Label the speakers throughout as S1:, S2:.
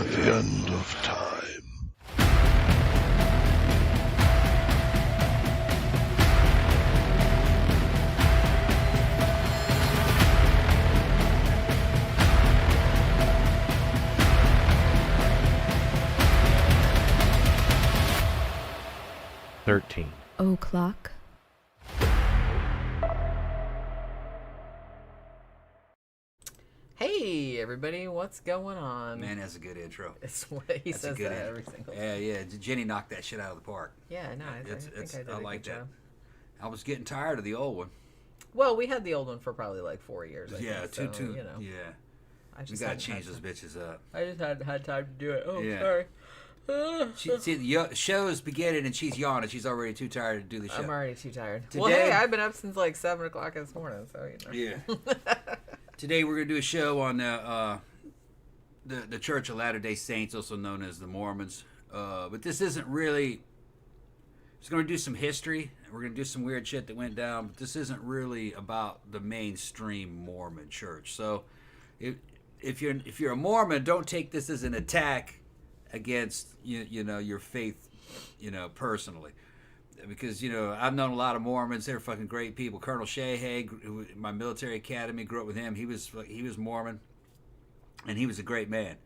S1: the end of time.
S2: O'clock.
S3: Hey everybody, what's going on?
S4: Man, that's a good intro.
S3: It's what he
S4: That's
S3: says that every single time.
S4: Yeah. Jenny knocked that shit out of the park.
S3: Yeah, no, I think I did a
S4: like
S3: good
S4: that.
S3: job.
S4: I was getting tired of the old one.
S3: Well, we had the old one for probably like 4 years. I
S4: Yeah,
S3: think,
S4: two.
S3: so, you know,
S4: Yeah,
S3: I
S4: we
S3: just
S4: gotta
S3: hadn't
S4: change
S3: had
S4: those bitches up.
S3: I just hadn't had time to do it. Oh,
S4: Yeah.
S3: sorry.
S4: See, the show's beginning and she's yawning. She's already too tired to do the show.
S3: I'm already too tired.
S4: Today-
S3: Well, hey, I've been up since like 7 o'clock this morning, so you know.
S4: Yeah. Today we're gonna do a show on the Church of Latter-day Saints, also known as the Mormons. But this isn't really. It's gonna do some history. We're gonna do some weird shit that went down. But this isn't really about the mainstream Mormon Church. So, if you're a Mormon, don't take this as an attack against you know your faith, personally. Because, I've known a lot of Mormons. They're fucking great people. Colonel Shehay, my military academy, grew up with him. He was Mormon, and he was a great man.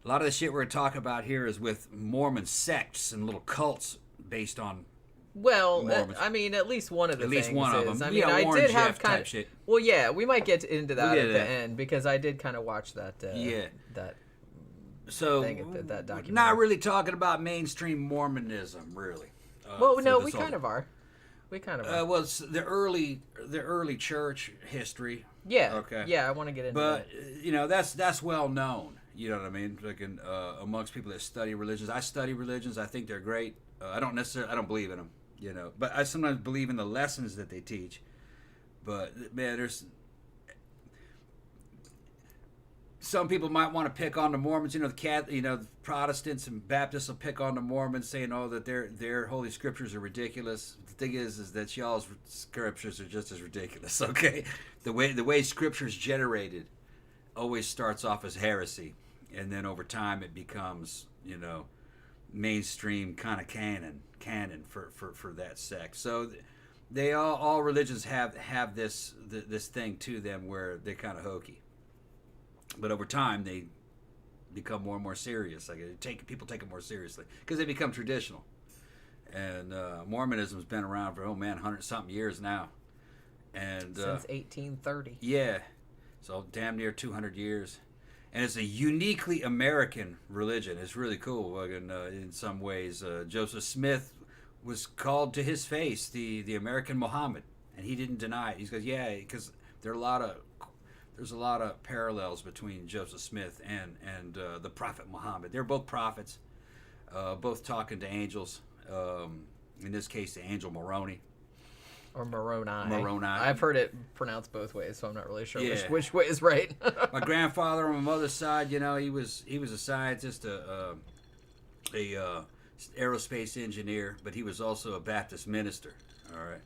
S4: A lot of the shit we're talking about here is with Mormon sects and little cults based on
S3: Well,
S4: Mormons.
S3: I mean, at least one of the
S4: At least
S3: things
S4: one of
S3: is,
S4: them.
S3: I mean,
S4: Yeah,
S3: I
S4: Warren
S3: did
S4: Jeff
S3: have kind
S4: type
S3: of
S4: shit.
S3: Well, yeah, we might get into that
S4: We'll
S3: at
S4: get
S3: the
S4: to that.
S3: end because I did kind of watch that. That
S4: So,
S3: thing at that documentary.
S4: not really talking about mainstream Mormonism, really.
S3: Well,
S4: for
S3: no,
S4: this
S3: we
S4: whole-
S3: kind of are. We kind of are.
S4: Well, it's the early church history.
S3: Yeah.
S4: Okay.
S3: Yeah, I want to get into
S4: But
S3: that.
S4: that's well known. You know what I mean? Like amongst people that study religions, I study religions. I think they're great. I don't believe in them. But I sometimes believe in the lessons that they teach. But man, there's some people might want to pick on the Mormons. The Protestants and Baptists will pick on the Mormons, saying, "Oh, that their holy scriptures are ridiculous." The thing is that y'all's scriptures are just as ridiculous. Okay, the way scripture's generated always starts off as heresy, and then over time it becomes mainstream kind of canon for that sect. So they all religions have this thing to them where they're kind of hokey. But over time, they become more and more serious. People take it more seriously because they become traditional. And Mormonism's been around for 100-something years now, and
S3: Since 1830.
S4: yeah, so damn near 200 years. And it's a uniquely American religion. It's really cool. In some ways, Joseph Smith was called to his face the American Muhammad, and he didn't deny it. He goes, yeah, because there's a lot of parallels between Joseph Smith and the Prophet Muhammad. They're both prophets, both talking to angels. In this case, the angel Moroni.
S3: Or Moroni.
S4: Moroni.
S3: I've heard it pronounced both ways, so I'm not really sure
S4: Yeah.
S3: which way is right.
S4: My grandfather on my mother's side, he was a scientist, a aerospace engineer, but he was also a Baptist minister. All right.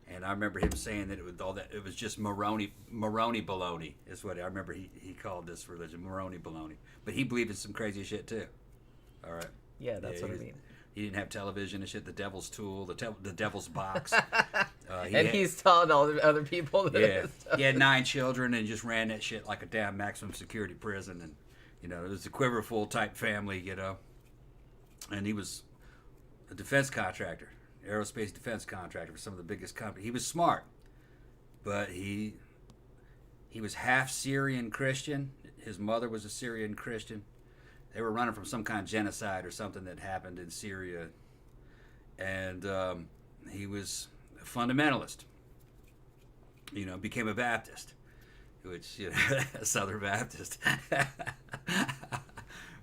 S4: And I remember him saying that it was just Moroni baloney is what I remember he called this religion, Moroni baloney. But he believed in some crazy shit too. All right.
S3: Yeah, that's what I mean.
S4: He didn't have television and shit. The devil's tool, the devil's box.
S3: He's telling all the other people that
S4: He had 9 children and just ran that shit like a damn maximum security prison. And it was a quiverful type family. And he was a defense contractor. Aerospace defense contractor for some of the biggest companies. He was smart, but he was half Syrian Christian. His mother was a Syrian Christian. They were running from some kind of genocide or something that happened in Syria, and he was a fundamentalist. Became a Baptist, which a Southern Baptist,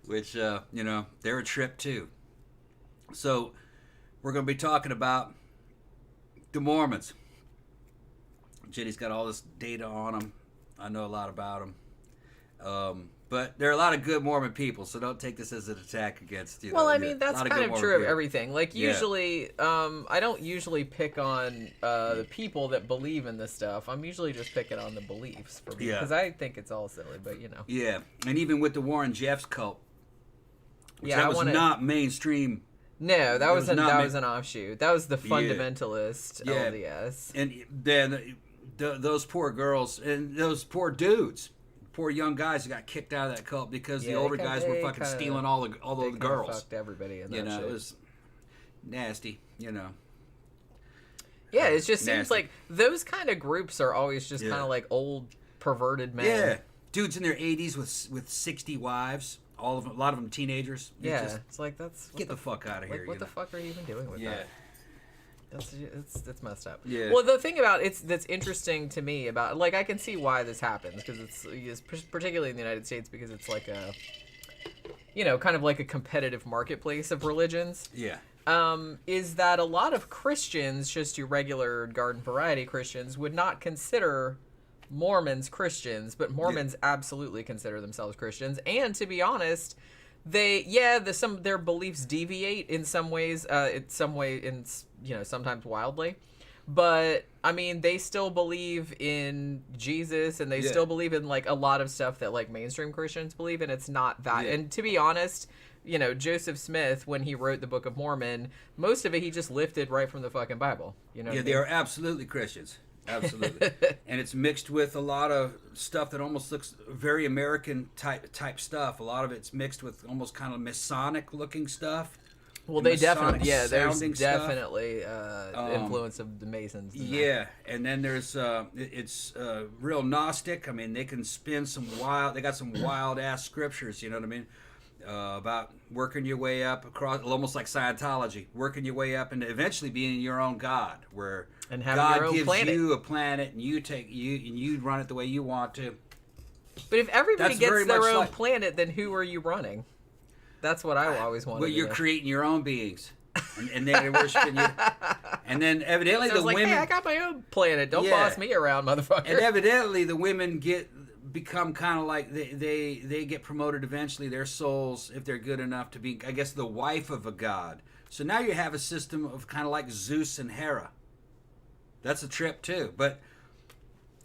S4: which they're a trip too. So. We're going to be talking about the Mormons. Jenny's got all this data on them. I know a lot about them. But there are a lot of good Mormon people, so don't take this as an attack against,
S3: Well, I mean, that's kind of true of
S4: people.
S3: everything. Like, usually, I don't usually pick on the people that believe in this stuff. I'm usually just picking on the beliefs for me. Because I think it's all silly, but
S4: Yeah, and even with the Warren Jeffs cult, Which
S3: Yeah,
S4: that
S3: I
S4: was
S3: wanna-
S4: not mainstream.
S3: No, that was
S4: was
S3: an offshoot. That was the Fundamentalist
S4: Yeah.
S3: LDS.
S4: And then those poor girls and those poor dudes, poor young guys who got kicked out of that cult because the
S3: Yeah,
S4: older
S3: they
S4: guys were
S3: kinda-
S4: fucking
S3: kinda-
S4: stealing all the
S3: They kinda
S4: girls.
S3: fucked everybody in that
S4: You know,
S3: shit.
S4: it was nasty. You know.
S3: Yeah, it just seems
S4: Nasty.
S3: like those kind of groups are always just
S4: Yeah.
S3: kind of like old perverted men.
S4: Yeah, dudes in their 80s with 60 wives. All of them, a lot of them teenagers. It's
S3: Yeah,
S4: just,
S3: it's like that's
S4: get the fuck out of here.
S3: like what
S4: you
S3: the
S4: know?
S3: fuck are you even doing with
S4: Yeah.
S3: that? That's messed up.
S4: Yeah.
S3: Well, the thing about that's interesting to me about like I can see why this happens because it's particularly in the United States because it's like a kind of like a competitive marketplace of religions.
S4: Yeah.
S3: Is that a lot of Christians, just your regular garden variety Christians, would not consider Mormons Christians, but Mormons absolutely consider themselves Christians. And to be honest, their beliefs deviate in some ways, sometimes wildly. But I mean, they still believe in Jesus, and they still believe in like a lot of stuff that like mainstream Christians believe, and it's not that.
S4: Yeah.
S3: And to be honest, Joseph Smith, when he wrote the Book of Mormon, most of it he just lifted right from the fucking Bible. You know?
S4: Yeah, they are absolutely Christians. Absolutely. And it's mixed with a lot of stuff that almost looks very American type stuff. A lot of it's mixed with almost kind of Masonic looking stuff.
S3: Well, they
S4: Masonic
S3: definitely, there's
S4: sounding stuff.
S3: definitely influence of the Masons. in that.
S4: Yeah, and then there's it's real Gnostic. I mean, they can spin they got some wild ass scriptures. You know what I mean? About working your way up across, almost like Scientology, working your way up and eventually being your own God, where
S3: And having
S4: God
S3: your own
S4: gives
S3: planet.
S4: you a planet and you run it the way you want to.
S3: But if everybody
S4: That's very
S3: gets their
S4: much
S3: own
S4: like-
S3: planet, then who are you running? That's what I always wanted.
S4: Well, you're
S3: to
S4: creating your own beings, and they're worshiping you. And then evidently
S3: So it's
S4: the
S3: like,
S4: women,
S3: hey, I got my own planet. Don't
S4: Yeah.
S3: boss me around, motherfucker.
S4: and evidently the women become kind of like they get promoted eventually. Their souls, if they're good enough to be, I guess, the wife of a god. So now you have a system of kind of like Zeus and Hera. That's a trip too, but.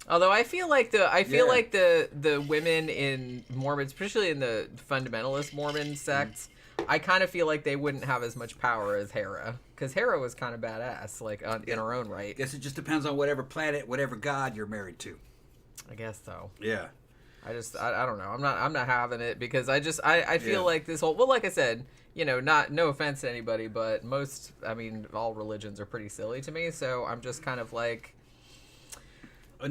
S3: Although I feel like
S4: Yeah.
S3: the women in Mormons, especially in the fundamentalist Mormon sects, I kind of feel like they wouldn't have as much power as Hera, because Hera was kind of badass, like in her own right.
S4: I guess it just depends on whatever planet, whatever god you're married to.
S3: I guess so.
S4: Yeah.
S3: I don't know. I'm not having it because I feel
S4: Yeah.
S3: like this whole, well, like I said, no offense to anybody, but all religions are pretty silly to me. So I'm just kind of like,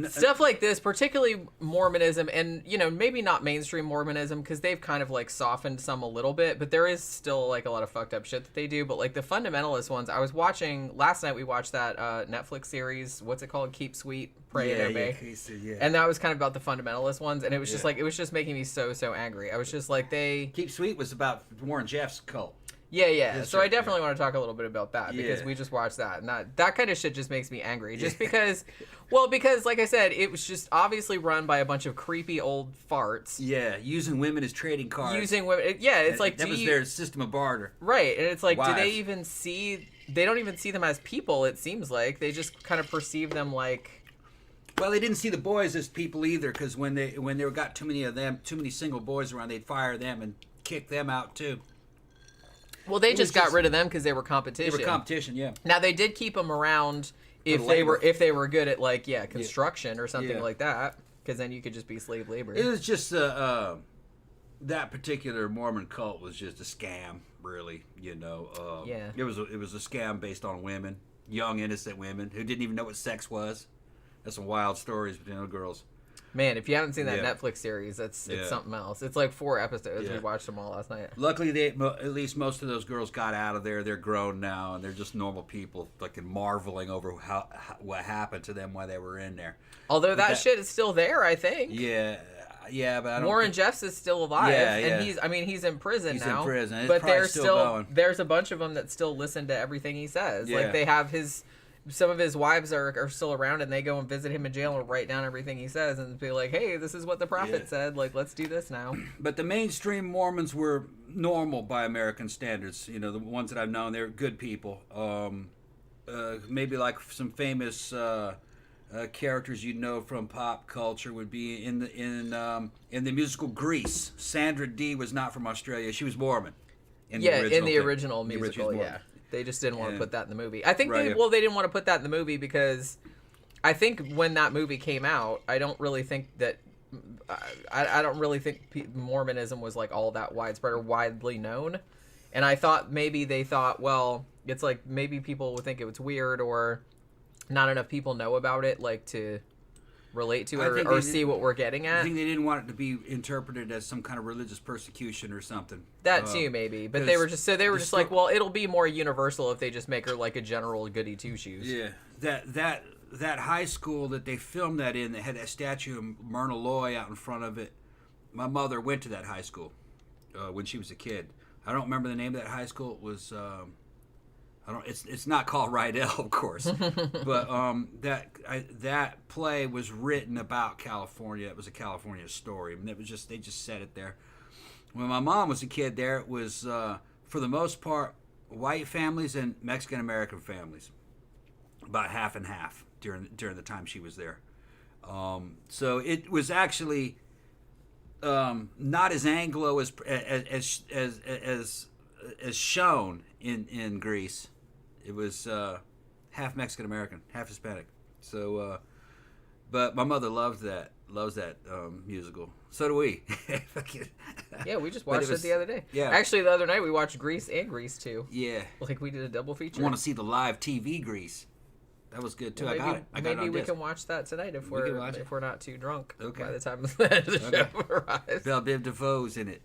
S3: stuff like this, particularly Mormonism, and maybe not mainstream Mormonism because they've kind of like softened some a little bit, but there is still like a lot of fucked up shit that they do. But like the fundamentalist ones, I was watching last night. We watched that Netflix series. What's it called? Keep Sweet, Pray and Obey.
S4: Yeah.
S3: And that was kind of about the fundamentalist ones, and it was just
S4: Yeah.
S3: like it was just making me so angry. I was just like
S4: Keep Sweet was about Warren Jeff's cult.
S3: Yeah.
S4: That's
S3: So I
S4: right,
S3: definitely want to talk a little bit about that because
S4: Yeah.
S3: we just watched that, and that kind of shit just makes me angry. Just because, because like I said, it was just obviously run by a bunch of creepy old farts.
S4: Yeah, using women as trading cards.
S3: Using women, it's like
S4: that was their system of barter.
S3: right, and it's like, do
S4: Wives.
S3: they even see? They don't even see them as people. It seems like they just kind of perceive them like.
S4: Well, they didn't see the boys as people either, because when they got too many of them, too many single boys around, they'd fire them and kick them out too.
S3: Well, they
S4: It
S3: just
S4: was
S3: got rid of them because they were competition.
S4: They were competition, yeah.
S3: Now they did keep them around if
S4: the
S3: they
S4: labor.
S3: were good at like construction or something
S4: Yeah.
S3: like that, because then you could just be slave labor.
S4: It was just that particular Mormon cult was just a scam, really.
S3: Yeah.
S4: It was a scam based on women, young innocent women who didn't even know what sex was. That's some wild stories between the girls.
S3: Man, if you haven't seen that
S4: Yeah.
S3: Netflix series, it's
S4: Yeah.
S3: something else. It's like 4 episodes.
S4: Yeah.
S3: We watched them all last night.
S4: Luckily, at least most of those girls got out of there. They're grown now, and they're just normal people, like marveling over what happened to them while they were in there.
S3: Although
S4: But
S3: that shit is still there, I think.
S4: Yeah, but I don't.
S3: Warren Jeffs is still alive,
S4: Yeah,
S3: and
S4: yeah.
S3: he's in prison
S4: He's
S3: now.
S4: in prison. It's
S3: But
S4: probably
S3: there's
S4: still going.
S3: there's a bunch of them that still listen to everything he says.
S4: Yeah.
S3: Like they have some of his wives are still around, and they go and visit him in jail and write down everything he says and be like, hey, this is what the prophet
S4: Yeah.
S3: said. Like, let's do this now.
S4: But the mainstream Mormons were normal by American standards. The ones that I've known, they're good people. Maybe like some famous characters from pop culture would be in the musical Grease. Sandra Dee was not from Australia; she was Mormon. in
S3: the
S4: thing.
S3: original musical, yeah. They just didn't want to put that in the movie. I think they didn't want to put that in the movie because I think when that movie came out, I don't really think that I don't really think Mormonism was like all that widespread or widely known. And I thought maybe they thought, well, it's like maybe people would think it was weird or not enough people know about it, like to relate to it or see what we're getting at.
S4: I think they didn't want it to be interpreted as some kind of religious persecution or something.
S3: That too, maybe. But they were just like, well, it'll be more universal if they just make her like a general goody two shoes.
S4: Yeah, that high school that they filmed that in, that had that statue of Myrna Loy out in front of it. My mother went to that high school when she was a kid. I don't remember the name of that high school. It was it's not called Rydell, of course, but that play was written about California. It was a California story, and it was just they just set it there. When my mom was a kid, there it was for the most part white families and Mexican American families, about half and half during the time she was there. So it was actually not as Anglo as shown in Greece. It was half Mexican American, half Hispanic. So, but my mother loves that musical. So do we.
S3: Yeah, we just watched it the other day.
S4: Yeah,
S3: actually, the other night we watched Grease and Grease 2.
S4: Yeah,
S3: like we did a double feature.
S4: I want to see the live TV Grease. That was good too.
S3: Well,
S4: I got it.
S3: Maybe we can watch that tonight if we're not too drunk.
S4: Okay.
S3: By the time the show arrives.
S4: Belle Biv DeVoe's in it.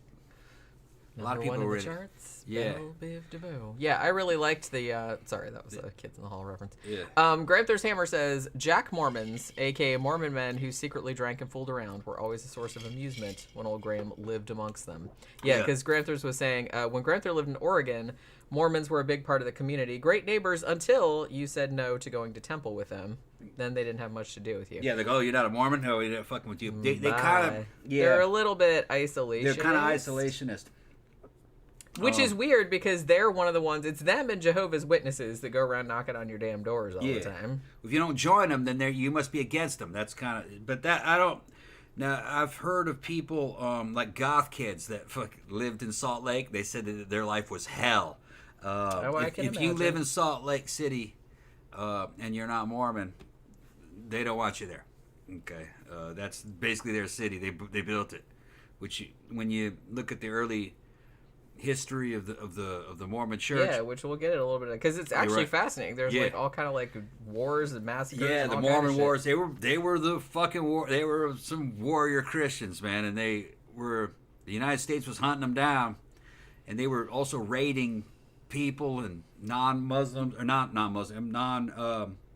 S4: A lot of people were in
S3: charts.
S4: it. Yeah.
S3: Belle Biv DeVoe. Yeah, I really liked the. Sorry, that was a Kids in the Hall reference.
S4: Yeah.
S3: Graham Thurst Hammer says Jack Mormons, aka Mormon men who secretly drank and fooled around, were always a source of amusement when old Graham lived amongst them. Yeah, because Graham Thurst was saying when Graham Thurst lived in Oregon, Mormons were a big part of the community. Great neighbors until you said no to going to temple with them. Then they didn't have much to do with you.
S4: Yeah, they go, oh, you're not a Mormon? No, we're not fucking with you. They kind of... Yeah.
S3: They're a little bit isolationist.
S4: They're kind of isolationist.
S3: Which is weird because they're one of the ones, it's them and Jehovah's Witnesses that go around knocking on your damn doors all the time.
S4: If you don't join them, then you must be against them. That's kind of... But that, I don't... Now, I've heard of people, like goth kids that lived in Salt Lake. They said that their life was hell. If you live in Salt Lake City and you're not Mormon, they don't want you there. Okay, that's basically their city. They built it. Which when you look at the early history of the Mormon Church,
S3: yeah, which we'll get it a little bit because it's actually fascinating. There's like all kind of like wars and massacres.
S4: Yeah,
S3: and
S4: the Mormon Wars. They were the fucking war. They were some warrior Christians, man, and the United States was hunting them down, and they were also raiding people and non-Muslims or not non-Muslim,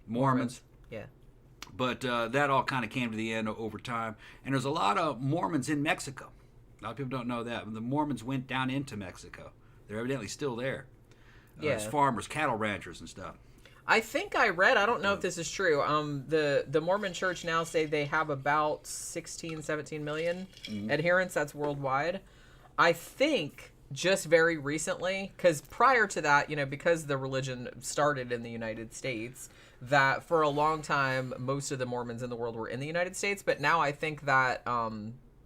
S4: Mormons.
S3: Yeah.
S4: But that all kind of came to the end over time, and there's a lot of Mormons in Mexico. A lot of people don't know that. The Mormons went down into Mexico. They're evidently still there. As farmers, cattle ranchers and stuff.
S3: I think I read, I don't know if this is true, the Mormon Church now say they have about 16, 17 million adherents. That's worldwide. I think just very recently, because prior to that, because the religion started in the United States, that for a long time, most of the Mormons in the world were in the United States. But now I think that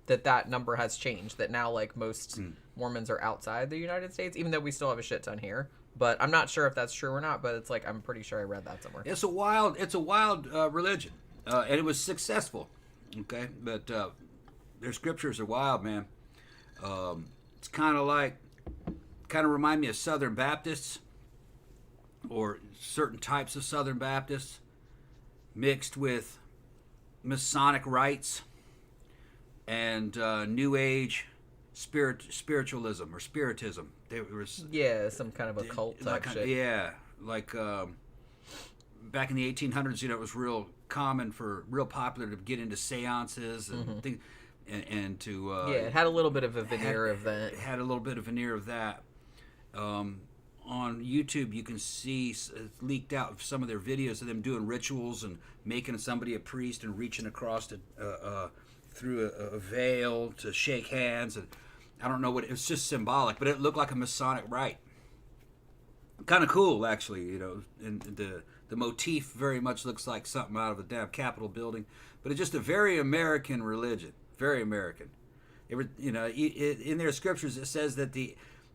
S3: that number has changed, that now like most Mormons are outside the United States, even though we still have a shit ton here. But I'm not sure if that's true or not, but it's like I'm pretty sure I read that somewhere.
S4: It's a wild religion, and it was successful. Okay, but their scriptures are wild, man. It's kind of remind me of Southern Baptists, or certain types of Southern Baptists, mixed with Masonic rites and New Age spiritualism or spiritism.
S3: Some kind of a cult type shit.
S4: Yeah, like back in the 1800s, it was real popular to get into seances and things, and to
S3: it had a little bit of a veneer of that.
S4: It had a little bit of veneer of that. On YouTube, you can see leaked out some of their videos of them doing rituals and making somebody a priest and reaching across through a veil to shake hands, and I don't know what it was, just symbolic, but it looked like a Masonic rite. Kind of cool, actually, and the motif very much looks like something out of a damn Capitol building, but it's just a very American religion, very American. In their scriptures, it says that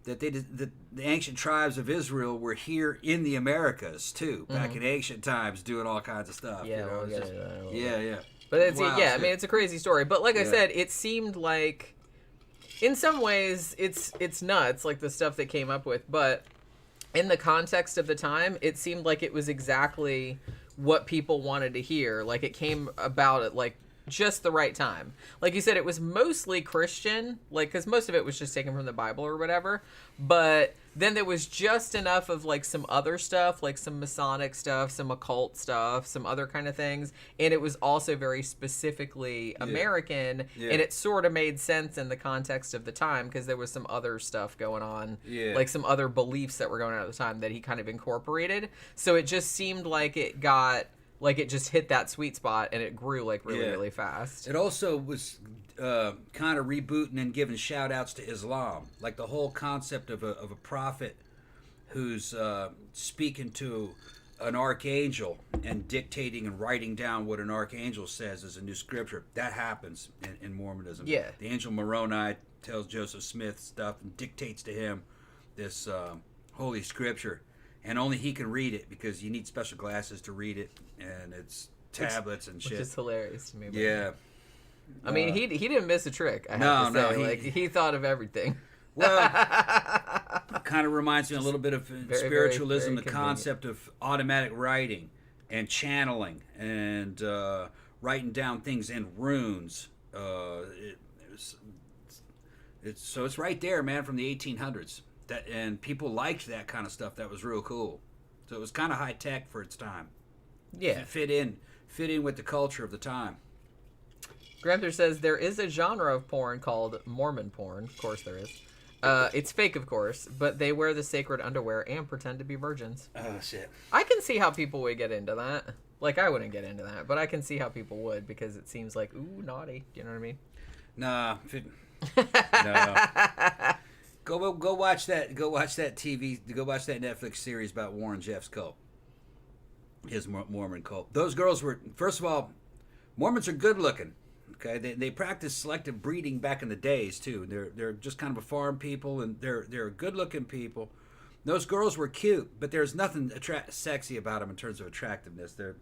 S4: that the ancient tribes of Israel were here in the Americas too, back in ancient times, doing all kinds of stuff.
S3: Yeah,
S4: you know?
S3: we'll get
S4: Just,
S3: into that in a little
S4: yeah,
S3: bit.
S4: yeah.
S3: But it's
S4: Wow,
S3: I
S4: shit.
S3: mean, it's a crazy story. But like I
S4: Yeah.
S3: said, it seemed like, in some ways, it's nuts, like the stuff they came up with. But in the context of the time, it seemed like it was exactly what people wanted to hear. Like it came about at like just the right time. Like you said, it was mostly Christian, like because most of it was just taken from the Bible or whatever. But then there was just enough of like some other stuff, like some Masonic stuff, some occult stuff, some other kind of things. And it was also very specifically American.
S4: Yeah.
S3: And it sort of made sense in the context of the time because there was some other stuff going on, like some other beliefs that were going on at the time that he kind of incorporated. So it just seemed like it got, like it just hit that sweet spot and it grew like really, really fast.
S4: It also was kind of rebooting and giving shout outs to Islam. Like the whole concept of a prophet who's speaking to an archangel and dictating and writing down what an archangel says as a new scripture. That happens in Mormonism.
S3: Yeah.
S4: The angel Moroni tells Joseph Smith stuff and dictates to him this holy scripture. And only he can read it because you need special glasses to read it. And it's tablets and shit.
S3: Which is hilarious to me. But
S4: Yeah.
S3: I mean, he didn't miss a trick, I have to say. Like, he thought of everything.
S4: Well, kind of reminds me a little bit of spiritualism,
S3: very
S4: the
S3: convenient.
S4: concept of automatic writing and channeling and writing down things in runes. So it's right there, man, from the 1800s. And people liked that kind of stuff. That was real cool. So it was kind of high tech for its time.
S3: Yeah.
S4: Fit in with the culture of the time.
S3: Granther says there is a genre of porn called Mormon porn. Of course there is. It's fake, of course, but they wear the sacred underwear and pretend to be virgins.
S4: Oh, shit.
S3: I can see how people would get into that. Like, I wouldn't get into that, but I can see how people would because it seems like, ooh, naughty. You know what I mean?
S4: Nah. No. Go watch that. Go watch that TV. Go watch that Netflix series about Warren Jeff's cult, his Mormon cult. Those girls were, first of all, Mormons are good looking. Okay, they practiced selective breeding back in the days too. They're just kind of a farm people, and they're good looking people. Those girls were cute, but there's nothing sexy about them in terms of attractiveness. They're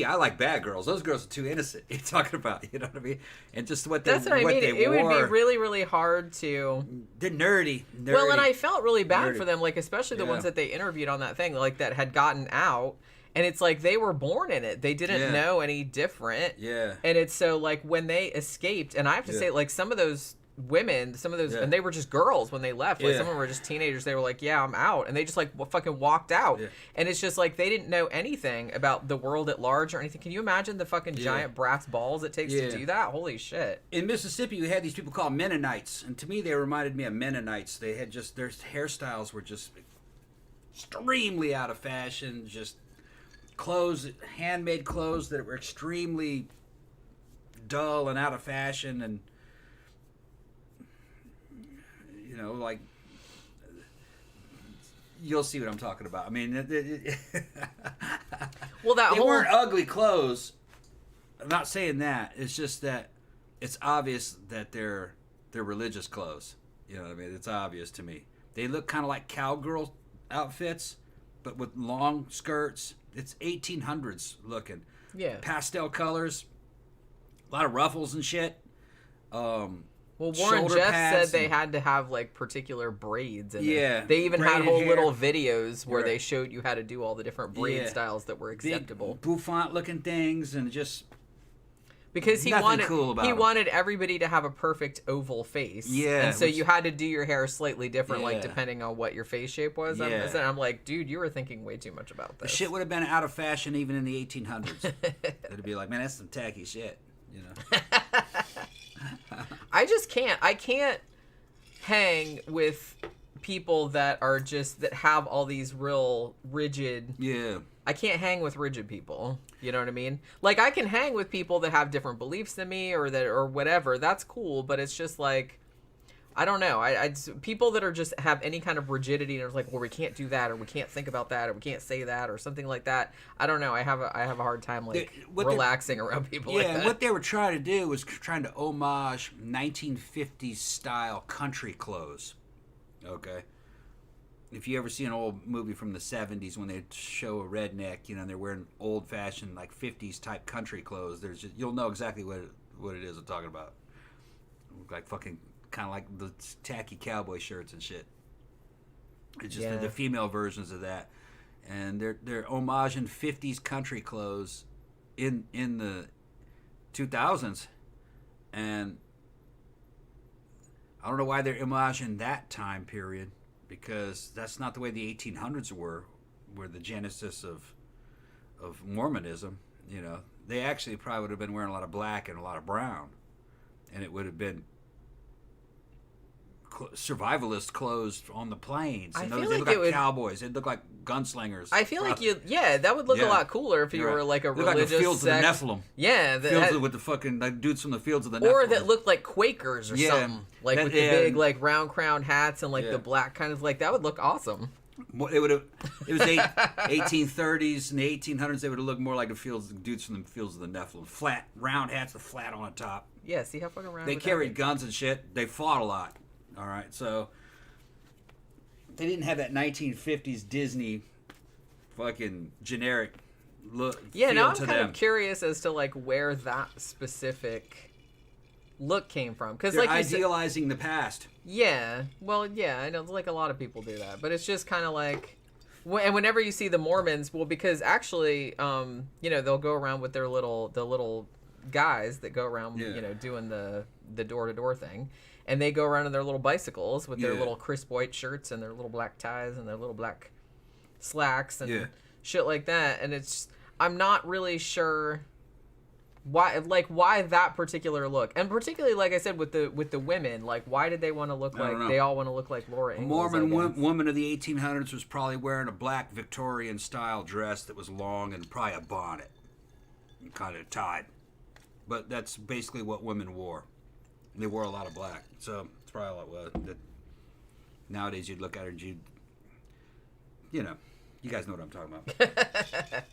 S4: I like bad girls. Those girls are too innocent. You're talking about, you know what I mean? And just what
S3: That's what I mean. It
S4: wore.
S3: would be really, really hard to.
S4: They're nerdy.
S3: Well, and I felt really bad
S4: Nerdy.
S3: for them, like especially the
S4: Yeah.
S3: ones that they interviewed on that thing, like that had gotten out, and it's like they were born in it. They didn't know any different.
S4: Yeah.
S3: And it's so like when they escaped, and I have to say, like some of those women, and they were just girls when they left. Like some of them were just teenagers. They were like, "Yeah, I'm out," and they just like fucking walked out.
S4: Yeah.
S3: And it's just like they didn't know anything about the world at large or anything. Can you imagine the fucking giant brass balls it takes to do that? Holy shit!
S4: In Mississippi, we had these people called Mennonites, and to me, they reminded me of Mennonites. They had just their hairstyles were just extremely out of fashion. Just clothes, handmade clothes that were extremely dull and out of fashion, and you know, like, you'll see what I'm talking about. I mean,
S3: Well, that
S4: they
S3: whole
S4: weren't ugly clothes. I'm not saying that. It's just that it's obvious that they're religious clothes. You know what I mean? It's obvious to me. They look kind of like cowgirl outfits, but with long skirts. It's 1800s looking.
S3: yeah.
S4: Pastel colors, a lot of ruffles and shit.
S3: Well, Warren
S4: shoulder
S3: Jeff
S4: pads
S3: said they
S4: and-
S3: had to have like particular braids. And
S4: Yeah,
S3: they even had
S4: braided
S3: whole
S4: hair.
S3: little videos where
S4: Right.
S3: they showed you how to do all the different braid
S4: Yeah.
S3: styles that were acceptable.
S4: Big bouffant looking things, and just
S3: Because he
S4: nothing
S3: wanted
S4: cool about
S3: he
S4: him.
S3: wanted everybody to have a perfect oval face.
S4: Yeah,
S3: and so
S4: which-
S3: you had to do your hair slightly different, like
S4: Yeah.
S3: depending on what your face shape was.
S4: Yeah.
S3: I'm like, dude, you were thinking way too much about
S4: the
S3: this.
S4: shit would have been out of fashion even in the 1800s. It'd be like, man, that's some tacky shit, you know.
S3: I just can't. I can't hang with people that are just that have all these real rigid.
S4: Yeah.
S3: I can't hang with rigid people. You know what I mean? Like I can hang with people that have different beliefs than me or whatever. That's cool, but it's just like I don't know. People that are just have any kind of rigidity and are like, well, we can't do that, or we can't think about that, or we can't say that, or something like that. I don't know. I have a hard time relaxing around people. like that.
S4: And what they were trying to do was trying to homage 1950s style country clothes. Okay. If you ever see an old movie from the 70s when they show a redneck, and they're wearing old fashioned 50s type country clothes, you'll know exactly what it is I'm talking about. Like fucking kind of like the tacky cowboy shirts and shit. It's just the female versions of that, and they're homaging 50s country clothes in the 2000s, and I don't know why they're homaging that time period, because that's not the way the 1800s were the genesis of Mormonism. They actually probably would have been wearing a lot of black and a lot of brown, and it would have been survivalist clothes on the plains. They look like cowboys. They look like gunslingers.
S3: I feel like that would look a lot cooler if you were like a religious
S4: like the fields
S3: sect.
S4: of the Nephilim.
S3: Yeah,
S4: fields with the fucking dudes from the fields of the Nephilim.
S3: Or that looked like Quakers or something, with the big round crown hats and the black kind of that would look awesome.
S4: It was 1830s and the 1800s. They would have looked more like the dudes from the fields of the Nephilim. Flat, round hats with flat on the top.
S3: Yeah, see how fucking round.
S4: They carried guns and shit. They fought a lot. All right, so they didn't have that 1950s Disney fucking generic look.
S3: Yeah, now I'm
S4: kind
S3: of curious as to where that specific look came from, because
S4: they're idealizing the past.
S3: Yeah, well, yeah, I know, a lot of people do that, but it's just kind of and whenever you see the Mormons, because actually, they'll go around with the little guys that go around, doing the door to door thing. And they go around in their little bicycles with their little crisp white shirts and their little black ties and their little black slacks and shit like that. And I'm not really sure why that particular look. And particularly, like I said, with the women, why did they want to look they all want to look like Laura Ingalls?
S4: A Mormon woman of the 1800s was probably wearing a black Victorian style dress that was long and probably a bonnet and kind of tied. But that's basically what women wore. They wore a lot of black, so it's probably all it was. Nowadays, you'd look at her and you guys know what I'm talking about.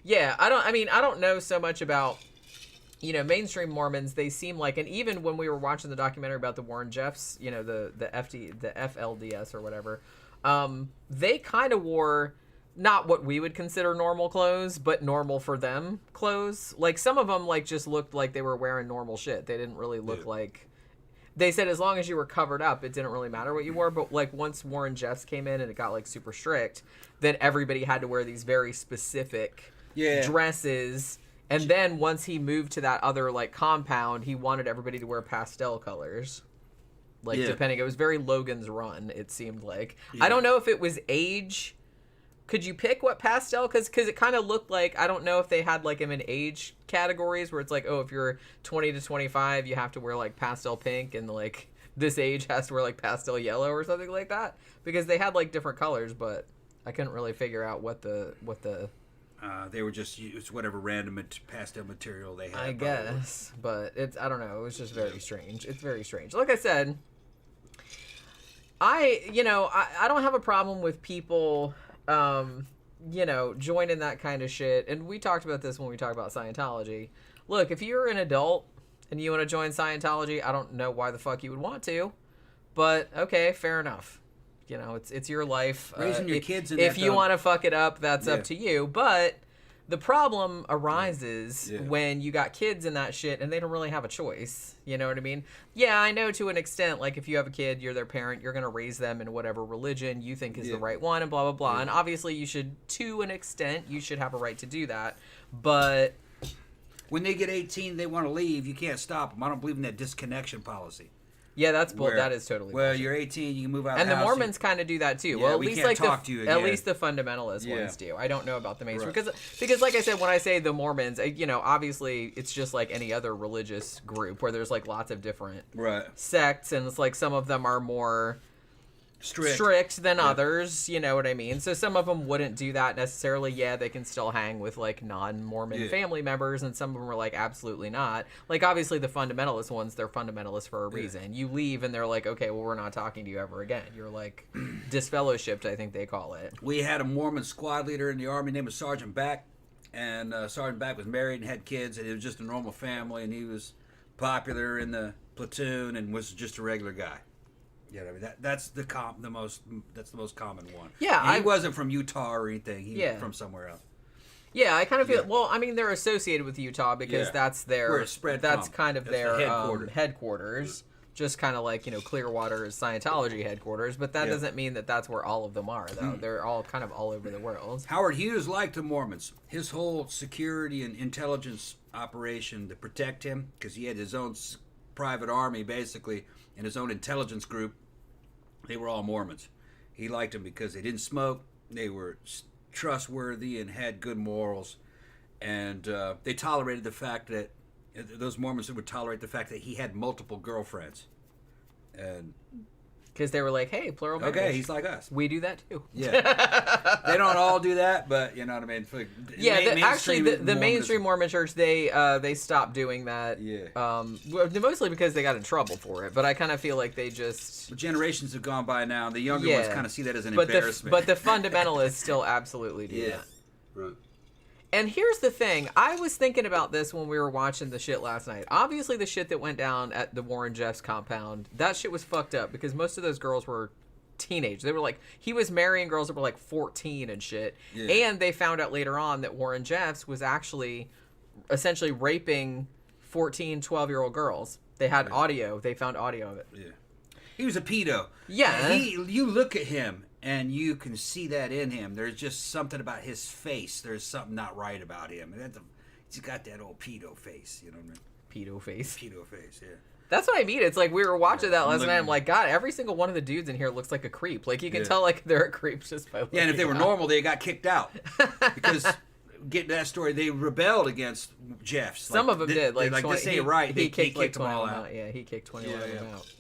S3: Yeah, I don't know so much about, mainstream Mormons. They seem like, and even when we were watching the documentary about the Warren Jeffs, the FLDS or whatever, they kind of wore not what we would consider normal clothes, but normal for them clothes. Some of them just looked like they were wearing normal shit. They didn't really look like. They said as long as you were covered up, it didn't really matter what you wore. But once Warren Jeffs came in and it got super strict, then everybody had to wear these very specific dresses. And then once he moved to that other compound, he wanted everybody to wear pastel colors. Depending, it was very Logan's Run. It seemed like. I don't know if it was age. Could you pick what pastel? Because it kind of looked like, I don't know if they had them in age categories where it's if you're 20 to 25, you have to wear pastel pink, and this age has to wear pastel yellow or something like that. Because they had different colors, but I couldn't really figure out what the.
S4: They were just it's whatever random pastel material they had.
S3: I guess, but I don't know. It was just very strange. It's very strange. Like I said, I don't have a problem with people. Joining that kind of shit. And we talked about this when we talked about Scientology. Look, if you're an adult and you want to join Scientology, I don't know why the fuck you would want to, but okay, fair enough. It's your life.
S4: Raising your kids in
S3: if you want to fuck it up, that's up to you. But the problem arises
S4: Yeah.
S3: when you got kids in that shit and they don't really have a choice. You know what I mean? Yeah, I know to an extent, like if you have a kid, you're their parent, you're going to raise them in whatever religion you think is the right one and blah, blah, blah. And obviously you should, to an extent, you should have a right to do that. But
S4: when they get 18, they want to leave. You can't stop them. I don't believe in that disconnection policy.
S3: yeah, that's bull. That is totally
S4: Well,
S3: bullshit.
S4: you're 18, you can move out
S3: And
S4: of
S3: the
S4: house.
S3: Mormons kind of do that too.
S4: Yeah,
S3: well, at
S4: we
S3: least
S4: can't
S3: like
S4: talk to you
S3: at
S4: again.
S3: least the fundamentalist
S4: Yeah.
S3: ones do. I don't know about the mainstream
S4: Right.
S3: because like I said, when I say the Mormons, obviously it's just like any other religious group where there's like lots of different
S4: Right.
S3: sects, and it's like some of them are more strict than others, you know what I mean? So some of them wouldn't do that necessarily. Yeah, they can still hang with like non-Mormon family members, and some of them are like absolutely not. Like obviously the fundamentalist ones, they're fundamentalists for a reason. You leave and they're like, okay, well we're not talking to you ever again. You're like disfellowshipped, I think they call it.
S4: We had a Mormon squad leader in the Army named Sergeant Back, and Sergeant Back was married and had kids, and it was just a normal family, and he was popular in the platoon and was just a regular guy. Yeah, I mean that's the most common one.
S3: Yeah,
S4: and he wasn't from Utah or anything. He was from somewhere else.
S3: Yeah, I kind of feel. Well, I mean, they're associated with Utah because that's their.
S4: Where it's spread
S3: that's
S4: from.
S3: kind of
S4: That's
S3: their
S4: the
S3: headquarters. Just kind of like Clearwater is Scientology headquarters, but that doesn't mean that that's where all of them are, though. They're all kind of all over the world.
S4: Howard Hughes liked the Mormons. His whole security and intelligence operation to protect him, because he had his own private army, basically, and his own intelligence group. They were all Mormons. He liked them because they didn't smoke, they were trustworthy and had good morals, and they tolerated the fact that those Mormons would tolerate the fact that he had multiple girlfriends, and
S3: because they were like, hey, plural marriage.
S4: Okay, he's like us.
S3: We do that too.
S4: Yeah, they don't all do that, but you know what I mean.
S3: Actually, the mainstream Mormon Church they stopped doing that.
S4: Yeah.
S3: Mostly because they got in trouble for it. But I kind of feel like they just
S4: generations have gone by now. The younger ones kind of see that as an embarrassment.
S3: But the fundamentalists still absolutely do that.
S4: Right.
S3: And here's the thing. I was thinking about this when we were watching the shit last night. Obviously, the shit that went down at the Warren Jeffs compound, that shit was fucked up because most of those girls were teenage. They were like, he was marrying girls that were like 14 and shit. Yeah. And they found out later on that Warren Jeffs was actually essentially raping 14, 12-year-old girls. They had audio. They found audio of it.
S4: Yeah. He was a pedo.
S3: Yeah.
S4: You look at him, and you can see that in him. There's just something about his face. There's something not right about him. He's got that old pedo face, you know what I mean?
S3: Pedo face.
S4: Pedo face, yeah.
S3: That's what I mean. It's like we were watching that last night. I'm like, God, every single one of the dudes in here looks like a creep. Like you can tell like they're a creep just by looking.
S4: Yeah, and if they were normal, they got kicked out. Because getting that story, they rebelled against Jeffs.
S3: Some of them did. Like
S4: this ain't right.
S3: He kicked like
S4: them all out.
S3: Yeah, he kicked 21 of them out.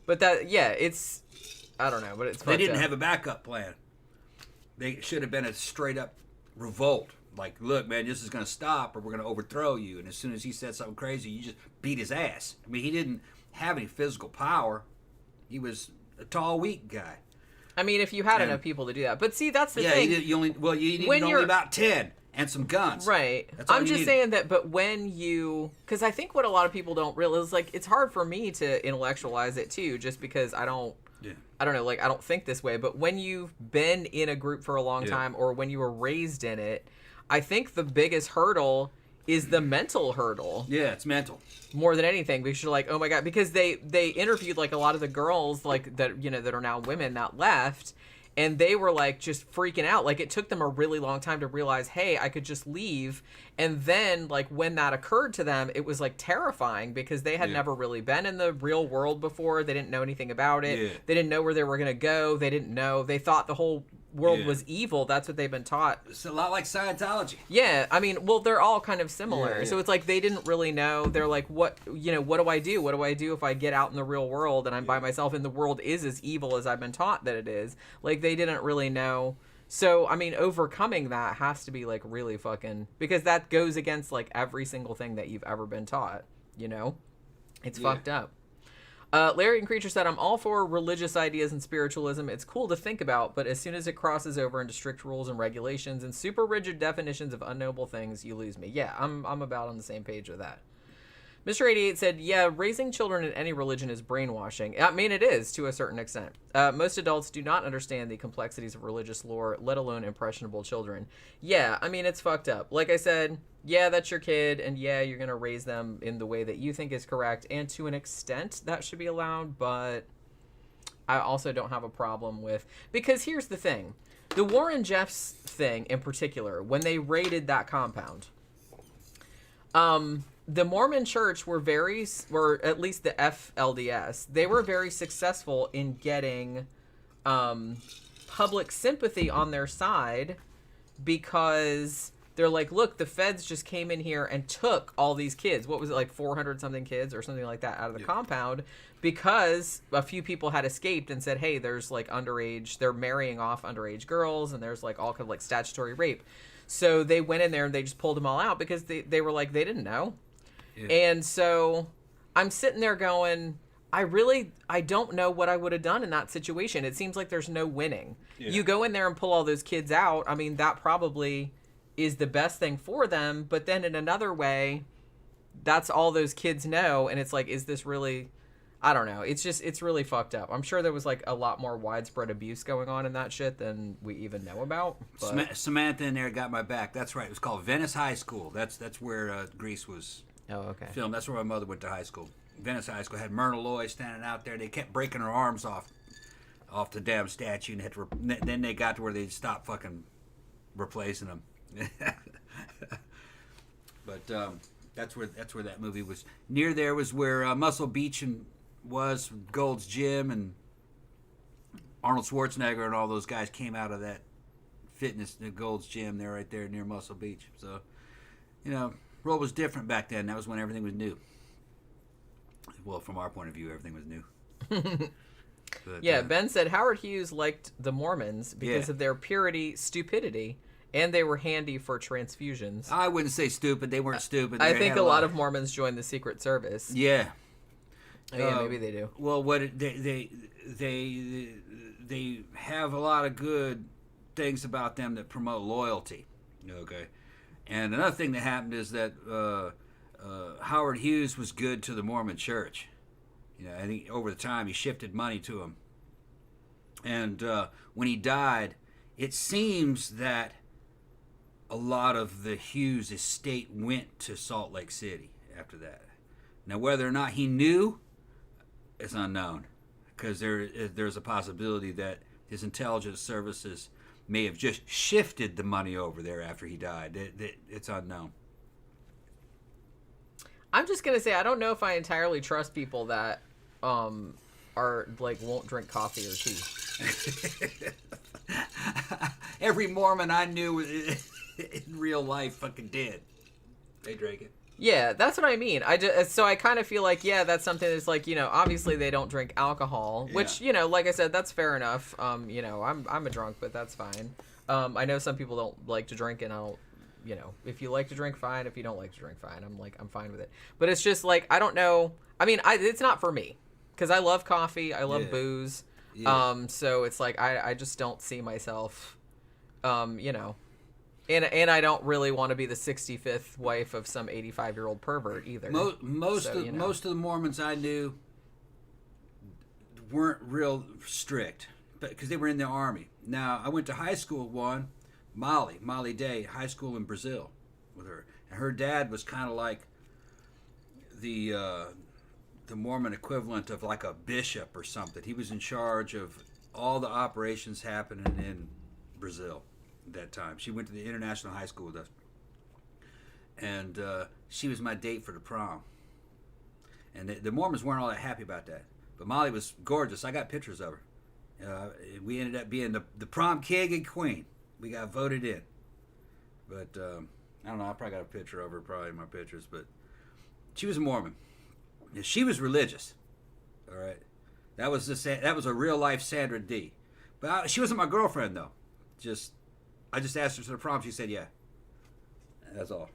S3: But it's I don't know, but it's
S4: they didn't have a backup plan. They should have been a straight up revolt. Like, look, man, this is going to stop or we're going to overthrow you. And as soon as he said something crazy, you just beat his ass. I mean, he didn't have any physical power. He was a tall, weak guy.
S3: I mean, if you had enough people to do that. But see, that's the thing.
S4: Yeah, you needed only about 10 and some guns.
S3: Right. I'm just saying that, but when you... Because I think what a lot of people don't realize, like, it's hard for me to intellectualize it, too, just because I don't... Yeah. I don't know, like, I don't think this way. But when you've been in a group for a long time or when you were raised in it, I think the biggest hurdle is the mental hurdle.
S4: Yeah, it's mental.
S3: More than anything, because you're like, oh my God, because they interviewed like a lot of the girls like that, that are now women that left, and they were like just freaking out. Like it took them a really long time to realize, hey, I could just leave. And then like when that occurred to them, it was like terrifying because they had never really been in the real world before. They didn't know anything about it. Yeah. They didn't know where they were going to go. They didn't know. They thought the whole world was evil. That's what they've been taught.
S4: It's a lot like Scientology.
S3: Yeah, I mean, well, they're all kind of similar. So it's like they didn't really know. They're like, what do I do? What do I do if I get out in the real world and I'm by myself and the world is as evil as I've been taught that it is? Like they didn't really know. So, I mean, overcoming that has to be like really fucking, because that goes against like every single thing that you've ever been taught, It's fucked up. Larry and Creature said, I'm all for religious ideas and spiritualism. It's cool to think about, but as soon as it crosses over into strict rules and regulations and super rigid definitions of unknowable things, you lose me. Yeah, I'm about on the same page with that. Mr. 88 said, yeah, raising children in any religion is brainwashing. I mean, it is to a certain extent. Most adults do not understand the complexities of religious lore, let alone impressionable children. Yeah, I mean, it's fucked up. Like I said, yeah, that's your kid, and yeah, you're going to raise them in the way that you think is correct, and to an extent, that should be allowed, but I also don't have a problem with... Because here's the thing. The Warren Jeffs thing, in particular, when they raided that compound... the Mormon Church or at least the FLDS, they were very successful in getting public sympathy on their side because they're like, look, the feds just came in here and took all these kids. What was it, like 400 something kids or something like that out of the compound, because a few people had escaped and said, hey, there's like underage, they're marrying off underage girls, and there's like all kind of like statutory rape. So they went in there and they just pulled them all out because they were like, they didn't know. Yeah. And so I'm sitting there going, I don't know what I would have done in that situation. It seems like there's no winning. Yeah. You go in there and pull all those kids out. I mean, that probably is the best thing for them. But then in another way, that's all those kids know. And it's like, is this really, I don't know. It's really fucked up. I'm sure there was like a lot more widespread abuse going on in that shit than we even know about. But...
S4: Samantha in there got my back. That's right. It was called Venice High School. That's where Grease was filmed. That's where my mother went to high school. Venice High School had Myrna Loy standing out there. They kept breaking her arms off the damn statue, and then they got to where they stopped fucking replacing them. But that's where that movie was. Near there was where Muscle Beach was Gold's Gym, and Arnold Schwarzenegger and all those guys came out of that fitness, the Gold's Gym. They're right there near Muscle Beach. So, world was different back then. That was when everything was new. Well, from our point of view, everything was new. But,
S3: Ben said Howard Hughes liked the Mormons because of their purity, stupidity, and they were handy for transfusions.
S4: I wouldn't say stupid. They weren't stupid.
S3: I think a lot of Mormons joined the Secret Service.
S4: Yeah.
S3: Yeah, maybe they do.
S4: Well, they have a lot of good things about them that promote loyalty. Okay. And another thing that happened is that Howard Hughes was good to the Mormon Church. I think over the time he shifted money to them. And when he died, it seems that a lot of the Hughes estate went to Salt Lake City after that. Now, whether or not he knew, it's unknown, because there's a possibility that his intelligence services may have just shifted the money over there after he died. It's unknown.
S3: I'm just gonna say I don't know if I entirely trust people that are like won't drink coffee or tea.
S4: Every Mormon I knew in real life fucking did. They drank it.
S3: Yeah, that's what I mean. So I kind of feel like, that's something that's like, obviously they don't drink alcohol, which, like I said, that's fair enough. I'm a drunk, but that's fine. I know some people don't like to drink, and I'll, if you like to drink, fine. If you don't like to drink, fine. I'm fine with it. But it's just like, I don't know. I mean, it's not for me, because I love coffee. I love booze. Yeah. So it's like, I just don't see myself, And I don't really want to be the 65th wife of some 85-year-old pervert either.
S4: Most of the Mormons I knew weren't real strict, because they were in the army. Now, I went to high school with one, Molly Day, high school in Brazil with her. And her dad was kind of like the Mormon equivalent of like a bishop or something. He was in charge of all the operations happening in Brazil. That time she went to the international high school with us, and she was my date for the prom. And the Mormons weren't all that happy about that, but Molly was gorgeous. I got pictures of her. We ended up being the prom king and queen. We got voted in, but I don't know, I probably got a picture of her probably in my pictures, but she was a Mormon. She was religious, all right. That was a real life Sandra D, but she wasn't my girlfriend though. I just asked her to the prom. She said, "Yeah." That's all.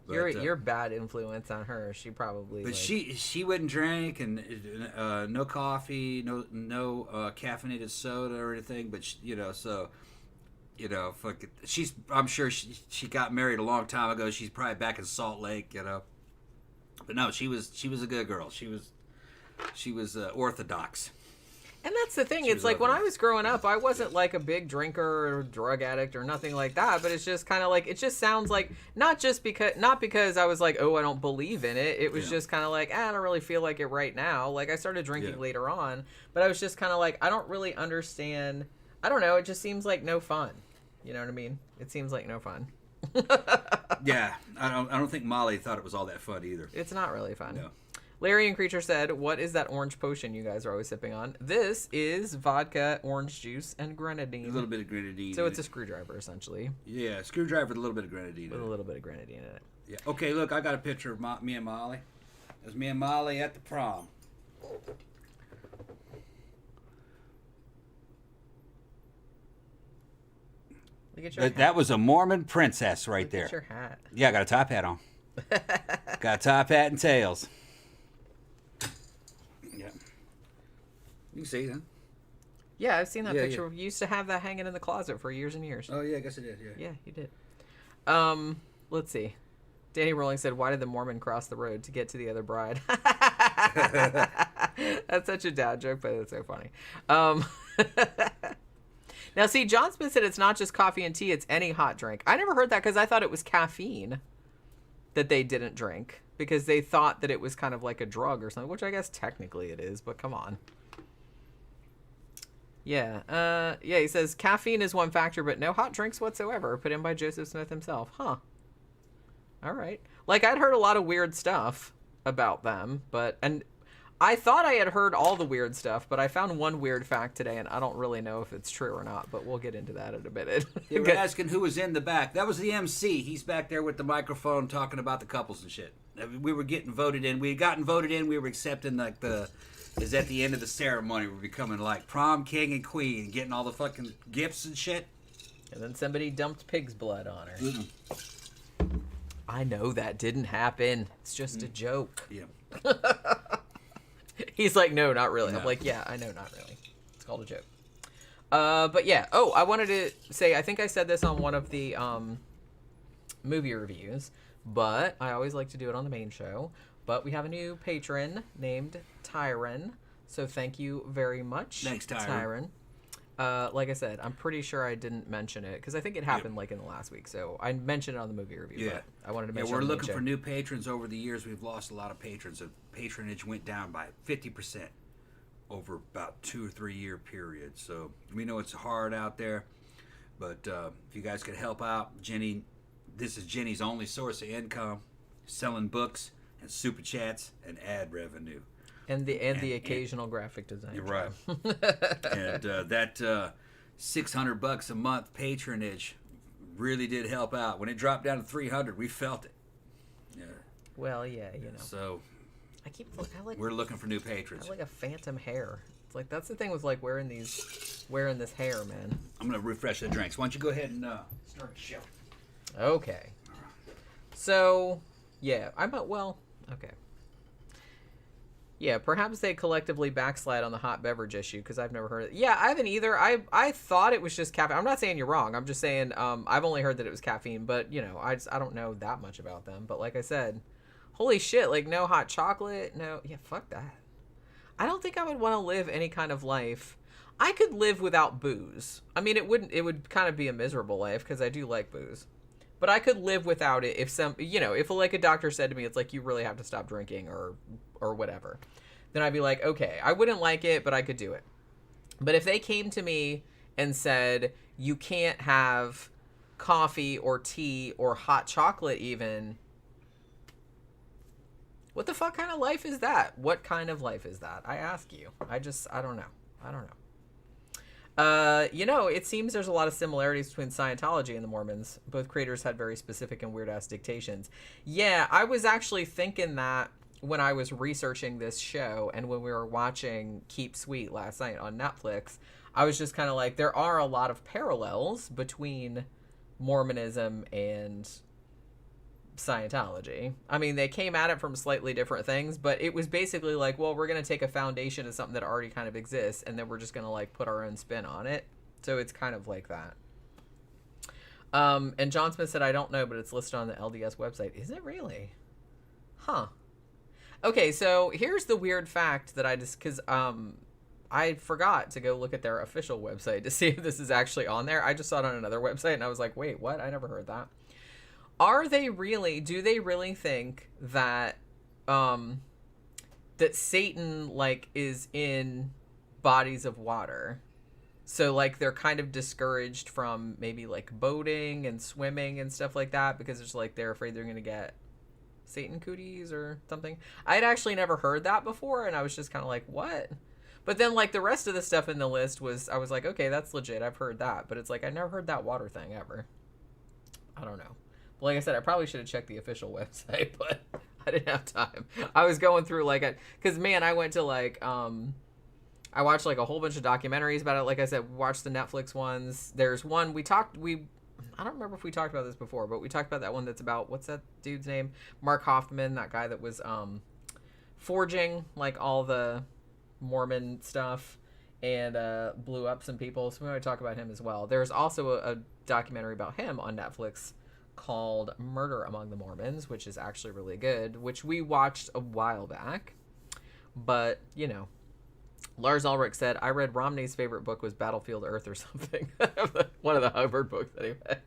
S4: But,
S3: you're bad influence on her. She probably.
S4: But she wouldn't drink, and no coffee, no caffeinated soda or anything. But fuck it. I'm sure she got married a long time ago. She's probably back in Salt Lake, But no, she was a good girl. She was orthodox.
S3: And that's the thing. It's like when I was growing up, I wasn't like a big drinker or drug addict or nothing like that. But it's just kind of like, it just sounds like not because I was like, oh, I don't believe in it. It was just kind of like, I don't really feel like it right now. Like I started drinking later on, but I was just kind of like, I don't really understand. I don't know. It just seems like no fun. You know what I mean? It seems like no fun.
S4: Yeah, I don't think Molly thought it was all that fun either.
S3: It's not really fun.
S4: No.
S3: Larry and Creature said, what is that orange potion you guys are always sipping on? This is vodka, orange juice, and grenadine.
S4: A little bit of grenadine.
S3: So it's a screwdriver, essentially.
S4: Yeah, screwdriver with a little bit of grenadine
S3: With a little bit of grenadine in it.
S4: Yeah. Okay, look, I got a picture of me and Molly. There's me and Molly at the prom.
S3: Look at your hat.
S4: That was a Mormon princess right
S3: Look
S4: there.
S3: at your hat.
S4: Yeah, I got a top hat on. Got a top hat and tails. Yeah. You can see that.
S3: Yeah, I've seen that
S4: Yeah,
S3: picture. You used to have that hanging in the closet for years and years.
S4: Oh, yeah, I guess I did, yeah.
S3: Yeah, you did. Let's see. Danny Rolling said, why did the Mormon cross the road to get to the other bride? That's such a dad joke, but it's so funny. Now, see, John Smith said it's not just coffee and tea, it's any hot drink. I never heard that because I thought it was caffeine that they didn't drink because they thought that it was kind of like a drug or something, which I guess technically it is, but come on. Yeah, he says caffeine is one factor, but no hot drinks whatsoever, put in by Joseph Smith himself. Huh. All right. Like, I'd heard a lot of weird stuff about them, and I thought I had heard all the weird stuff, but I found one weird fact today, and I don't really know if it's true or not, but we'll get into that in a minute.
S4: They were asking who was in the back. That was the MC. He's back there with the microphone talking about the couples and shit. We were getting voted in. We had gotten voted in. We were accepting, like, is at the end of the ceremony. We're becoming, like, prom king and queen, getting all the fucking gifts and shit.
S3: And then somebody dumped pig's blood on her.
S4: Mm.
S3: I know that didn't happen. It's just a joke.
S4: Yeah.
S3: He's like, no, not really.
S4: No.
S3: I'm like, yeah, I know, not really. It's called a joke. But yeah. Oh, I wanted to say, I think I said this on one of the movie reviews, but I always like to do it on the main show. But we have a new patron named Tyron. So thank you very much.
S4: Thanks, Tyron.
S3: Like I said, I'm pretty sure I didn't mention it because I think it happened like in the last week. So I mentioned it on the movie review.
S4: Yeah.
S3: But I wanted to mention
S4: Yeah, we're
S3: it on the
S4: looking
S3: main
S4: for
S3: show.
S4: new patrons over the years. We've lost a lot of patrons. The patronage went down by 50% over about 2 or 3 year period. So we know it's hard out there, but if you guys could help out, Jenny, this is Jenny's only source of income, selling books and super chats and ad revenue.
S3: And the occasional graphic design.
S4: You're right. And that $600 a month patronage really did help out. When it dropped down to $300, we felt it. Yeah.
S3: Well, yeah, you know.
S4: So
S3: I like
S4: we're looking for new patrons.
S3: I like a phantom hair. It's like that's the thing with like wearing this hair, man.
S4: I'm gonna refresh the drinks. Why don't you go ahead and start the show?
S3: Okay. So, yeah, okay. Yeah, perhaps they collectively backslide on the hot beverage issue because I've never heard it. Yeah, I haven't either. I thought it was just caffeine. I'm not saying you're wrong. I'm just saying I've only heard that it was caffeine, but you know, I don't know that much about them. But like I said, holy shit, like no hot chocolate, no, yeah, fuck that. I don't think I would want to live any kind of life. I could live without booze. I mean, it would kind of be a miserable life because I do like booze. But I could live without it if like a doctor said to me, it's like, you really have to stop drinking or whatever. Then I'd be like, okay, I wouldn't like it, but I could do it. But if they came to me and said, you can't have coffee or tea or hot chocolate even, what the fuck kind of life is that? What kind of life is that? I ask you. I don't know. It seems there's a lot of similarities between Scientology and the Mormons. Both creators had very specific and weird-ass dictations. Yeah, I was actually thinking that when I was researching this show and when we were watching Keep Sweet last night on Netflix, I was just kind of like, there are a lot of parallels between Mormonism and Scientology. I mean, they came at it from slightly different things, but it was basically like, well, we're going to take a foundation of something that already kind of exists, and then we're just going to like put our own spin on it. So it's kind of like that. And John Smith said, I don't know, but it's listed on the LDS website. Is it really? Huh. Okay, so here's the weird fact that because I forgot to go look at their official website to see if this is actually on there. I just saw it on another website, and I was like, wait, what? I never heard that. Do they really think that that Satan like is in bodies of water? So like they're kind of discouraged from maybe like boating and swimming and stuff like that because it's like they're afraid they're going to get Satan cooties or something. I had actually never heard that before, and I was just kind of like, what? But then, like, the rest of the stuff in the list I was like, okay, that's legit. I've heard that. But it's like, I never heard that water thing ever. I don't know. But like I said, I probably should have checked the official website, but I didn't have time. I was going through, like, because, man, I went to, like, I watched, like, a whole bunch of documentaries about it. Like I said, watched the Netflix ones. There's one, I don't remember if we talked about this before, but we talked about that one that's about, what's that dude's name? Mark Hoffman, that guy that was forging, like, all the Mormon stuff and blew up some people. So we want to talk about him as well. There's also a documentary about him on Netflix called Murder Among the Mormons, which is actually really good, which we watched a while back. But, you know, Lars Ulrich said, I read Romney's favorite book was Battlefield Earth or something. One of the Hubbard books, anyway.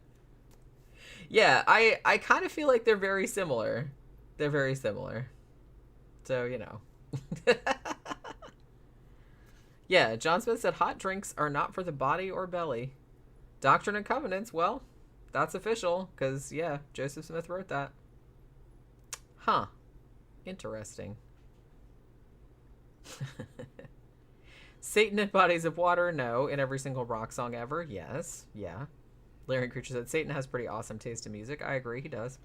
S3: Yeah, I kind of feel like they're very similar. They're very similar. So, you know. Yeah, John Smith said, hot drinks are not for the body or belly. Doctrine and Covenants, well, that's official, because, yeah, Joseph Smith wrote that. Huh. Interesting. Satan in bodies of water, no. In every single rock song ever, yes. Yeah. Larry Creature said, Satan has pretty awesome taste in music. I agree, he does.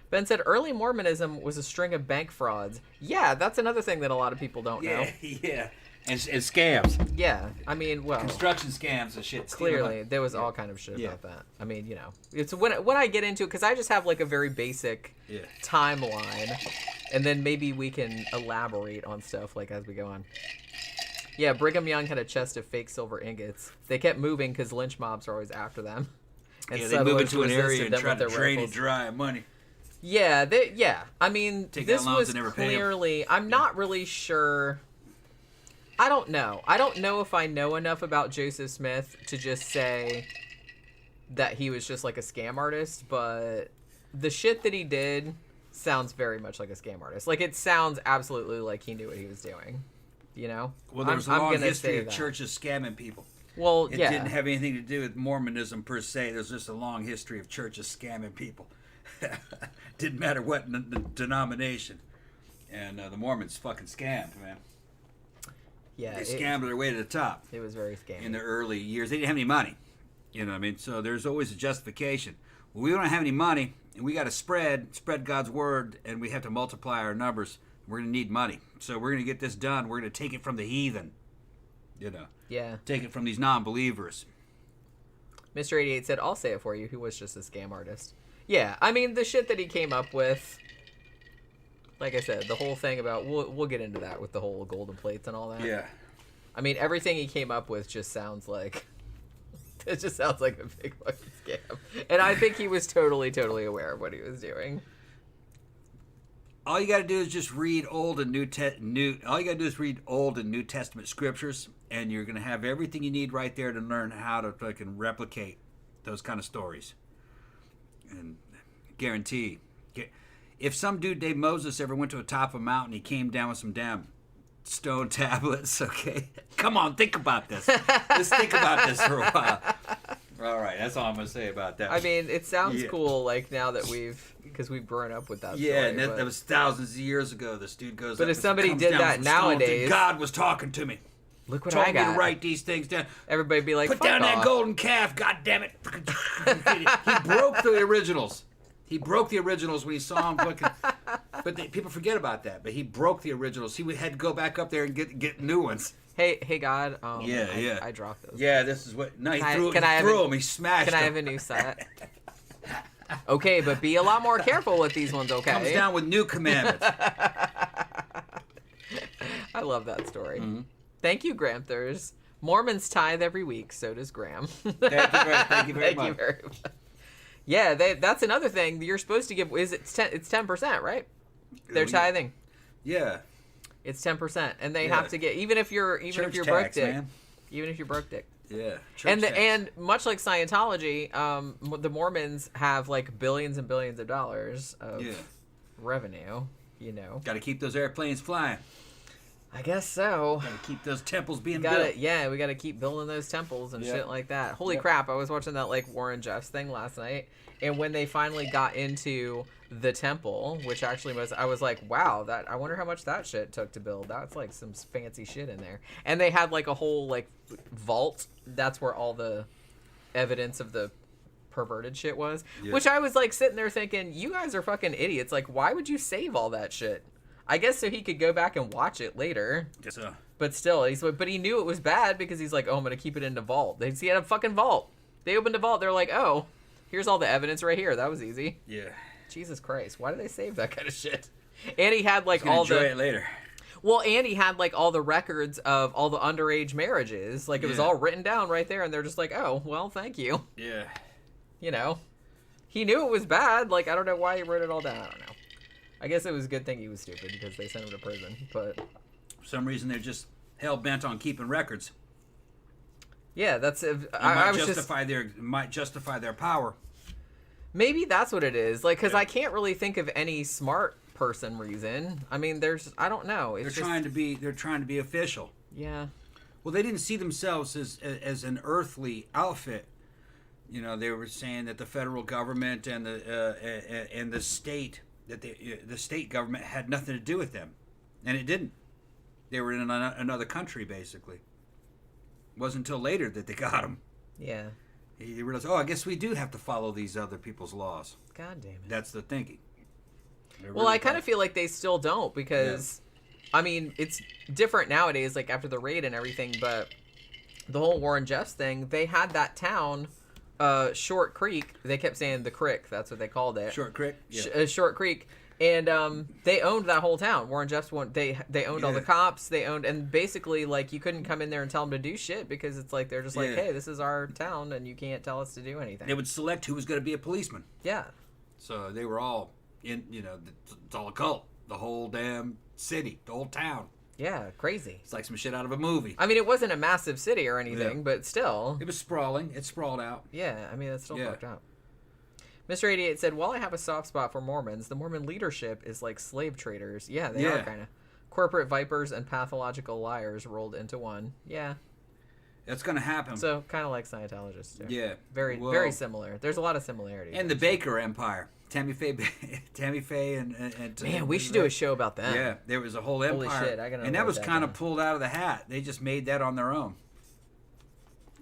S3: Ben said, early Mormonism was a string of bank frauds. Yeah, that's another thing that a lot of people don't know.
S4: Yeah. And scams.
S3: Yeah, I mean, well,
S4: construction scams and shit.
S3: Clearly, there was all kind of shit about that. I mean, you know, it's when I get into it, because I just have like a very basic timeline, and then maybe we can elaborate on stuff like as we go on. Yeah, Brigham Young had a chest of fake silver ingots. They kept moving because lynch mobs are always after them. And
S4: they move into an area and try to drain it dry of money.
S3: Yeah, I mean, this was clearly. I'm not really sure. I don't know. I don't know if I know enough about Joseph Smith to just say that he was just like a scam artist, but the shit that he did sounds very much like a scam artist. Like, it sounds absolutely like he knew what he was doing, you know?
S4: Well, there's a long history of churches scamming people.
S3: Well,
S4: it didn't have anything to do with Mormonism per se. There's just a long history of churches scamming people. Didn't matter what denomination. And the Mormons fucking scammed, man.
S3: Yeah,
S4: they scammed their way to the top.
S3: It was very scammy.
S4: In the early years. They didn't have any money. You know what I mean? So there's always a justification. Well, we don't have any money, and we got to spread God's word, and we have to multiply our numbers. We're going to need money. So we're going to get this done. We're going to take it from the heathen. You know?
S3: Yeah.
S4: Take it from these non-believers.
S3: Mr. 88 said, I'll say it for you. He was just a scam artist. Yeah, I mean, the shit that he came up with... Like I said, the whole thing about we'll get into that with the whole golden plates and all that.
S4: Yeah.
S3: I mean, everything he came up with just sounds like a big fucking scam. And I think he was totally aware of what he was doing.
S4: All you got to do is just read Old and New Testament scriptures, and you're going to have everything you need right there to learn how to fucking replicate those kind of stories. And guarantee. If some dude named Moses ever went to the top of a mountain, he came down with some damn stone tablets, okay? Come on, think about this. Let's think about this for a while. All right, that's all I'm going to say about that.
S3: I mean, it sounds cool, like, now that because we've grown up with that story.
S4: Yeah, and that was thousands of years ago. This dude goes
S3: but
S4: up
S3: if somebody did that nowadays...
S4: God was talking to me.
S3: Look what
S4: told
S3: I got.
S4: me to write these things down.
S3: Everybody be like,
S4: put down that golden calf, God damn it. He broke the originals. He broke the originals when he saw him fucking... But people forget about that. But he broke the originals. He had to go back up there and get new ones.
S3: Hey, God. I dropped those.
S4: Yeah, this is what... No, he threw them. He smashed them.
S3: Can I have a new set? Okay, but be a lot more careful with these ones, okay?
S4: Comes down with new commandments.
S3: I love that story.
S4: Mm-hmm.
S3: Thank you, Gramthers. Mormons tithe every week, so does Graham.
S4: Thank you very much.
S3: Yeah, that's another thing. You're supposed to give... It's 10%, right? They're tithing.
S4: Yeah.
S3: It's 10%, and they have to get... Even if you're broke dick. Man. Even if you're broke dick.
S4: Yeah.
S3: And much like Scientology, the Mormons have like billions and billions of dollars of revenue, you know.
S4: Got to keep those airplanes flying.
S3: I guess so.
S4: Gotta keep those temples being
S3: We
S4: built.
S3: gotta keep building those temples and
S4: Yep.
S3: shit like that. Holy
S4: Yep.
S3: crap! I was watching that like Warren Jeffs thing last night, and when they finally got into the temple, which actually was, I was like, wow, that I wonder how much that shit took to build. That's like some fancy shit in there, and they had like a whole like vault. That's where all the evidence of the perverted shit was,
S4: Yeah.
S3: which I was like sitting there thinking, you guys are fucking idiots. Like, why would you save all that shit? I guess so he could go back and watch it later.
S4: Just,
S3: But still, but he knew it was bad because he's like, oh, I'm gonna keep it in the vault. He had a fucking vault. They opened a vault. They're like, oh, here's all the evidence right here. That was easy.
S4: yeah.
S3: Jesus Christ, why do they save that kind of shit? And he had like
S4: Gonna
S3: all
S4: enjoy
S3: the
S4: it later.
S3: well, and he had like all the records of all the underage marriages. Like it was
S4: Yeah.
S3: all written down right there, and they're just like, oh, well, thank you.
S4: Yeah.
S3: You know, he knew it was bad. Like I don't know why he wrote it all down. I don't know. I guess it was a good thing he was stupid because they sent him to prison. But
S4: For some reason, they're just hell bent on keeping records.
S3: yeah, that's.
S4: It
S3: I
S4: might
S3: was
S4: justify their power.
S3: Maybe that's what it is. Like, because I can't really think of any smart person reason. I mean, I don't know. It's
S4: They're trying to be official.
S3: Yeah.
S4: Well, they didn't see themselves as an earthly outfit. You know, they were saying that the federal government and the state the state government had nothing to do with them, and it didn't. They were in another country basically. It wasn't until later that they got them.
S3: Yeah.
S4: They realized, oh, I guess we do have to follow these other people's laws.
S3: God damn it.
S4: That's the thinking.
S3: Well, I kind of feel like they still don't because, I mean, it's different nowadays, like after the raid and everything, but the whole Warren Jeffs thing, they had that town, Short Creek. They kept saying the Crick. That's what they called it.
S4: Short Creek? Yeah.
S3: Short Creek. And they owned that whole town. Warren Jeffs they owned all the cops. They owned, and basically like you couldn't come in there and tell them to do shit because it's like they're just like, hey, this is our town and you can't tell us to do anything.
S4: They would select who was going to be a policeman.
S3: Yeah.
S4: So they were all in. It's all a cult. The whole damn city, the whole town.
S3: Yeah, crazy.
S4: It's like some shit out of a movie.
S3: I mean, it wasn't a massive city or anything, but still.
S4: It was sprawling. It sprawled out.
S3: Yeah, I mean, that's still fucked up. Mr. 88 said, while I have a soft spot for Mormons, the Mormon leadership is like slave traders. Yeah, they are kind of. Corporate vipers and pathological liars rolled into one. Yeah.
S4: That's going to happen.
S3: So, kind of like Scientologists, too.
S4: Yeah.
S3: Very similar. There's a lot of similarities.
S4: And the Baker Empire. Tammy Faye and
S3: man, we should do a show about that.
S4: Yeah, there was a whole empire.
S3: Holy shit, I gotta
S4: and that
S3: write
S4: was
S3: that
S4: kind
S3: down.
S4: of pulled out of the hat. They just made that on their own.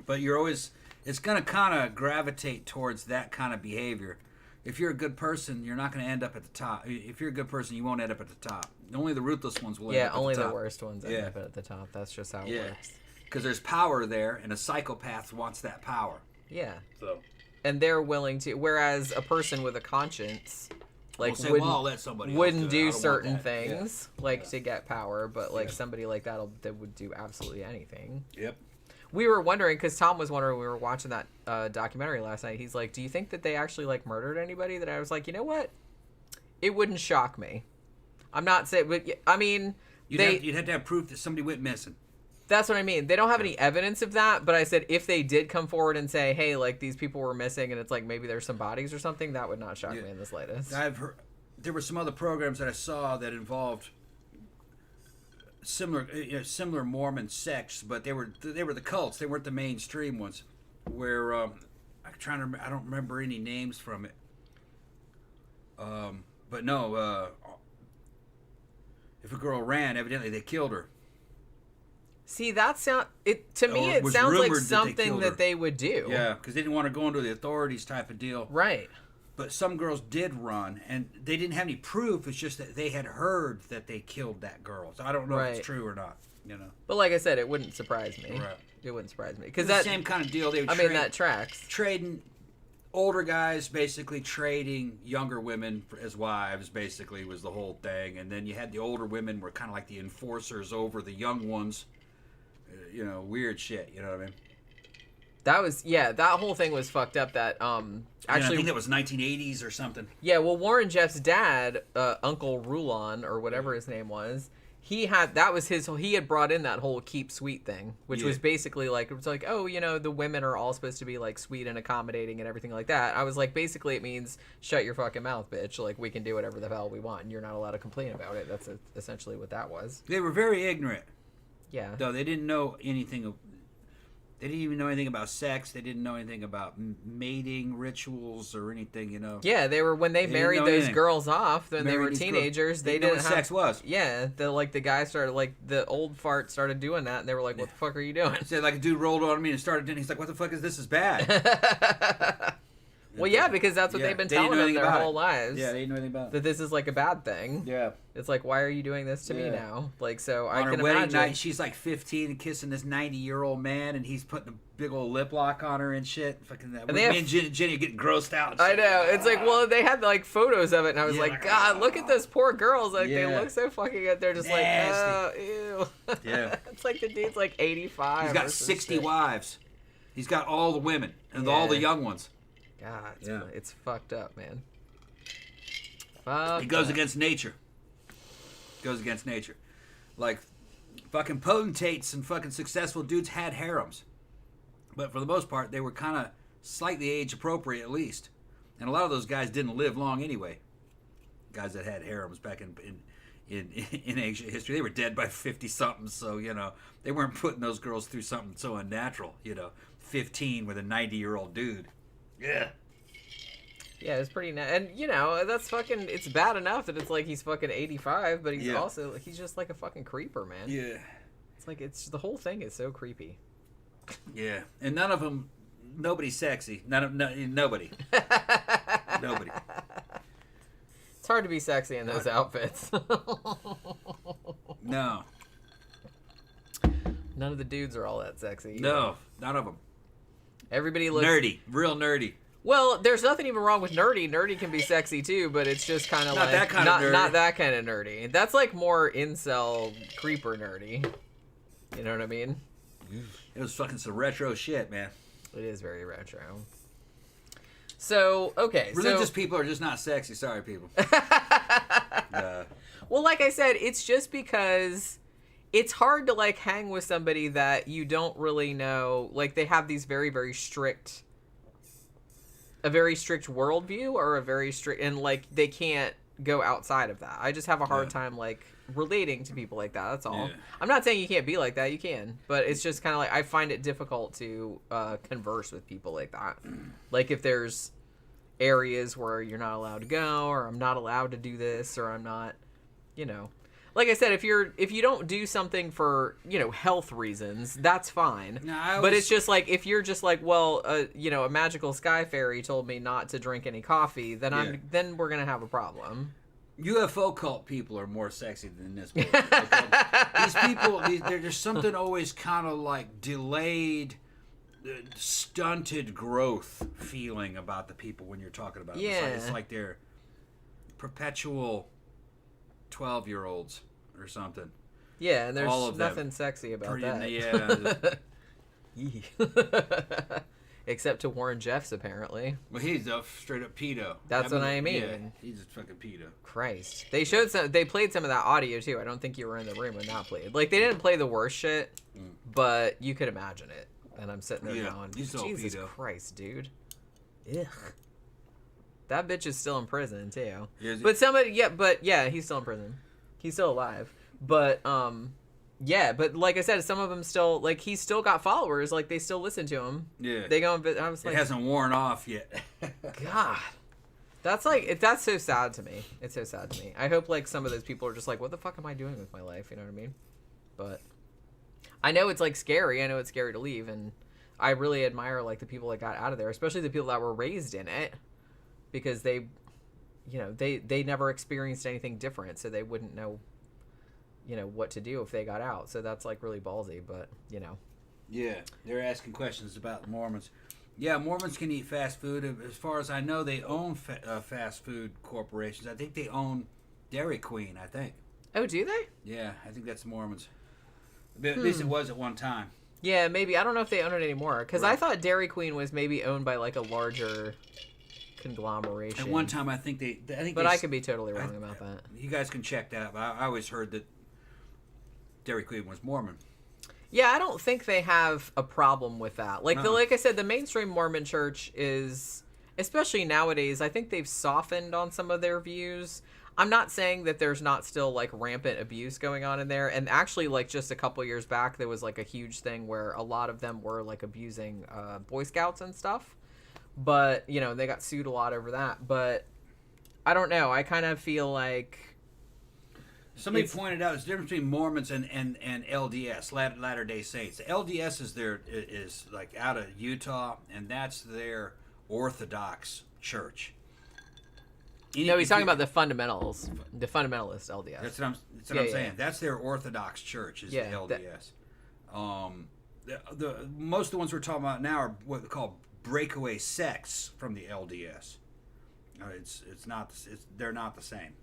S4: But it's going to kind of gravitate towards that kind of behavior. If you're a good person, you're not going to end up at the top. If you're a good person, you won't end up at the top. Only the ruthless ones will end up at the top.
S3: Yeah, only the worst ones end up at the top. That's just how it works.
S4: Because there's power there, and a psychopath wants that power.
S3: Yeah.
S4: So.
S3: And they're willing to, whereas a person with a conscience, like,
S4: say, well, I'll let somebody else
S3: wouldn't
S4: do it. I
S3: do
S4: don't want
S3: certain
S4: that.
S3: things, to get power, but, like, somebody like that would do absolutely anything.
S4: Yep.
S3: We were wondering, because Tom was wondering, we were watching that documentary last night, he's like, do you think that they actually, like, murdered anybody? That I was like, you know what? It wouldn't shock me. I'm not saying, but, I mean,
S4: You'd have to have proof that somebody went missing.
S3: That's what I mean. They don't have any evidence of that, but I said if they did come forward and say, hey, like, these people were missing and it's like maybe there's some bodies or something, that would not shock me in the slightest.
S4: I've heard there were some other programs that I saw that involved similar Mormon sects, but they were the cults. They weren't the mainstream ones. Where I don't remember any names from it. But no, if a girl ran, evidently they killed her.
S3: See, that to me it
S4: was
S3: sounds like
S4: rumored that they
S3: something
S4: killed her.
S3: that they would do.
S4: Yeah, because they didn't want to go into the authorities type of deal.
S3: Right.
S4: But some girls did run, and they didn't have any proof. It's just that they had heard that they killed that girl. So I don't know if it's true or not.
S3: But like I said, it wouldn't surprise me.
S4: Right.
S3: It wouldn't surprise me because
S4: the same kind of deal. They would
S3: that tracks.
S4: Trading older guys, basically trading younger women as wives. Basically, was the whole thing. And then you had the older women were kind of like the enforcers over the young ones. Weird shit. You know what I mean?
S3: That was that whole thing was fucked up. That actually,
S4: I think that was 1980s or something.
S3: Yeah, well, Warren Jeff's dad, Uncle Rulon or whatever his name was, he had brought in that whole keep sweet thing, which was basically like, it was like, oh, you know, the women are all supposed to be like sweet and accommodating and everything like that. I was like, basically it means shut your fucking mouth, bitch. Like, we can do whatever the hell we want and you're not allowed to complain about it. That's essentially what that was.
S4: They were very ignorant.
S3: Yeah.
S4: Though they didn't know anything they didn't even know anything about sex. They didn't know anything about mating rituals or anything, you know.
S3: Yeah, they were, when they married those girls off when they were teenagers, they didn't know what
S4: sex was.
S3: Yeah, the guy started, like, the old fart started doing that, and they were like, what the fuck are you doing?
S4: So, like, a dude rolled on me and started doing, he's like, what the fuck is this? Is bad.
S3: Well, yeah, because that's what they've been telling them their whole lives.
S4: Yeah, they didn't know anything about it.
S3: That this is like a bad thing.
S4: Yeah.
S3: It's like, why are you doing this to me now? Like, so I can imagine.
S4: On her wedding night, she's like 15 and kissing this 90-year-old man, and he's putting a big old lip lock on her and shit. Fucking that. Me and Jenny are getting grossed out.
S3: I know. It's like, well, they had like photos of it, and I was like, God, look at those poor girls. Like, they look so fucking good. They're just nasty. Like, oh, ew.
S4: Yeah.
S3: It's like the dude's like 85.
S4: He's got 60 wives. He's got all the women and all the young ones.
S3: God, it's fucked up, man.
S4: He goes against nature. Like, fucking potentates and fucking successful dudes had harems. But for the most part, they were kind of slightly age appropriate at least. And a lot of those guys didn't live long anyway. Guys that had harems back in ancient history, they were dead by 50-something. So, you know, they weren't putting those girls through something so unnatural, you know. 15 with a 90-year-old dude. Yeah.
S3: Yeah, it's pretty and you know, that's fucking, it's bad enough that it's like he's fucking 85, but he's also, he's just like a fucking creeper, man.
S4: Yeah.
S3: It's like, the whole thing is so creepy.
S4: Yeah. And none of them, nobody's sexy. Nobody. Nobody.
S3: It's hard to be sexy in those outfits.
S4: No.
S3: None of the dudes are all that sexy either.
S4: No, none of them.
S3: Everybody looks
S4: nerdy, real nerdy.
S3: Well, there's nothing even wrong with nerdy. Nerdy can be sexy too, but it's just kind of like
S4: that kind of nerdy.
S3: Not that kind of nerdy. That's like more incel creeper nerdy. You know what I mean?
S4: It was fucking some retro shit, man.
S3: It is very retro. So, okay.
S4: Religious people are just not sexy. Sorry, people.
S3: Well, like I said, it's just because it's hard to like hang with somebody that you don't really know. Like, they have these very, very strict, a very strict worldview, or a very strict, and like they can't go outside of that. I just have a hard time like relating to people like that. That's all. I'm not saying you can't be like that. You can, but it's just kind of like I find it difficult to converse with people like that. Like, if there's areas where you're not allowed to go, or I'm not allowed to do this, or I'm not, you know. Like I said, if you don't do something for, you know, health reasons, that's fine. No, but it's just like, if you're just like, well, you know, a magical sky fairy told me not to drink any coffee, then then we're gonna have a problem.
S4: UFO cult people are more sexy than this. Okay? These people, there's something always kind of like delayed, stunted growth feeling about the people when you're talking about them. It's like they're perpetual 12-year-olds or something.
S3: Yeah, and there's nothing sexy about that.
S4: Yeah.
S3: Except to Warren Jeffs, apparently.
S4: Well, he's a straight-up pedo.
S3: That's what I mean.
S4: Yeah, he's a fucking pedo.
S3: Christ. They played some of that audio, too. I don't think you were in the room when that played. Like, they didn't play the worst shit, but you could imagine it. And I'm sitting there going, Jesus Christ, dude. Ugh. That bitch is still in prison, too. But he's still in prison. He's still alive. But, but like I said, some of them still, like, he's still got followers. Like, they still listen to him. Yeah. They go and I was like,
S4: it hasn't worn off yet.
S3: God. That's so sad to me. It's so sad to me. I hope, like, some of those people are just like, what the fuck am I doing with my life? You know what I mean? But I know it's, like, scary. I know it's scary to leave. And I really admire, like, the people that got out of there, especially the people that were raised in it. Because they, you know, they never experienced anything different, so they wouldn't know, you know, what to do if they got out. So that's, like, really ballsy, but, you know.
S4: Yeah, they're asking questions about Mormons. Yeah, Mormons can eat fast food. As far as I know, they own fast food corporations. I think they own Dairy Queen, I think.
S3: Oh, do they?
S4: Yeah, I think that's Mormons. At least it was at one time.
S3: Yeah, maybe. I don't know if they own it anymore. Because I thought Dairy Queen was maybe owned by, like, a larger conglomeration.
S4: At one time, I think
S3: I could be totally wrong about that.
S4: You guys can check that. I always heard that Dairy Queen was Mormon.
S3: Yeah, I don't think they have a problem with that. Like
S4: No.
S3: like I said, the mainstream Mormon church is, especially nowadays, I think they've softened on some of their views. I'm not saying that there's not still like rampant abuse going on in there. And actually, like just a couple years back, there was like a huge thing where a lot of them were like abusing Boy Scouts and stuff. But, you know, they got sued a lot over that. But I don't know. I kind of feel like...
S4: Somebody pointed out there's a difference between Mormons and LDS, Latter-day Saints. LDS is like out of Utah, and that's their Orthodox church.
S3: No, he's talking about the Fundamentalist LDS.
S4: That's what I'm saying. That's their Orthodox church, is the LDS. The most of the ones we're talking about now are what they call breakaway sects from the LDS. They're not the same.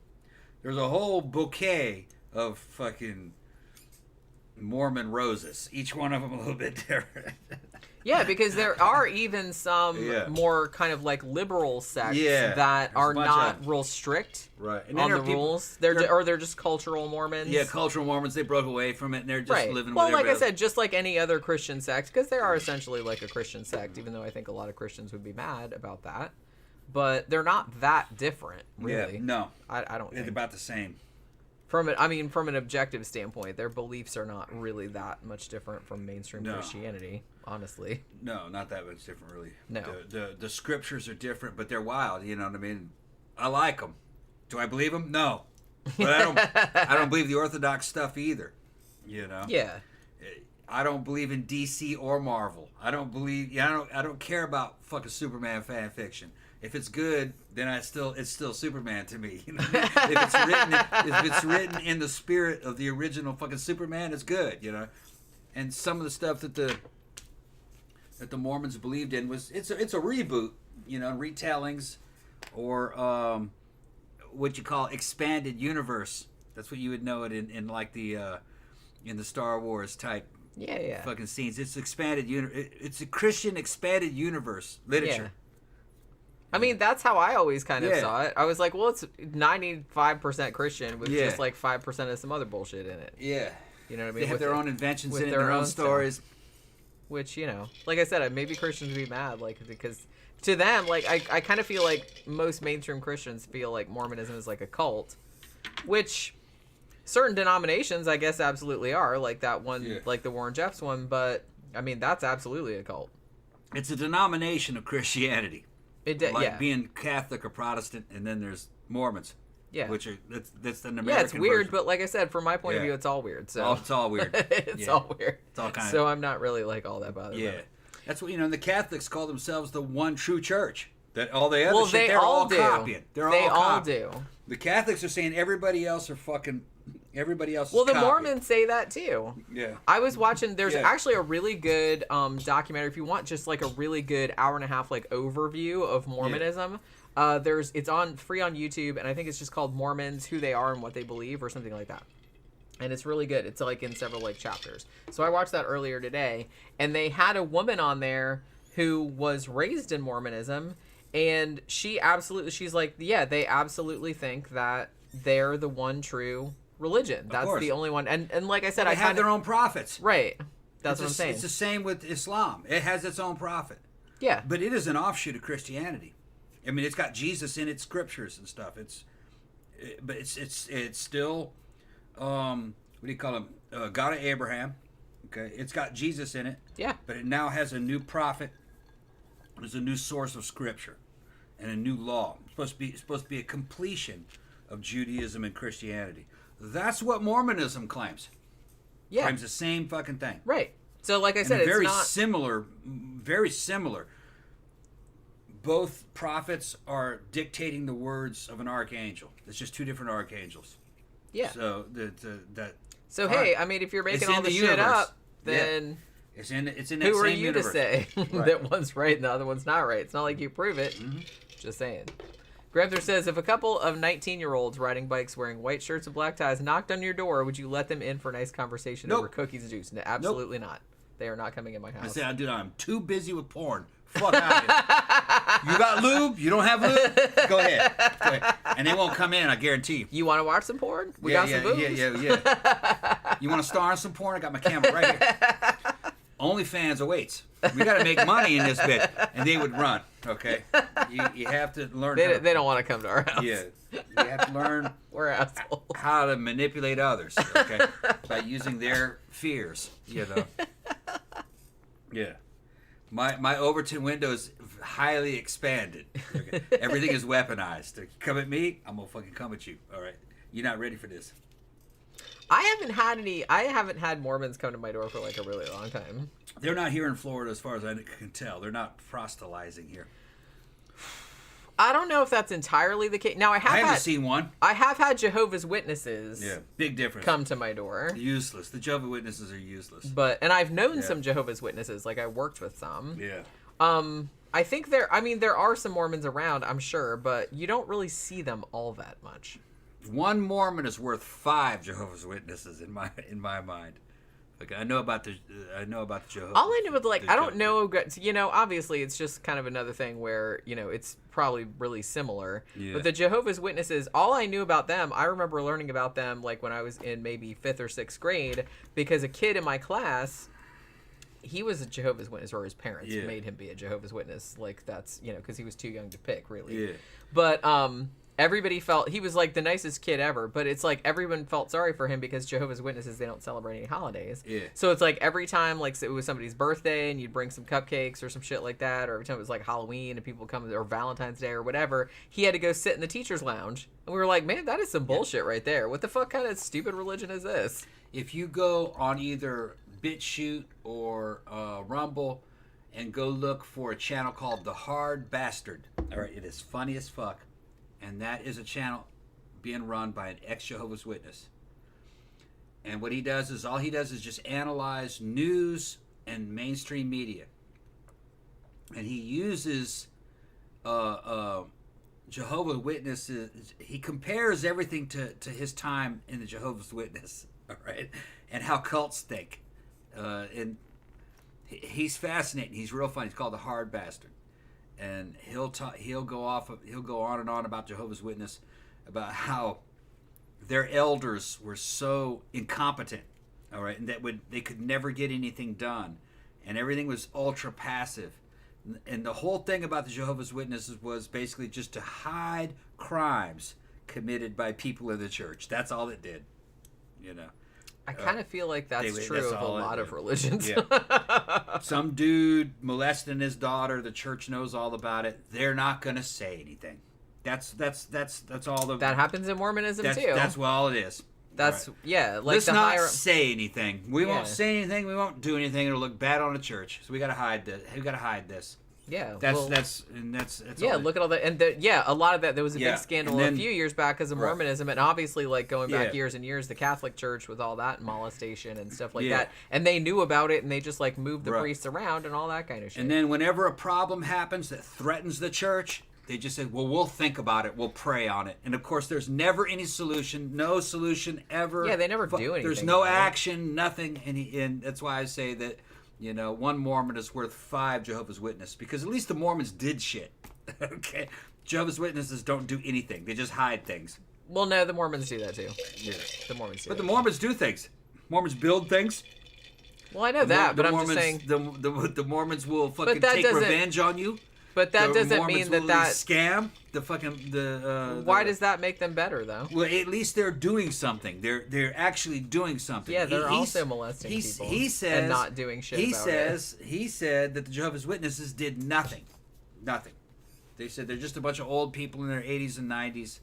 S4: There's a whole bouquet of fucking Mormon roses. Each one of them a little bit different.
S3: Yeah, because there are even some more kind of like liberal sects that are not real strict on the rules. They're just cultural Mormons.
S4: Yeah, cultural Mormons. They broke away from it and they're just living
S3: well,
S4: with
S3: like I said, just like any other Christian sect, because they are essentially like a Christian sect, even though I think a lot of Christians would be mad about that. But they're not that different, really.
S4: Yeah, no.
S3: I don't think.
S4: It's about the same.
S3: From an objective standpoint, their beliefs are not really that much different from mainstream Christianity, honestly.
S4: No, not that much different, really.
S3: No.
S4: The scriptures are different, but they're wild, you know what I mean? I like them. Do I believe them? No. But I don't believe the Orthodox stuff either, you know?
S3: Yeah.
S4: I don't believe in DC or Marvel. I don't care about fucking Superman fan fiction. If it's good, then it's still Superman to me. You know? if it's written in the spirit of the original fucking Superman, it's good, you know. And some of the stuff that the Mormons believed in it's a reboot, you know, retellings, or what you call expanded universe. That's what you would know it in like the in the Star Wars type fucking scenes. It's expanded it's a Christian expanded universe literature.
S3: Yeah. I mean, that's how I always kind of saw it. I was like, well, it's 95% Christian with just like 5% of some other bullshit in it.
S4: Yeah.
S3: You know what I mean?
S4: They have their own inventions in it, their own stories.
S3: Stuff. Which, you know, like I said, maybe Christians would be mad, like, because to them, like, I kind of feel like most mainstream Christians feel like Mormonism is like a cult, which certain denominations, I guess, absolutely are, like that one, like the Warren Jeffs one, but, I mean, that's absolutely a cult.
S4: It's a denomination of Christianity. Being Catholic or Protestant, and then there's Mormons. Yeah, which are that's an American.
S3: Yeah, it's weird,
S4: version.
S3: But like I said, from my point of view, it's all weird. So
S4: it's all weird.
S3: It's all weird.
S4: It's all kind of.
S3: So I'm not really like all that bothered.
S4: Yeah, that's what the Catholics call themselves the one true church. That all the other shit they're all copying. They all do. The Catholics are saying everybody else are fucking. Everybody else.
S3: Well, the Mormons say that too.
S4: Yeah.
S3: I was watching. There's actually a really good documentary. If you want just like a really good hour-and-a-half like overview of Mormonism, it's on free on YouTube, and I think it's just called Mormons: Who They Are and What They Believe, or something like that. And it's really good. It's like in several like chapters. So I watched that earlier today, and they had a woman on there who was raised in Mormonism, and she's like, yeah, they absolutely think that they're the one true religion. That's the only one. And like I said,
S4: they have their own prophets.
S3: Right. That's what I'm saying.
S4: It's the same with Islam. It has its own prophet.
S3: Yeah.
S4: But it is an offshoot of Christianity. I mean, it's got Jesus in its scriptures and stuff. It's still, what do you call him? God of Abraham. Okay. It's got Jesus in it.
S3: Yeah.
S4: But it now has a new prophet. There's a new source of scripture and a new law. It's supposed to be a completion of Judaism and Christianity. That's what Mormonism claims. Yeah. Claims the same fucking thing.
S3: Right. So like I said, it's
S4: very
S3: not...
S4: very similar. Both prophets are dictating the words of an archangel. It's just two different archangels.
S3: Yeah.
S4: So
S3: hey, I mean, if you're making all the shit up, then
S4: it's in that
S3: who
S4: same
S3: are you
S4: universe
S3: to say that one's right and the other one's not right? It's not like you prove it. Mm-hmm. Just saying. Grabther says, if a couple of 19-year-olds riding bikes wearing white shirts and black ties knocked on your door, would you let them in for a nice conversation over cookies and juice? No, absolutely not. They are not coming in my house.
S4: I said, dude, I'm too busy with porn. Fuck out of here. You got lube? You don't have lube? Go ahead. And they won't come in, I guarantee you.
S3: You want to watch some porn? We got some boobs.
S4: Yeah. You want to star in some porn? I got my camera right here. OnlyFans awaits. We got to make money in this bit. And they would run, okay? You have to learn
S3: They don't want to come to our house.
S4: Yeah. You have to learn
S3: We're assholes.
S4: how to manipulate others, okay? By using their fears, you know. Yeah. My Overton window is highly expanded. Okay? Everything is weaponized. You come at me, I'm going to fucking come at you, all right? You're not ready for this.
S3: I haven't had Mormons come to my door for like a really long time.
S4: They're not here in Florida as far as I can tell. They're not proselytizing here.
S3: I don't know if that's entirely the case. Now, I
S4: haven't seen one.
S3: I have had Jehovah's Witnesses
S4: big difference.
S3: come to my door.
S4: Useless. The Jehovah's Witnesses are useless.
S3: And I've known some Jehovah's Witnesses. Like, I worked with some.
S4: Yeah.
S3: I think there are some Mormons around, I'm sure, but you don't really see them all that much.
S4: One Mormon is worth 5 Jehovah's Witnesses in my mind. Like I know about the Jehovah's.
S3: All I know is I don't know. Obviously it's just kind of another thing where it's probably really similar. Yeah. But the Jehovah's Witnesses, all I knew about them, I remember learning about them like when I was in maybe 5th or 6th grade because a kid in my class, he was a Jehovah's Witness, or his parents made him be a Jehovah's Witness. Like that's because he was too young to pick really. Yeah. But everybody felt he was like the nicest kid ever, but it's like everyone felt sorry for him because Jehovah's Witnesses, they don't celebrate any holidays. Yeah. So it's like every time like it was somebody's birthday and you'd bring some cupcakes or some shit like that, or every time it was like Halloween and people come, or Valentine's Day or whatever, he had to go sit in the teacher's lounge. And we were like, man, that is some bullshit right there. What the fuck kind of stupid religion is this?
S4: If you go on either BitChute or Rumble and go look for a channel called The Hard Bastard, all right, it is funny as fuck. And that is a channel being run by an ex-Jehovah's Witness. And what he does is just analyze news and mainstream media. And he uses Jehovah's Witnesses. He compares everything to his time in the Jehovah's Witness, all right, and how cults think. And he's fascinating. He's real fun. He's called The Hard Bastard. And he'll go on and on about Jehovah's Witness, about how their elders were so incompetent, all right, and they could never get anything done, and everything was ultra passive, and the whole thing about the Jehovah's Witnesses was basically just to hide crimes committed by people in the church. That's all it did,
S3: I kind of feel like that's true of a lot of religions.
S4: Yeah. Some dude molesting his daughter. The church knows all about it. They're not going to say anything. That's all.
S3: That happens in Mormonism too.
S4: That's what all it is.
S3: That's right. Like
S4: let's not say anything. We won't say anything. We won't do anything. It'll look bad on the church. So we got to hide this. We got to hide this.
S3: Yeah,
S4: that's
S3: yeah. Look at all that, and a lot of that. There was a big scandal a few years back because of Mormonism, and obviously, like going back years and years, the Catholic Church with all that molestation and stuff like that, and they knew about it, and they just like moved the priests around and all that kind of shit.
S4: And then whenever a problem happens that threatens the church, they just said, "Well, we'll think about it. We'll pray on it." And of course, there's never any solution. No solution ever.
S3: Yeah, they never do anything.
S4: There's no action. Nothing. And that's why I say that. One Mormon is worth 5 Jehovah's Witnesses, because at least the Mormons did shit. Okay, Jehovah's Witnesses don't do anything; they just hide things.
S3: Well, no, the Mormons do that too. Yeah, the Mormons do.
S4: But the Mormons do things. Mormons build things.
S3: Well, I know that, but I'm just saying
S4: the Mormons will fucking take revenge on you.
S3: But that doesn't mean that
S4: scam the fucking
S3: Why does that make them better though?
S4: Well, at least they're doing something. They're actually doing something.
S3: Yeah, they're also molesting people. He says and not doing shit. He
S4: said that the Jehovah's Witnesses did nothing. Nothing. They said they're just a bunch of old people in their 80s and 90s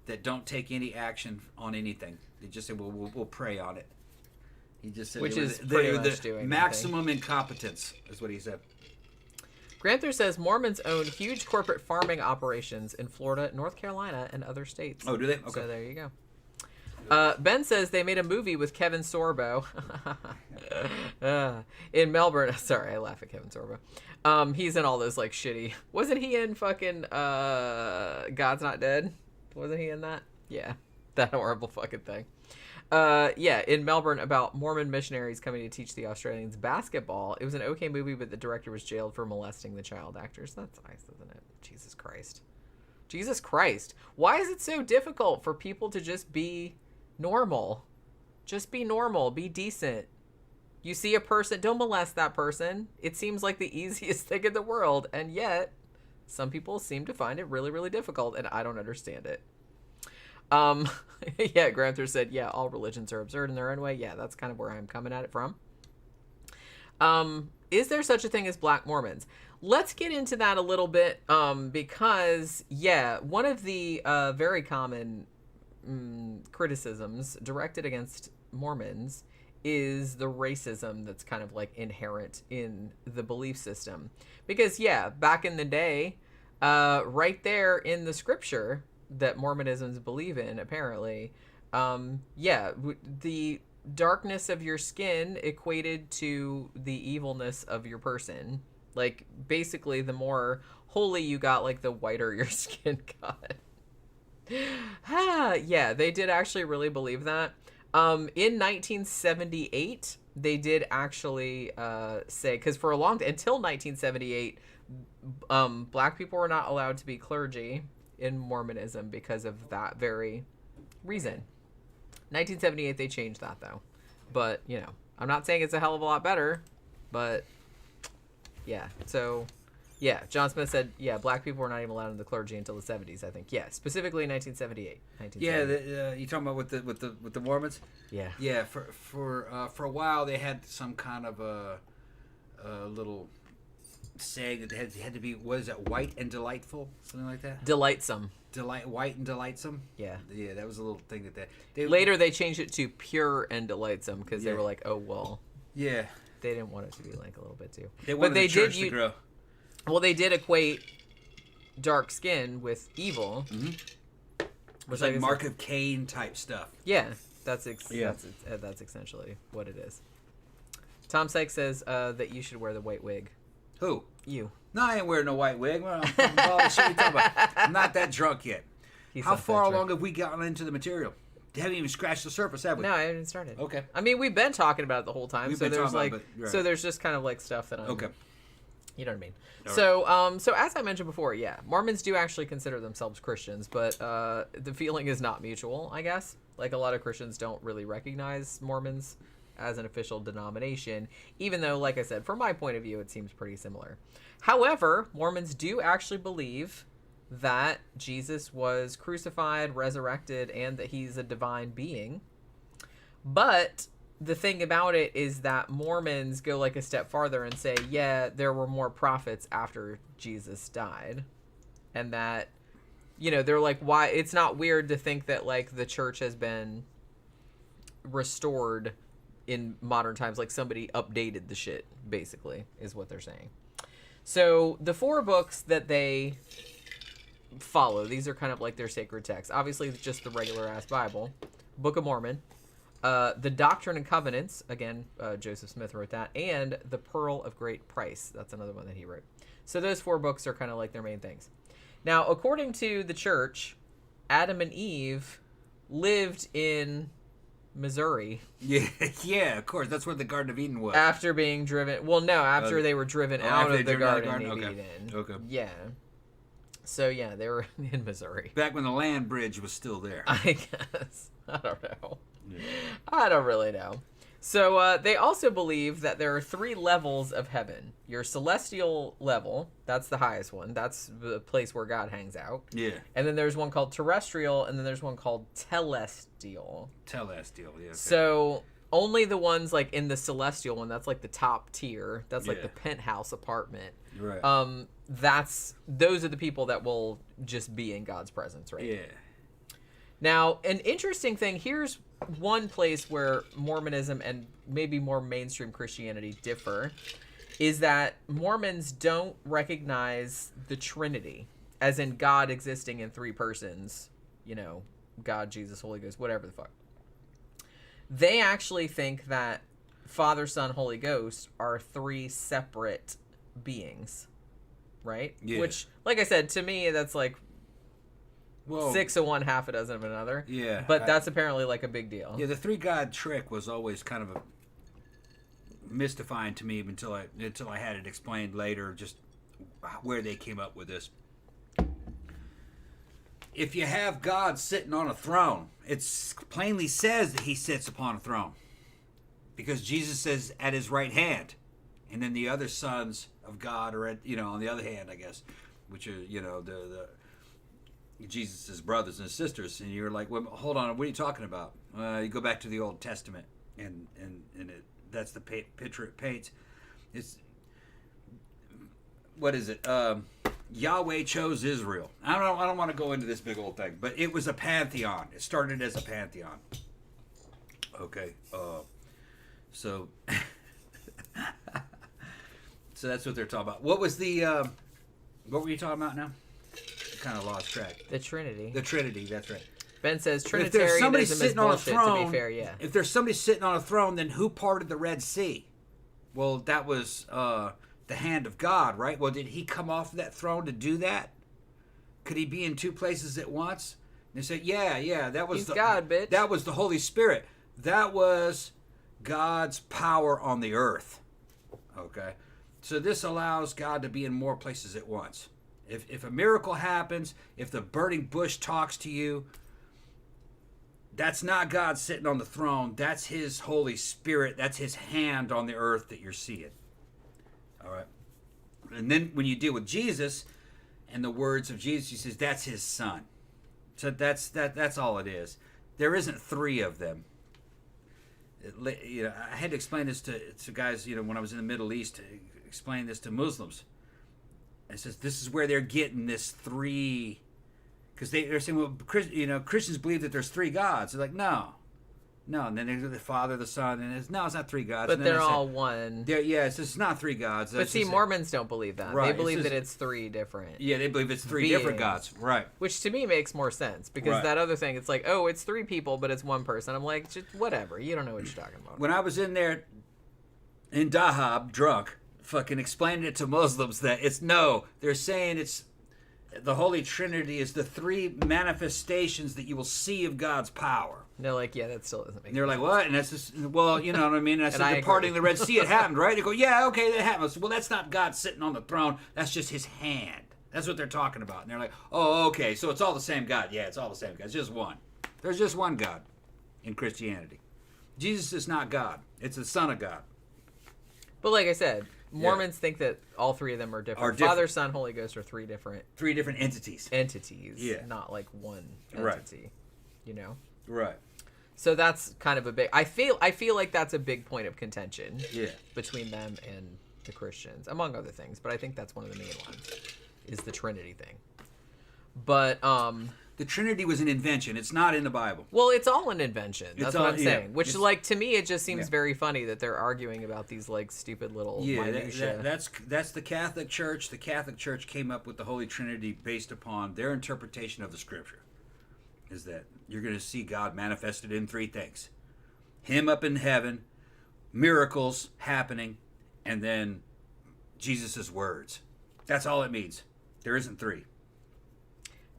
S4: that don't take any action on anything. They just said, "Well, we'll pray on it." He just said,
S3: which is pretty much doing
S4: maximum incompetence, is what he said.
S3: Granther says Mormons own huge corporate farming operations in Florida, North Carolina, and other states.
S4: Oh, do they? Okay.
S3: So there you go. Ben says they made a movie with Kevin Sorbo in Melbourne. Sorry, I laugh at Kevin Sorbo. He's in all those like shitty. Wasn't he in fucking God's Not Dead? Wasn't he in that? Yeah, that horrible fucking thing. In Melbourne about Mormon missionaries coming to teach the Australians basketball. It was an okay movie, but the director was jailed for molesting the child actors. That's nice, isn't it? Jesus Christ. Jesus Christ. Why is it so difficult for people to just be normal? Just be normal. Be decent. You see a person, don't molest that person. It seems like the easiest thing in the world, and yet some people seem to find it really, really difficult, and I don't understand it. Yeah, Granther said, yeah, all religions are absurd in their own way. Yeah, that's kind of where I'm coming at it from. Is there such a thing as Black Mormons? Let's get into that a little bit, because, yeah, one of the very common criticisms directed against Mormons is the racism that's kind of like inherent in the belief system. Because, yeah, back in the day, right there in the scripture that Mormonisms believe in, apparently, the darkness of your skin equated to the evilness of your person. Like, basically, the more holy you got, like, the whiter your skin got. Yeah, they did actually really believe that. In 1978, they did actually say, because for a long time, until 1978, Black people were not allowed to be clergy in Mormonism because of that very reason. 1978, they changed that, though. But, you know, I'm not saying it's a hell of a lot better, but, yeah. So, yeah, John Smith said, yeah, Black people were not even allowed in the clergy until the 70s, I think. Yeah, specifically in 1978.
S4: Yeah, you talking about with the Mormons?
S3: Yeah.
S4: Yeah, for a while they had some kind of a little saying that they had to be, what is that, white and delightful, something like that.
S3: Delightsome.
S4: White and delightsome.
S3: Yeah.
S4: Yeah, that was a little thing
S3: Later they changed it to pure and delightsome because they were like, oh well.
S4: Yeah.
S3: They didn't want it to be like a little bit too.
S4: They wanted the church to grow.
S3: Well, they did equate dark skin with evil.
S4: Mm-hmm. Which like Mark of Cain type stuff.
S3: Yeah, that's essentially what it is. Tom Sykes says that you should wear the white wig.
S4: Who?
S3: You.
S4: No, I ain't wearing no white wig. What the shit you talking about? I'm not that drunk yet. How far along have we gotten into the material? They haven't even scratched the surface, have we?
S3: No, I haven't started.
S4: Okay.
S3: I mean, we've been talking about it the whole time. So there's just kind of like stuff that I'm...
S4: Okay.
S3: You know what I mean?
S4: All
S3: so as I mentioned before, yeah, Mormons do actually consider themselves Christians, but the feeling is not mutual, I guess. Like, a lot of Christians don't really recognize Mormons as an official denomination, even though, like I said, from my point of view, it seems pretty similar. However, Mormons do actually believe that Jesus was crucified, resurrected, and that he's a divine being. But the thing about it is that Mormons go like a step farther and say, yeah, there were more prophets after Jesus died. And that, you know, they're like, why? It's not weird to think that, like, the church has been restored in modern times, like somebody updated the shit, basically, is what they're saying. So the 4 books that they follow, these are kind of like their sacred texts. Obviously, it's just the regular ass Bible, Book of Mormon, the Doctrine and Covenants, again, Joseph Smith wrote that, and the Pearl of Great Price. That's another one that he wrote. So those 4 books are kind of like their main things. Now, according to the church, Adam and Eve lived in Missouri.
S4: Yeah, of course. That's where the Garden of Eden was.
S3: After being driven... Well, no, after they were driven out of the Garden of
S4: okay.
S3: Eden.
S4: Okay.
S3: Yeah. So, yeah, they were in Missouri.
S4: Back when the land bridge was still there.
S3: I guess. I don't know.
S4: Yeah.
S3: I don't really know. So, they also believe that there are 3 levels of heaven. Your celestial level, that's the highest one. That's the place where God hangs out.
S4: Yeah.
S3: And then there's one called terrestrial, and then there's one called telestial.
S4: Telestial, yeah. Okay.
S3: So, only the ones, like, in the celestial one, that's, like, the top tier. That's, like, the penthouse apartment.
S4: Right.
S3: Those are the people that will just be in God's presence, right?
S4: Yeah.
S3: Now, an interesting thing, here's one place where Mormonism and maybe more mainstream Christianity differ, is that Mormons don't recognize the Trinity, as in God existing in 3 persons, you know, God, Jesus, Holy Ghost, whatever the fuck. They actually think that Father, Son, Holy Ghost are 3 separate beings, right?
S4: Yeah.
S3: Which, like I said, to me, that's like...
S4: Whoa.
S3: 6 of one, half a dozen of another.
S4: Yeah.
S3: But that's apparently like a big deal.
S4: Yeah, the 3-God trick was always kind of mystifying to me until I had it explained later, just where they came up with this. if you have God sitting on a throne, it plainly says that he sits upon a throne. Because Jesus says at his right hand. And then the other sons of God are at, on the other hand, I guess, which are, the Jesus' brothers and sisters. And you're like, well, hold on, what are you talking about? You go back to the Old Testament, and that's the picture it paints. It's, what is it? Yahweh chose Israel. I don't want to go into this big old thing, but it was a pantheon. It started as a pantheon. Okay. So that's what they're talking about. What was the what were you talking about now? Kind of lost track.
S3: The Trinity.
S4: The Trinity, that's right.
S3: Ben says Trinitarianism is bullshit, to be fair, yeah.
S4: If there's somebody sitting on a throne, then who parted the Red Sea? Well, that was the hand of God, right? Well, did he come off that throne to do that? Could he be in two places at once? And they said, yeah, that was
S3: God, bitch.
S4: That was the Holy Spirit. That was God's power on the earth. Okay? So this allows God to be in more places at once. If a miracle happens, if the burning bush talks to you, that's not God sitting on the throne. That's his Holy Spirit. That's his hand on the earth that you're seeing. All right? And then when you deal with Jesus and the words of Jesus, he says that's his son. So that's all it is. There isn't three of them. I had to explain this to guys, when I was in the Middle East, to explain this to Muslims. It says this is where they're getting this three, because they're saying, well, Christians believe that there's three gods. They're like, no, and then there's the Father, the Son, and it's not three gods.
S3: But they're all one.
S4: It's not three gods.
S3: But see, Mormons don't believe that. Right. They believe that it's three different.
S4: Yeah, they believe it's three different gods. Right.
S3: Which to me makes more sense, because that other thing, it's like, oh, it's three people, but it's one person. I'm like, just whatever. You don't know what you're talking about.
S4: When I was in there in Dahab, drunk, fucking explaining it to Muslims that they're saying it's the Holy Trinity is the three manifestations that you will see of God's power.
S3: And they're like, yeah, that still doesn't make sense.
S4: And they're like, what? And that's just, well, you know what I mean? And I said, the parting of the Red Sea, it happened, right? They go, yeah, okay, that happened. I said, well, that's not God sitting on the throne. That's just his hand. That's what they're talking about. And they're like, oh, okay, so it's all the same God. Yeah, it's all the same God. It's just one. There's just one God in Christianity. Jesus is not God. It's the Son of God.
S3: But like I said, Mormons think that all three of them are different. Father, Son, Holy Ghost are three different
S4: entities.
S3: Not like one entity.
S4: Right. Right.
S3: So that's kind of a big. I feel like that's a big point of contention.
S4: Yeah.
S3: Between them and the Christians, among other things. But I think that's one of the main ones, is the Trinity thing. But
S4: the Trinity was an invention. It's not in the Bible.
S3: Well, it's all an invention. That's what I'm saying. Which, like, to me, it just seems very funny that they're arguing about these, like, stupid little minutia.
S4: That's the Catholic Church. The Catholic Church came up with the Holy Trinity based upon their interpretation of the Scripture. Is that you're going to see God manifested in three things: Him up in heaven, miracles happening, and then Jesus' words. That's all it means. There isn't three.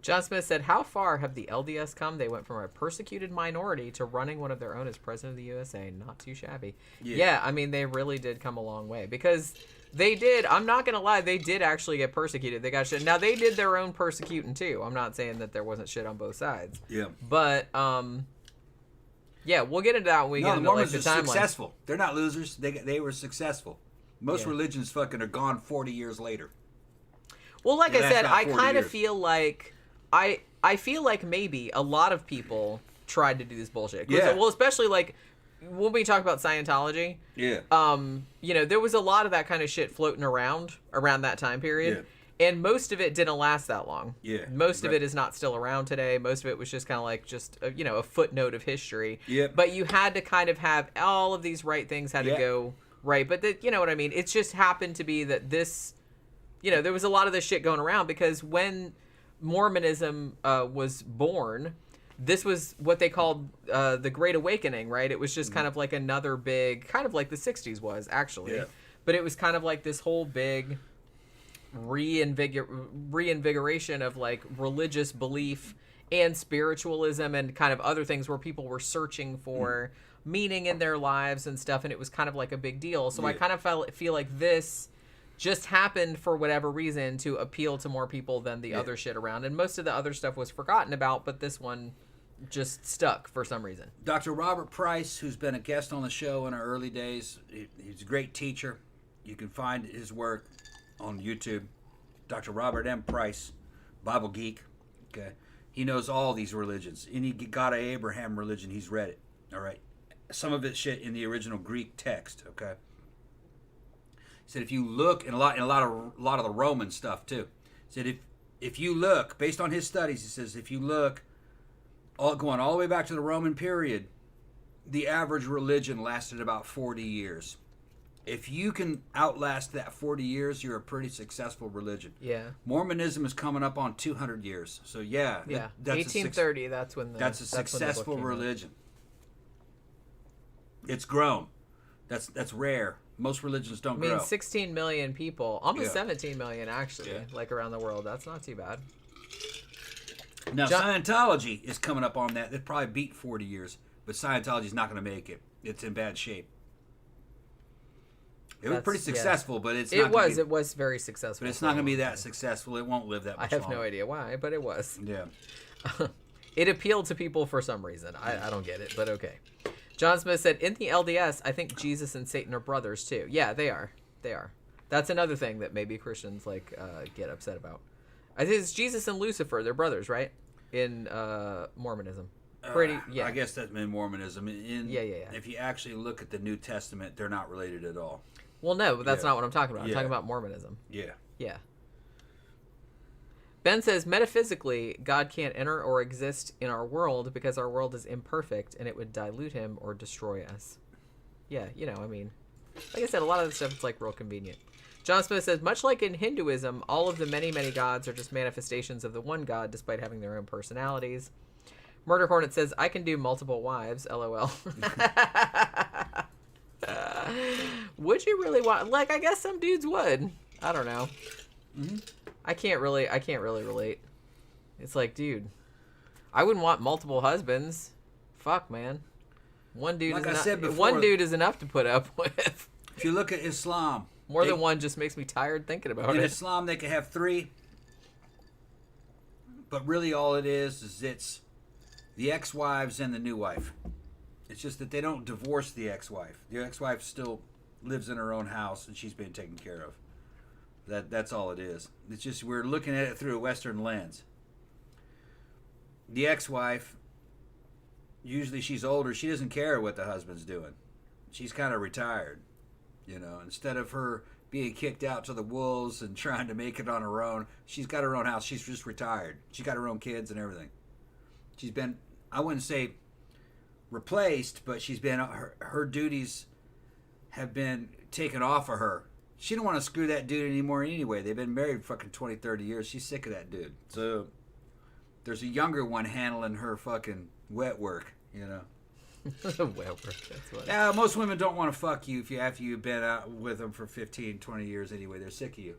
S3: John Smith said, how far have the LDS come? They went from a persecuted minority to running one of their own as president of the USA. Not too shabby. Yeah, I mean, they really did come a long way. Because they did, I'm not going to lie, they did actually get persecuted. They got shit. Now, they did their own persecuting, too. I'm not saying that there wasn't shit on both sides.
S4: Yeah.
S3: But, yeah, we'll get into that when we get into, like, the timeline.
S4: Successful. They're not losers. They were successful. Most religions fucking are gone 40 years later.
S3: Well, like I said, I kind of feel like... I feel like maybe a lot of people tried to do this bullshit.
S4: Yeah.
S3: Well, especially like when we talk about Scientology.
S4: Yeah.
S3: There was a lot of that kind of shit floating around that time period. Yeah. And most of it didn't last that long.
S4: Yeah.
S3: Most of it is not still around today. Most of it was just kind of like a footnote of history.
S4: Yeah.
S3: But you had to kind of have all of these right things had to go right. But you know what I mean? It just happened to be that this, there was a lot of this shit going around because when Mormonism was born, this was what they called the Great Awakening, right? It was just kind of like another big, kind of like the 60s was, actually. Yeah. But it was kind of like this whole big reinvigoration of like religious belief and spiritualism and kind of other things where people were searching for meaning in their lives and stuff, and it was kind of like a big deal. So I kind of feel like this just happened for whatever reason to appeal to more people than the other shit around. And most of the other stuff was forgotten about, but this one just stuck for some reason.
S4: Dr. Robert Price, who's been a guest on the show in our early days, he's a great teacher. You can find his work on YouTube. Dr. Robert M. Price, Bible geek. Okay, he knows all these religions. Any God of Abraham religion, he's read it. All right, some of it shit in the original Greek text. Okay, he said if you look, and a lot of the Roman stuff too. He said if you look, based on his studies, he says if you look, going all the way back to the Roman period, the average religion lasted about 40 years. If you can outlast that 40 years, you're a pretty successful religion.
S3: Yeah.
S4: Mormonism is coming up on 200 years. So yeah,
S3: that's 1830. That's when
S4: that's a successful religion. It's grown. That's rare. Most religions don't grow.
S3: 16 million people, almost 17 million actually, like around the world. That's not too bad.
S4: Now Scientology is coming up on that. They'd probably beat 40 years, but Scientology's not going to make it. It's in bad shape. It was pretty successful, but it's not
S3: it was very successful.
S4: But it's not going to be that successful. It won't live that much
S3: longer. I have no idea why, but it was.
S4: Yeah.
S3: It appealed to people for some reason. I don't get it, but okay. John Smith said, in the LDS, I think Jesus and Satan are brothers too. Yeah, they are. They are. That's another thing that maybe Christians get upset about. I think it's Jesus and Lucifer. They're brothers, right? In Mormonism.
S4: I guess that's in Mormonism. If you actually look at the New Testament, they're not related at all.
S3: Well, no, but that's not what I'm talking about. I'm talking about Mormonism.
S4: Yeah.
S3: Yeah. Ben says, metaphysically, God can't enter or exist in our world because our world is imperfect and it would dilute him or destroy us. Yeah, like I said, a lot of the stuff is like real convenient. John Smith says, much like in Hinduism, all of the many, many gods are just manifestations of the one God despite having their own personalities. Murder Hornet says, I can do multiple wives, LOL. Would you really want? Like, I guess some dudes would. I don't know. Mm-hmm. I can't really relate. It's like, dude, I wouldn't want multiple husbands. Fuck, man. One dude is enough to put up with.
S4: If you look at Islam,
S3: more than one just makes me tired thinking about it.
S4: In Islam, they can have 3, but really all it is it's the ex-wives and the new wife. It's just that they don't divorce the ex-wife. The ex-wife still lives in her own house and she's being taken care of. That's all it is. It's just we're looking at it through a Western lens. The ex-wife, usually she's older. She doesn't care what the husband's doing. She's kind of retired. Instead of her being kicked out to the wolves and trying to make it on her own, she's got her own house. She's just retired. She's got her own kids and everything. She's been, I wouldn't say replaced, but she's been, her duties have been taken off of her. She don't want to screw that dude anymore anyway. They've been married fucking 20, 30 years. She's sick of that dude. So there's a younger one handling her fucking wet work,
S3: Wet work, that's what.
S4: Yeah, most women don't want to fuck you after you've been out with them for 15, 20 years anyway. They're sick of you.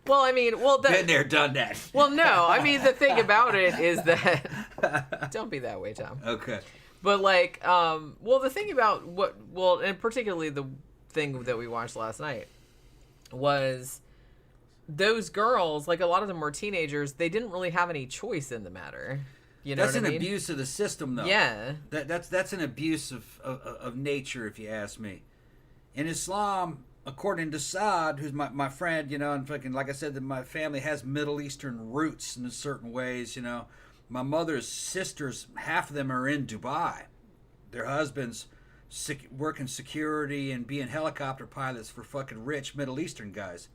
S3: Well,
S4: been there, done that.
S3: Well, no, the thing about it is that don't be that way, Tom.
S4: Okay.
S3: But the thing about and particularly the thing that we watched last night was those girls, like a lot of them were teenagers, they didn't really have any choice in the matter.
S4: That's an abuse of the system, though.
S3: Yeah.
S4: That's an abuse of nature, if you ask me. In Islam, according to Saad, who's my friend, and fucking, like I said, that my family has Middle Eastern roots in certain ways, My mother's sisters, half of them are in Dubai. Their husbands working security and being helicopter pilots for fucking rich Middle Eastern guys.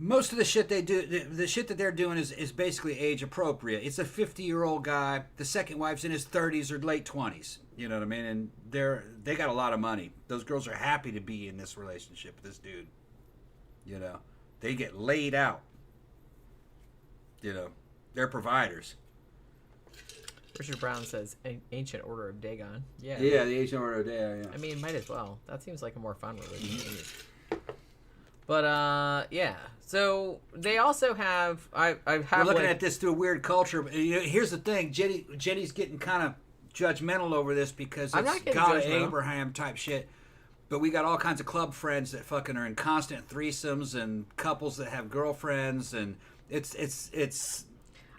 S4: Most of the shit they do, the shit that they're doing is basically age appropriate. It's a 50-year-old guy. The second wife's in his 30s or late 20s. You know what I mean? And they got a lot of money. Those girls are happy to be in this relationship with this dude. They get laid out. They're providers.
S3: Richard Brown says Ancient Order of Dagon. Yeah,
S4: the Ancient Order of Dagon. Yeah.
S3: Might as well. That seems like a more fun religion. Mm-hmm. But yeah. So they also have. We're
S4: looking at this through a weird culture. But, here's the thing. Jenny's getting kind of judgmental over this because
S3: I'm
S4: it's
S3: not getting
S4: God of
S3: judgmental.
S4: Abraham type shit. But we got all kinds of club friends that fucking are in constant threesomes and couples that have girlfriends, and it's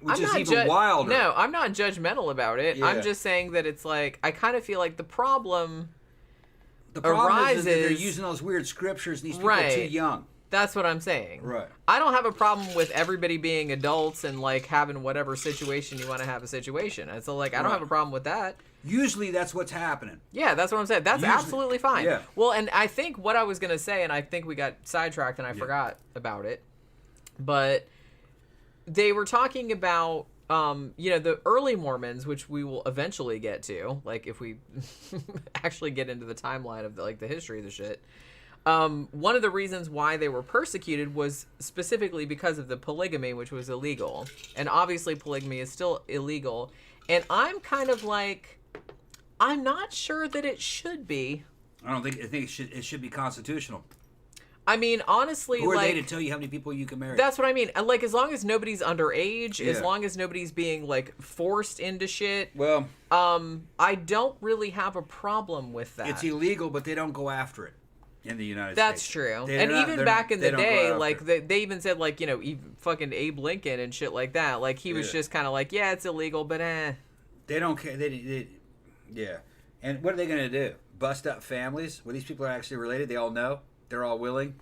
S4: which is even wilder.
S3: No, I'm not judgmental about it.
S4: Yeah.
S3: I'm just saying that it's like I kind of feel like the problem
S4: arises is that they're
S3: arises-
S4: using those weird scriptures, and these people are
S3: Right.
S4: too young.
S3: That's what I'm saying.
S4: Right.
S3: I don't have a problem with everybody being adults and like having whatever situation you want to have a situation. And so like I don't
S4: Right.
S3: have a problem with that.
S4: Usually that's what's happening.
S3: Yeah, that's what I'm saying. That's
S4: Usually-
S3: absolutely fine.
S4: yeah.
S3: Well, and I think what I was going to say, and I think we got sidetracked and I forgot about it, but they were talking about, the early Mormons, which we will eventually get to, like if we actually get into the timeline of the history of the shit. One of the reasons why they were persecuted was specifically because of the polygamy, which was illegal. And obviously polygamy is still illegal. And I'm kind of like, I'm not sure that it should be.
S4: I think it should be constitutional.
S3: I mean, honestly,
S4: Who are
S3: like,
S4: they to tell you how many people you can marry?
S3: that's what I mean. And like, as long as nobody's underage, as
S4: Yeah.
S3: long as nobody's being like forced into shit,
S4: Well,
S3: I don't really have a problem with that.
S4: it's illegal, but they don't go after it in the United
S3: That's
S4: States.
S3: true.
S4: They're
S3: And
S4: not-
S3: even
S4: they're
S3: back
S4: not-
S3: in
S4: they
S3: the
S4: don't go
S3: day,
S4: after
S3: like
S4: it.
S3: they even said like, even fucking Abe Lincoln and shit like that. Like he was
S4: Yeah.
S3: just kind of like, yeah, it's illegal, but
S4: They don't care. Yeah. And what are they going to do? Bust up families? Well, these people are actually related. They all know. They're all willing.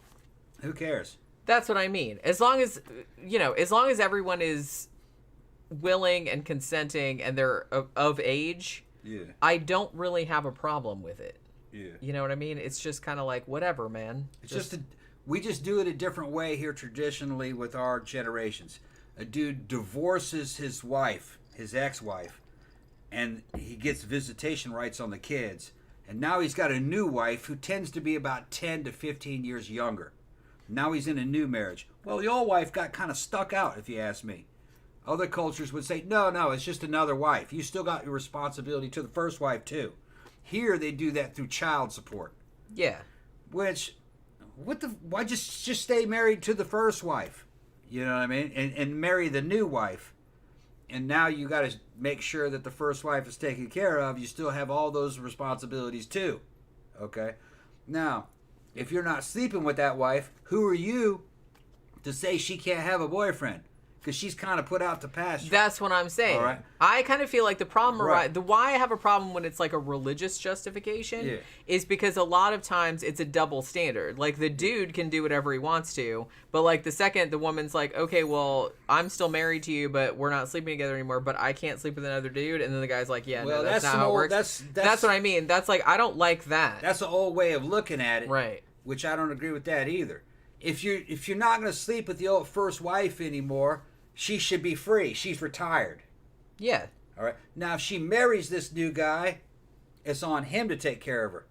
S4: Who cares?
S3: That's what I mean. As long as, as long as everyone is willing and consenting and they're of age,
S4: Yeah.
S3: I don't really have a problem with it.
S4: Yeah.
S3: You know what I mean? It's just kind of like, whatever, man.
S4: It's just we just do it a different way here traditionally with our generations. A dude divorces his wife, his ex-wife, and he gets visitation rights on the kids. And now he's got a new wife who tends to be about 10 to 15 years younger. Now he's in a new marriage. Well, the old wife got kind of stuck out, if you ask me. Other cultures would say, no, it's just another wife. You still got your responsibility to the first wife, too. Here, they do that through child support.
S3: Yeah.
S4: Which, why just stay married to the first wife? You know what I mean? And marry the new wife. And now you got to make sure that the first wife is taken care of. You still have all those responsibilities too. Okay? Now, if you're not sleeping with that wife, who are you to say she can't have a boyfriend? Because she's kind of put out to pasture.
S3: That's what I'm saying.
S4: All right.
S3: I kind of feel like the problem,
S4: Right.
S3: the why I have a problem when it's like a religious justification
S4: Yeah.
S3: is because a lot of times it's a double standard. Like the dude can do whatever he wants to, but like the second the woman's like, okay, well, I'm still married to you, but we're not sleeping together anymore, but I can't sleep with another dude. And then the guy's like, yeah,
S4: Well,
S3: no, that's not
S4: some
S3: how it
S4: old-
S3: works.
S4: that's-
S3: That's what I mean. That's like, I don't like that.
S4: That's an old way of looking at it.
S3: Right.
S4: Which I don't agree with that either. If you're not going to sleep with the old first wife anymore, she should be free. She's retired.
S3: Yeah.
S4: All right. Now, if she marries this new guy, it's on him to take care of her.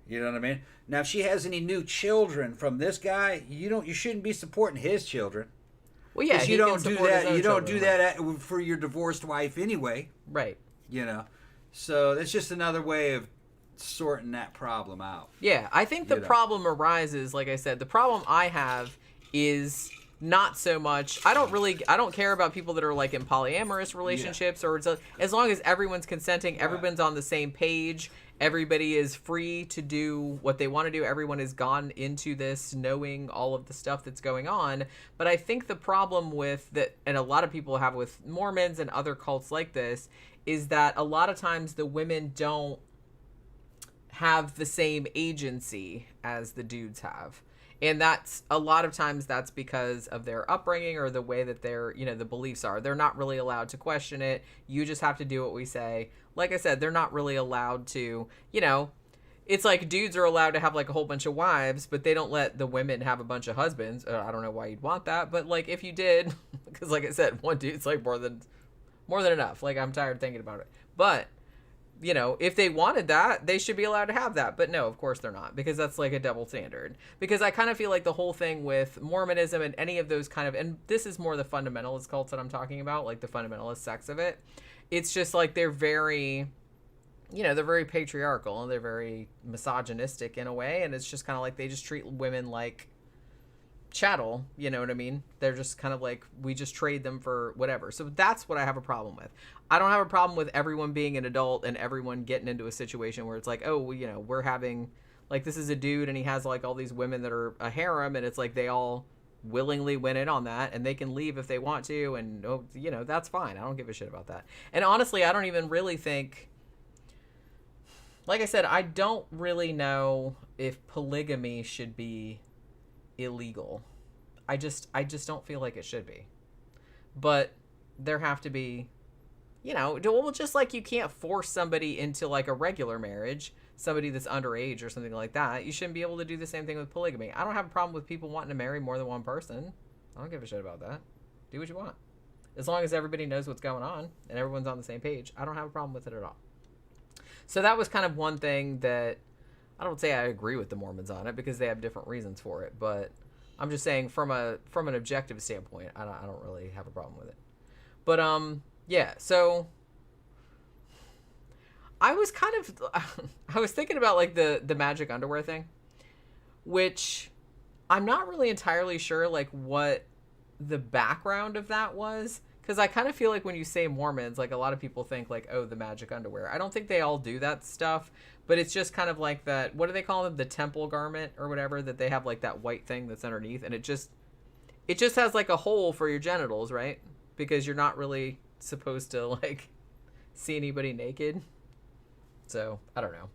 S4: You know what I mean? Now, if she has any new children from this guy, you shouldn't be supporting his children.
S3: Well, yeah,
S4: 'Cause
S3: he
S4: you
S3: can
S4: don't do
S3: support his
S4: that.
S3: own
S4: You don't do
S3: children,
S4: that for your divorced wife anyway.
S3: Right.
S4: You know. So that's just another way of sorting that problem out.
S3: Yeah, I think the
S4: You know.
S3: problem arises, like I said, the problem I have is not so much, I don't care about people that are like in polyamorous relationships or as long as everyone's consenting, everyone's on the same page, everybody is free to do what they want to do, everyone has gone into this knowing all of the stuff that's going on. But I think the problem with that, and a lot of people have with Mormons and other cults like this, is that a lot of times the women don't have the same agency as the dudes have. And that's a lot of times that's because of their upbringing or the way that their, the beliefs are. They're not really allowed to question it. You just have to do what we say. Like I said, they're not really allowed to, it's like dudes are allowed to have like a whole bunch of wives, but they don't let the women have a bunch of husbands. I don't know why you'd want that, but like if you did, because like I said, one dude's like more than enough. Like I'm tired thinking about it. But if they wanted that, they should be allowed to have that. But no, of course they're not, because that's like a double standard. Because I kind of feel like the whole thing with Mormonism and any of those kind of, and this is more the fundamentalist cults that I'm talking about, like the fundamentalist sects of it. It's just like they're very, they're very patriarchal and they're very misogynistic in a way. And it's just kind of like they just treat women like chattel, you know what I mean? They're just kind of like, we just trade them for whatever. So that's what I have a problem with. I don't have a problem with everyone being an adult and everyone getting into a situation where it's like, oh, well, you know, we're having, like, this is a dude and he has like all these women that are a harem, and it's like they all willingly went in on that, and they can leave if they want to, and oh, you know, that's fine. I don't give a shit about that. And honestly, I don't even really think, like I said, I don't really know if polygamy should be illegal. I just don't feel like it should be. But there have to be, you know, well, just like you can't force somebody into like a regular marriage, somebody that's underage or something like that, you shouldn't be able to do the same thing with polygamy. I don't have a problem with people wanting to marry more than one person. I don't give a shit about that. Do what you want. As long as everybody knows what's going on and everyone's on the same page, I don't have a problem with it at all. So that was kind of one thing that, I don't say I agree with the Mormons on it because they have different reasons for it, but I'm just saying from an objective standpoint, I don't really have a problem with it. But yeah, so I was kind of, I was thinking about like the magic underwear thing, which I'm not really entirely sure like what the background of that was. Because I kind of feel like when you say Mormons, like a lot of people think like, oh, the magic underwear. I don't think they all do that stuff, but it's just kind of like that, what do they call them? The temple garment or whatever, that they have like that white thing that's underneath, and it just has like a hole for your genitals, right? Because you're not really supposed to like see anybody naked. So I don't know.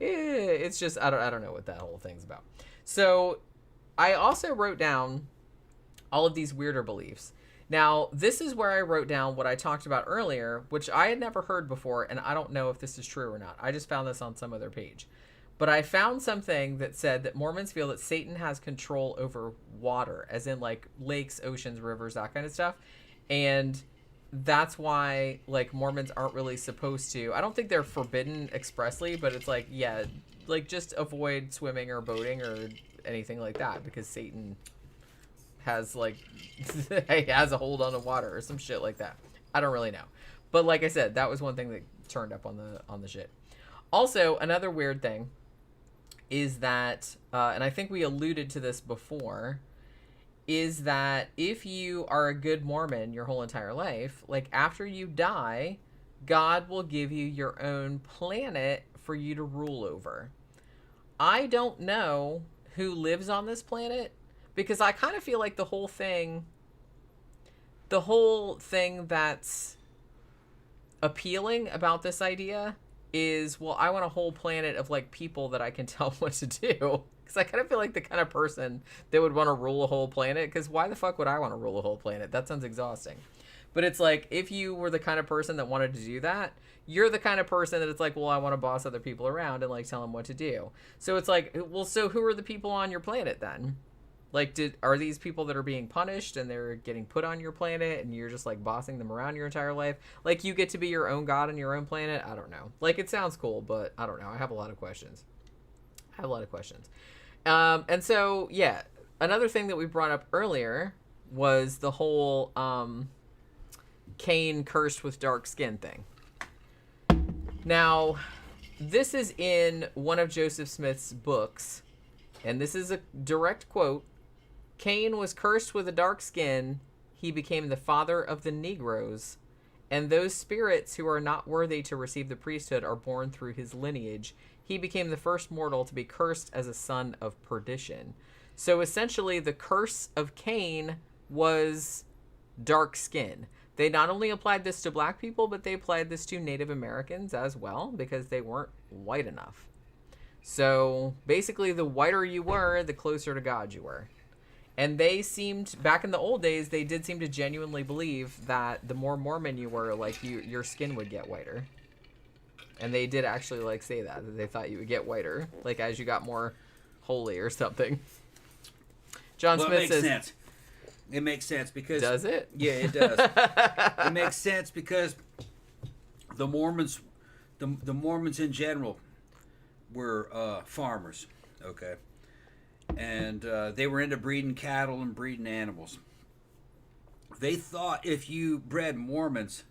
S3: It's just, I don't know what that whole thing's about. So I also wrote down all of these weirder beliefs. Now, this is where I wrote down what I talked about earlier, which I had never heard before, and I don't know if this is true or not. I just found this on some other page. But I found something that said that Mormons feel that Satan has control over water, as in like lakes, oceans, rivers, that kind of stuff. And that's why like Mormons aren't really supposed to, I don't think they're forbidden expressly, but it's like, yeah, like just avoid swimming or boating or anything like that, because Satan has like has a hold on the water or some shit like that. I don't really know, but like I said, that was one thing that turned up on the shit. Also, another weird thing is that and I think we alluded to this before, is that if you are a good Mormon your whole entire life, like after you die, God will give you your own planet for you to rule over. I don't know who lives on this planet, because I kind of feel like the whole thing that's appealing about this idea is, well, I want a whole planet of like people that I can tell what to do. Because I kind of feel like the kind of person that would want to rule a whole planet, because why the fuck would I want to rule a whole planet? That sounds exhausting. But it's like, if you were the kind of person that wanted to do that, you're the kind of person that it's like, well, I want to boss other people around and like tell them what to do. So it's like, well, so who are the people on your planet then? Like, are these people that are being punished and they're getting put on your planet and you're just like bossing them around your entire life? Like, you get to be your own god on your own planet? I don't know. Like, it sounds cool, but I don't know. I have a lot of questions. And so, yeah, another thing that we brought up earlier was the whole Cain cursed with dark skin thing. Now, this is in one of Joseph Smith's books, and this is a direct quote. Cain was cursed with a dark skin. He became the father of the Negroes, and those spirits who are not worthy to receive the priesthood are born through his lineage. He became the first mortal to be cursed as a son of perdition. So essentially, the curse of Cain was dark skin. They not only applied this to black people, but they applied this to Native Americans as well, because they weren't white enough. So basically, the whiter you were, the closer to God you were. And they seemed, back in the old days, they did seem to genuinely believe that the more Mormon you were, like, your skin would get whiter. And they did actually, like, say that they thought you would get whiter, like, as you got more holy or something. John Smith says...
S4: Sense. It makes sense because...
S3: Does it?
S4: Yeah, it does. It makes sense because the Mormons in general were farmers, okay? And they were into breeding cattle and breeding animals. They thought if you bred Mormons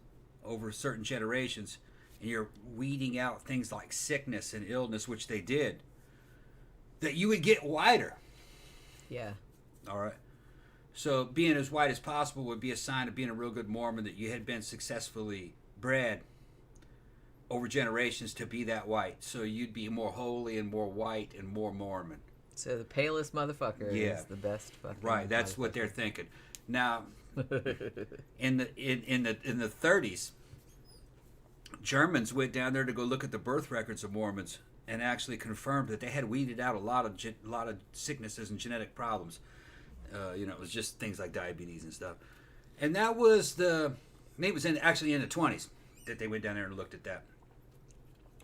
S4: over certain generations and you're weeding out things like sickness and illness, which they did, that you would get whiter.
S3: Yeah.
S4: All right. So being as white as possible would be a sign of being a real good Mormon, that you had been successfully bred over generations to be that white. So you'd be more holy and more white and more Mormon.
S3: So the palest motherfucker is the best fucking.
S4: Right, that's what they're thinking. Now, in the 30s, Germans went down there to go look at the birth records of Mormons and actually confirmed that they had weeded out a lot of sicknesses and genetic problems. It was just things like diabetes and stuff. And that was actually in the 20s that they went down there and looked at that.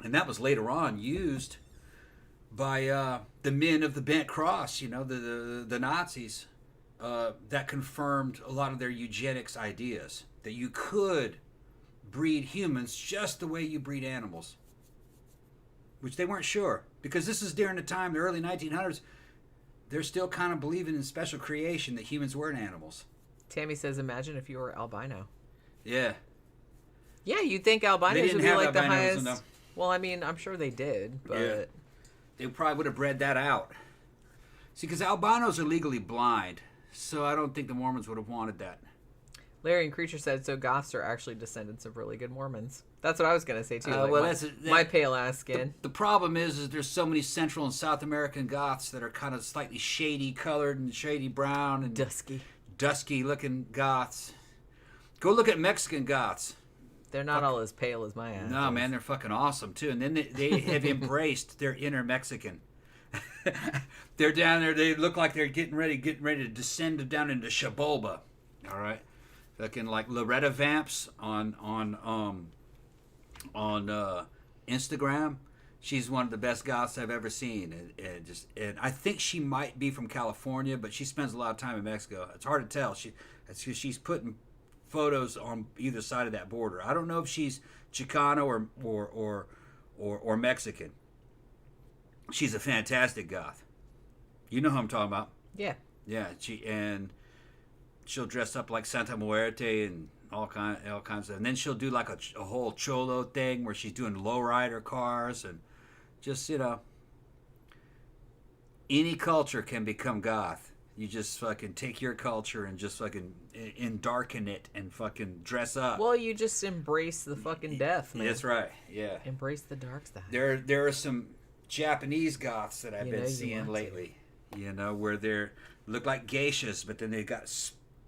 S4: And that was later on used by the men of the Bent Cross, the Nazis, that confirmed a lot of their eugenics ideas, that you could breed humans just the way you breed animals, which they weren't sure, because this is during the time, the early 1900s, they're still kind of believing in special creation, that humans weren't animals.
S3: Tammy says, imagine if you were albino.
S4: Yeah.
S3: Yeah, you'd think albinos would be like the highest.
S4: No.
S3: Well, I mean, I'm sure they did, but...
S4: Yeah. They probably would have bred that out. See, because albinos are legally blind, so I don't think the Mormons would have wanted that.
S3: Larry and Creature said, so Goths are actually descendants of really good Mormons. That's what I was going to say, too. My pale-ass skin.
S4: The problem is there's so many Central and South American Goths that are kind of slightly shady colored and shady brown. And dusky-looking Goths. Go look at Mexican Goths.
S3: They're not all as pale as my ass.
S4: No, man, they're fucking awesome, too. And then they have embraced their inner Mexican. They're down there. They look like they're getting ready to descend down into Shaboba. All right? Fucking like Loretta Vamps on Instagram. She's one of the best goths I've ever seen, and I think she might be from California, but she spends a lot of time in Mexico. It's hard to tell. She's putting photos on either side of that border. I don't know if she's Chicano or Mexican. She's a fantastic goth. You know who I'm talking about?
S3: Yeah.
S4: Yeah. She'll dress up like Santa Muerte and all kinds of, and then she'll do like a whole cholo thing where she's doing lowrider cars and just any culture can become goth. You just fucking take your culture and just fucking darken it and fucking dress up.
S3: Well, you just embrace the fucking death, man.
S4: That's right. Yeah.
S3: Embrace the dark side.
S4: There are some Japanese goths that I've been seeing lately. Where they look like geishas, but then they got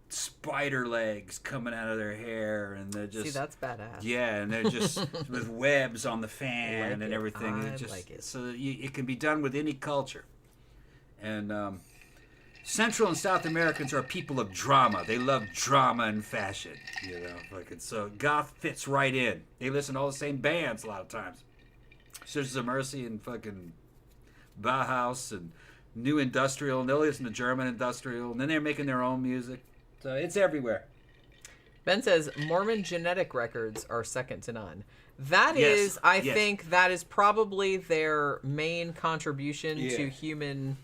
S4: spider legs coming out of their hair, and they're just...
S3: See, that's badass.
S4: Yeah, and they're just with webs on the fan and everything.
S3: I like it.
S4: So it can be done with any culture. And Central and South Americans are people of drama. They love drama and fashion, so goth fits right in. They listen to all the same bands a lot of times. Sisters of Mercy and fucking Bauhaus and New Industrial, and they'll listen to German Industrial, and then they're making their own music. So it's everywhere.
S3: Ben says Mormon genetic records are second to none. That is, I think that is probably their main contribution to human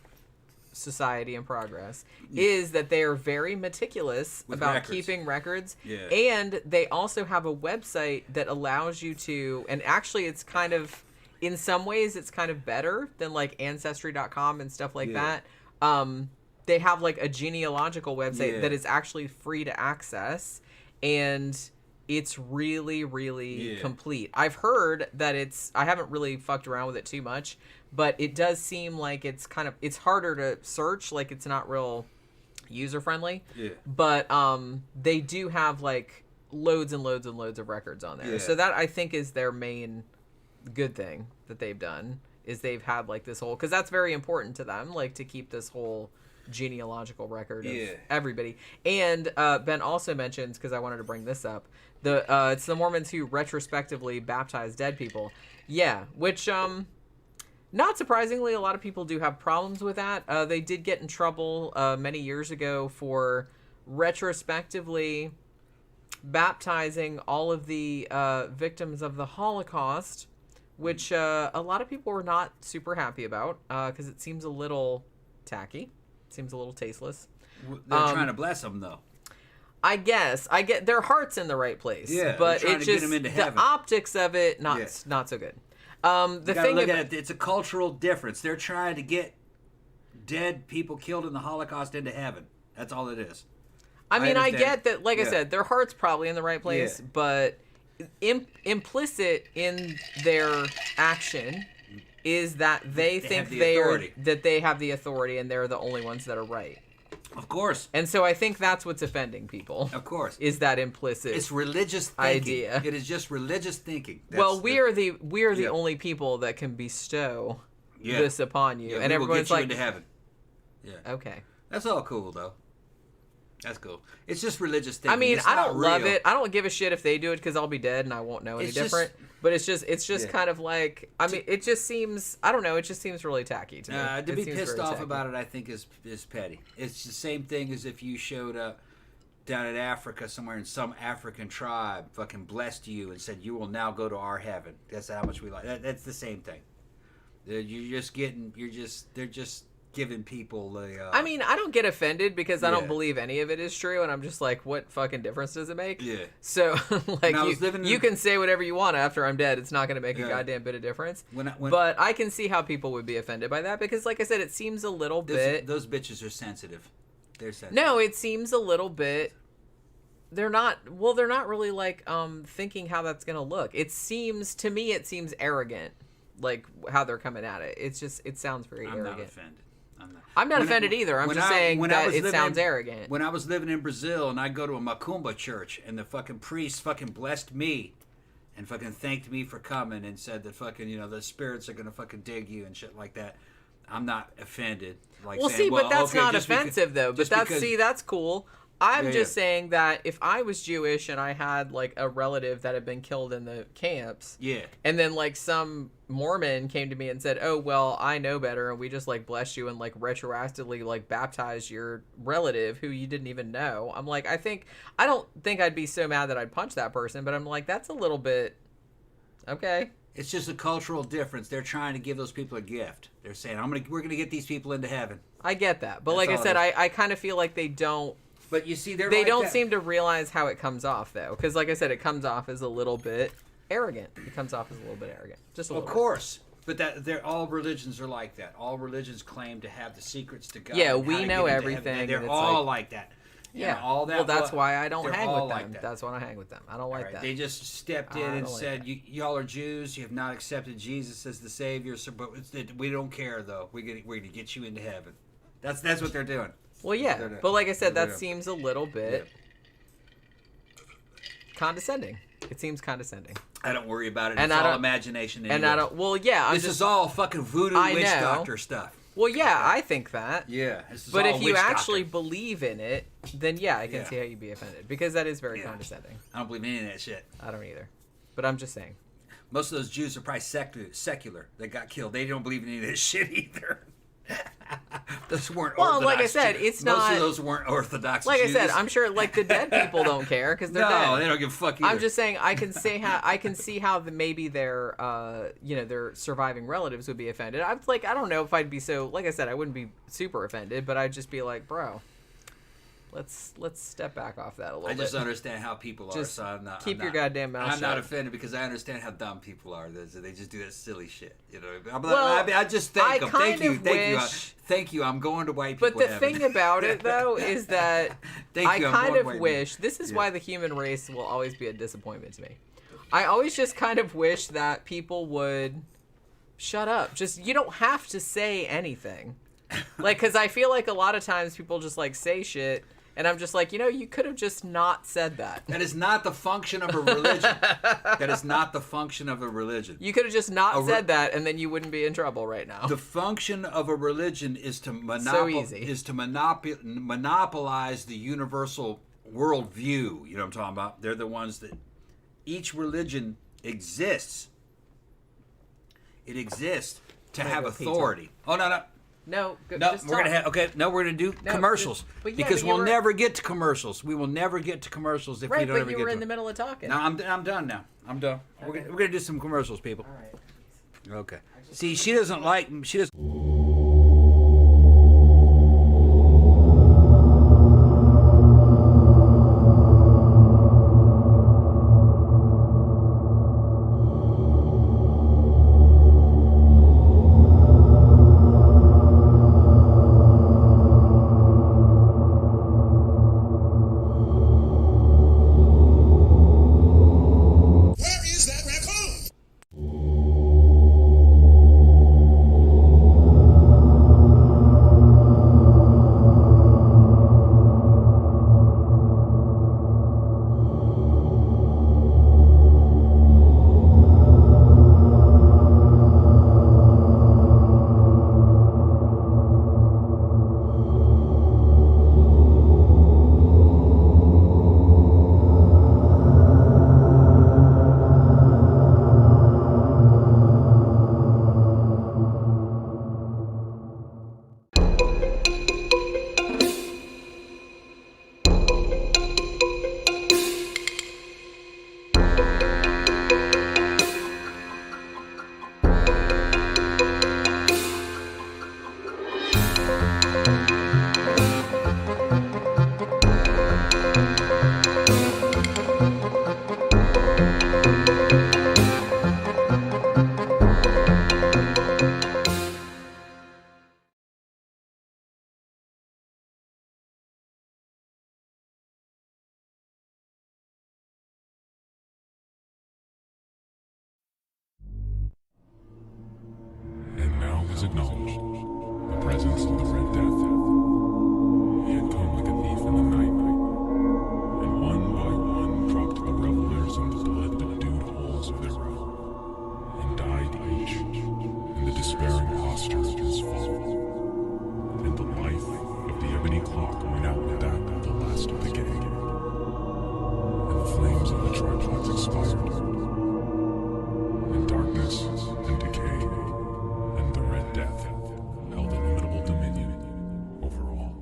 S3: society and progress, is that they are very meticulous about keeping records. Yeah. And they also have a website that allows you to, and actually it's kind of, in some ways it's kind of better than like Ancestry.com and stuff like that. They have like a genealogical website that is actually free to access, and it's really, really complete. I've heard that I haven't really fucked around with it too much, but it does seem like it's harder to search, like it's not real user friendly. Yeah. But they do have like loads and loads and loads of records on there. Yeah. So that I think is their main good thing that they've done, is they've had like this whole, because that's very important to them, like to keep this whole genealogical record of everybody. And Ben also mentions, because I wanted to bring this up, it's the Mormons who retrospectively baptize dead people. Yeah, which not surprisingly, a lot of people do have problems with that. They did get in trouble many years ago for retrospectively baptizing all of the victims of the Holocaust, which a lot of people were not super happy about, because it seems a little tacky. Seems a little tasteless.
S4: They're trying to bless them, though.
S3: I guess. I get their heart's in the right place. Yeah, but it's just get them into heaven. The optics of it, not so good. The thing
S4: look at it, it's a cultural difference. They're trying to get dead people killed in the Holocaust into heaven. That's all it is.
S3: I mean, I
S4: understand.
S3: get that, like I said, their heart's probably in the right place, but implicit in their action is that they think they have the authority and they're the only ones that are right.
S4: Of course.
S3: And so I think that's what's offending people.
S4: Of course.
S3: Is that implicit?
S4: It's religious thinking.
S3: Idea.
S4: It is just religious thinking.
S3: We are the only people that can bestow this upon you.
S4: Yeah,
S3: and everyone's like,
S4: into heaven. Yeah.
S3: Okay.
S4: That's all cool though. That's cool. It's just religious thinking.
S3: I mean, I don't love
S4: real.
S3: it. I don't give a shit if they do it because I'll be dead and I won't know any different. But it's just kind of like, I mean, it just seems, I don't know, it just seems really tacky to me.
S4: To be pissed off about it, I think is petty. It's the same thing as if you showed up down in Africa somewhere and some African tribe fucking blessed you and said, you will now go to our heaven. That's how much we like. That's the same thing. They're just giving people the...
S3: I mean, I don't get offended because I don't believe any of it is true, and I'm just like, what fucking difference does it make?
S4: Yeah.
S3: So, like, you can say whatever you want after I'm dead. It's not going to make a goddamn bit of difference. But I can see how people would be offended by that because, like I said, it seems a little bit...
S4: Those bitches are sensitive. They're sensitive.
S3: No, it seems a little bit... They're not really, like, thinking how that's going to look. To me, it seems arrogant, like, how they're coming at it. It sounds very arrogant.
S4: I'm not offended.
S3: I'm not offended either. I'm just saying that it sounds arrogant.
S4: When I was living in Brazil and I go to a Macumba church and the fucking priest fucking blessed me and fucking thanked me for coming and said that fucking, the spirits are going to fucking dig you and shit like that, I'm not offended. Like
S3: but that's not offensive though. But that's cool. I'm just saying that if I was Jewish and I had like a relative that had been killed in the camps, and then like some Mormon came to me and said, "Oh well, I know better, and we just like bless you and like retroactively like baptize your relative who you didn't even know." I'm like, I don't think I'd be so mad that I'd punch that person, but I'm like, that's a little bit okay.
S4: It's just a cultural difference. They're trying to give those people a gift. They're saying, we're gonna get these people into heaven."
S3: I get that, but like I said, I kind of feel like they don't.
S4: But you see, they
S3: don't seem to realize how it comes off, though. Because, like I said, it comes off as a little bit arrogant. Just a little
S4: Of course. But all religions are like that. All religions claim to have the secrets to God.
S3: Yeah, we know everything.
S4: They're all like that.
S3: Yeah.
S4: All that.
S3: Well, that's why I don't hang with them.
S4: Like that.
S3: That's why I hang with them. I don't like that.
S4: They just stepped in and said, y'all are Jews. You have not accepted Jesus as the Savior. So, but we don't care, though. We're going to get you into heaven. That's what they're doing.
S3: Well, yeah, but like I said, that seems a little bit condescending. It seems condescending.
S4: I don't worry about it. It's all imagination. Anyway.
S3: And I don't. Well, yeah,
S4: this is all fucking voodoo witch doctor stuff.
S3: Well, yeah, I think that.
S4: Yeah,
S3: but if you actually believe in it, then yeah, I can see how you'd be offended because that is very condescending.
S4: I don't believe in any of that shit.
S3: I don't either, but I'm just saying.
S4: Most of those Jews are probably secular. They got killed. They don't believe in any of this shit either. Those weren't Orthodox.
S3: Like I said, it's not.
S4: Most of those weren't Orthodox.
S3: Like
S4: Jews.
S3: I said, I'm sure like the dead people don't care because they're dead.
S4: No, they don't give a fuck either.
S3: I'm just saying I can see how maybe their their surviving relatives would be offended. I don't know if I'd be so. Like I said, I wouldn't be super offended, but I'd just be like, bro, let's step back off that a little bit.
S4: I just understand how people are, so I'm not.
S3: Keep your goddamn mouth shut.
S4: I'm not offended because I understand how dumb people are. They just do that silly shit. I just thank them. Thank you. I'm going to white people.
S3: But the thing about it, though, is that I kind of wish. This is why the human race will always be a disappointment to me. I always just kind of wish that people would shut up. You don't have to say anything. Because I feel like a lot of times people just say shit. And I'm just like, you could have just not said that.
S4: That is not the function of a religion. That is not the function of a religion.
S3: You could have just not said that, and then you wouldn't be in trouble right now.
S4: The function of a religion is to monopolize the universal worldview. You know what I'm talking about? They're the ones that each religion exists. It exists to have authority. Oh no.
S3: No,
S4: we're gonna do commercials because we'll never get to commercials. We will never get to commercials if we don't ever get to.
S3: Right, but you were in the middle of talking.
S4: No, I'm done now. I'm done. Okay. We're gonna do some commercials, people.
S3: All right.
S4: Okay. See, she doesn't.
S5: acknowledged the presence of the Red Death. He had come like a thief in the night, and one by one dropped the revelers in the blood-bedewed holes of their room, and died each in the despairing posture of his fall. And the life of the ebony clock went out with that of the last of the gang, and the flames of the tripods expired, and darkness and decay and the Red Death held illimitable dominion over all.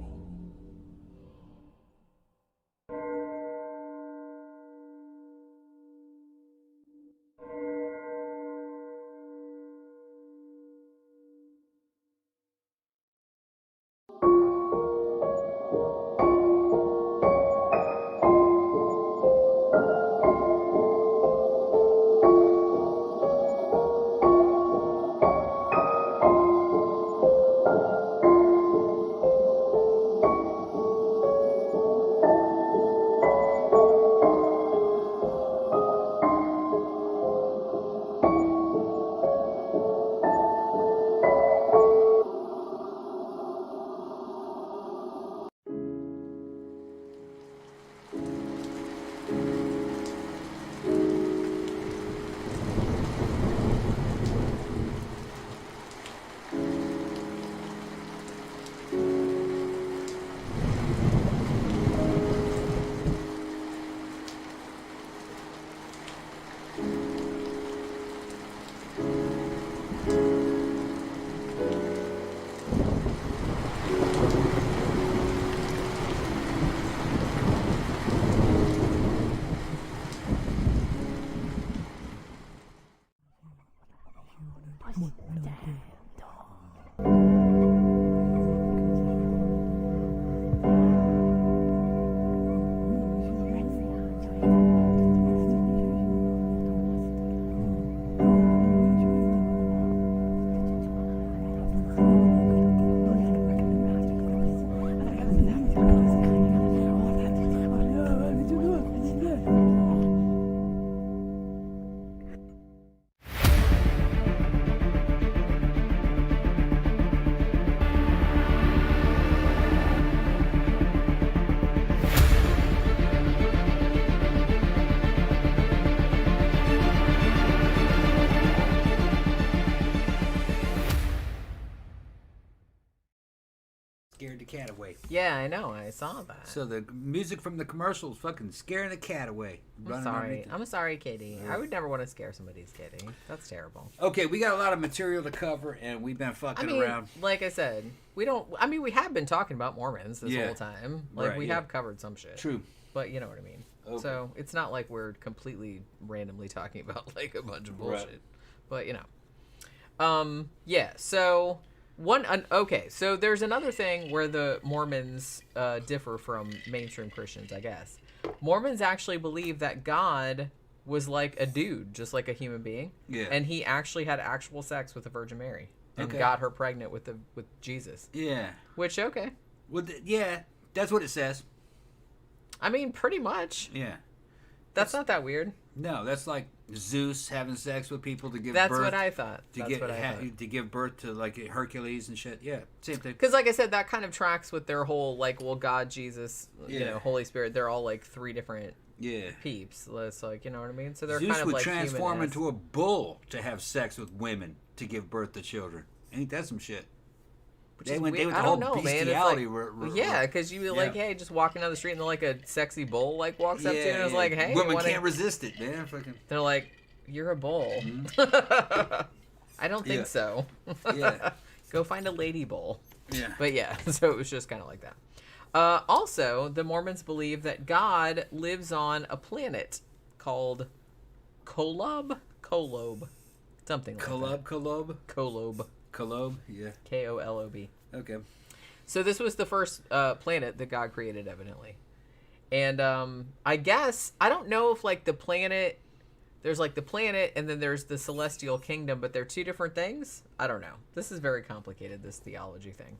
S4: Scared the cat away.
S3: Yeah, I know. I saw that.
S4: So the music from the commercials fucking scaring the cat away.
S3: I'm sorry. I'm sorry, Katie. I would never want to scare somebody's kitty. That's terrible.
S4: Okay, we got a lot of material to cover, and we've been fucking around.
S3: Like I said, we have been talking about Mormons this whole time. Like,
S4: right,
S3: we have covered some shit.
S4: True.
S3: But you know what I mean. Okay. So it's not like we're completely randomly talking about, like, a bunch of bullshit. Right. But, you know. Yeah, so... so there's another thing where the Mormons differ from mainstream Christians, I guess. Mormons actually believe that God was like a dude, just like a human being. Yeah. And he actually had actual sex with the Virgin Mary and got her pregnant with Jesus. Yeah. Which, okay.
S4: Well, yeah, that's what it says.
S3: I mean, pretty much. Yeah. That's not that weird.
S4: No, that's like Zeus having sex with people to give birth.
S3: That's what I thought.
S4: To give birth to, like, Hercules and shit. Yeah, same thing.
S3: Because, like I said, that kind of tracks with their whole, like, well, God, Jesus, you know, Holy Spirit. They're all, like, three different peeps. It's like, you know what I mean? So they're
S4: Zeus
S3: kind of
S4: would
S3: like
S4: transform into a bull to have sex with women to give birth to children. Ain't that some shit?
S3: They went the whole bestiality. Yeah, because you be like, hey, just walking down the street and then, like, a sexy bull, like, walks up to you and is like, hey.
S4: Women can't resist it, man.
S3: They're like, you're a bull.
S4: Mm-hmm.
S3: I don't think so. Yeah. Go find a lady bull. Yeah. But yeah, so it was just kind of like that. Also, the Mormons believe that God lives on a planet called Kolob? Something like that.
S4: Kolob, yeah.
S3: Kolob.
S4: Okay.
S3: So this was the first planet that God created, evidently. And I guess, I don't know if, like, the planet, there's, like, the planet and then there's the celestial kingdom, but they're two different things? I don't know. This is very complicated, this theology thing.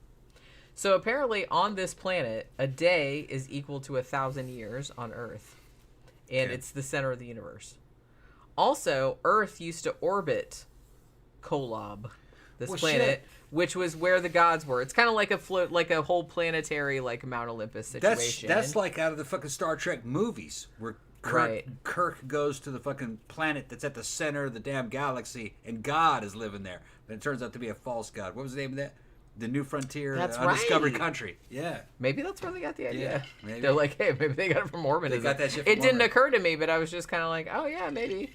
S3: So apparently on this planet, a day is equal to 1,000 years on Earth. And it's the center of the universe. Also, Earth used to orbit Kolob. this
S4: Well,
S3: planet,
S4: shit.
S3: which was where the gods were. It's kind of like a whole planetary like Mount Olympus situation.
S4: That's like out of the fucking Star Trek movies where Kirk goes to the fucking planet that's at the center of the damn galaxy, and God is living there. But it turns out to be a false God. What was the name of that? The New Frontier,
S3: That's
S4: Undiscovered
S3: right.
S4: Country. Yeah.
S3: Maybe that's where they got the idea.
S4: Yeah, maybe.
S3: They're like, hey, maybe they got it from Mormonism.
S4: They got that shit from
S3: It didn't
S4: Mormon.
S3: occur to me, but I was just kind of like, oh yeah, maybe,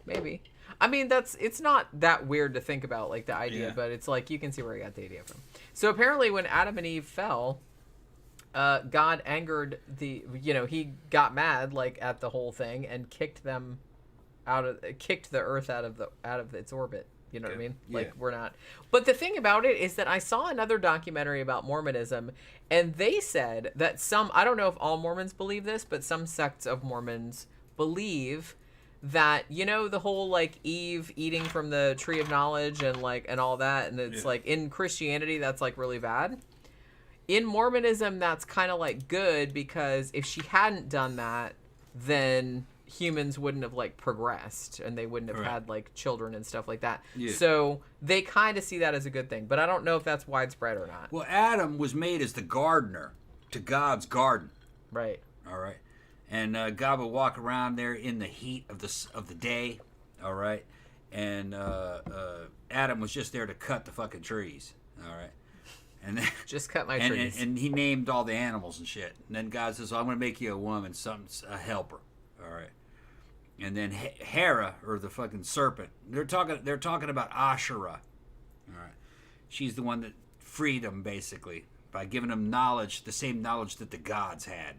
S3: maybe. I mean, it's not that weird to think about, like the idea,
S4: Yeah.
S3: but it's like you can see where he got the idea from. So apparently, when Adam and Eve fell, God angered he got mad like at the whole thing and kicked the earth out of its orbit. You know what I mean? Like, we're not. But the thing about it is that I saw another documentary about Mormonism, and they said that I don't know if all Mormons believe this, but some sects of Mormons believe that, the whole, like, Eve eating from the tree of knowledge and, like, and all that, and it's, like, in Christianity, that's, like, really bad. In Mormonism, that's kind of, like, good, because if she hadn't done that, then humans wouldn't have like progressed and they wouldn't have had like children and stuff like that. Yeah. So they kind of see that as a good thing, but I don't know if that's widespread or not.
S4: Well, Adam was made as the gardener to God's garden.
S3: Right.
S4: All right. And God would walk around there in the heat of the day. All right. And Adam was just there to cut the fucking trees. All right. And then,
S3: just cut my trees.
S4: And he named all the animals and shit. And then God says, I'm going to make you a woman, a helper. All right. And then Hera, or the fucking serpent, they're talking about Asherah. All right. She's the one that freed them, basically, by giving them knowledge, the same knowledge that the gods had.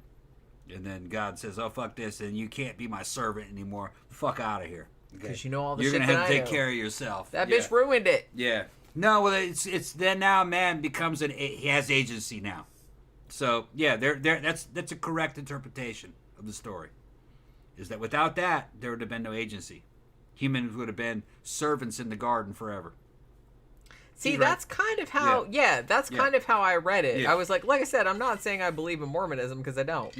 S4: And then God says, oh, fuck this, and you can't be my servant anymore. Fuck out of here.
S3: Because you know all the
S4: You're
S3: shit
S4: gonna
S3: that
S4: have to
S3: I
S4: take
S3: know.
S4: care of yourself.
S3: That bitch ruined it.
S4: Yeah. No, well, it's then now man becomes he has agency now. So yeah, that's a correct interpretation of the story. Is that without that there would have been no agency. Humans would have been servants in the garden forever.
S3: See, that's kind of how, kind of how I read it.
S4: Yeah.
S3: I was like I said, I'm not saying I believe in Mormonism because I don't.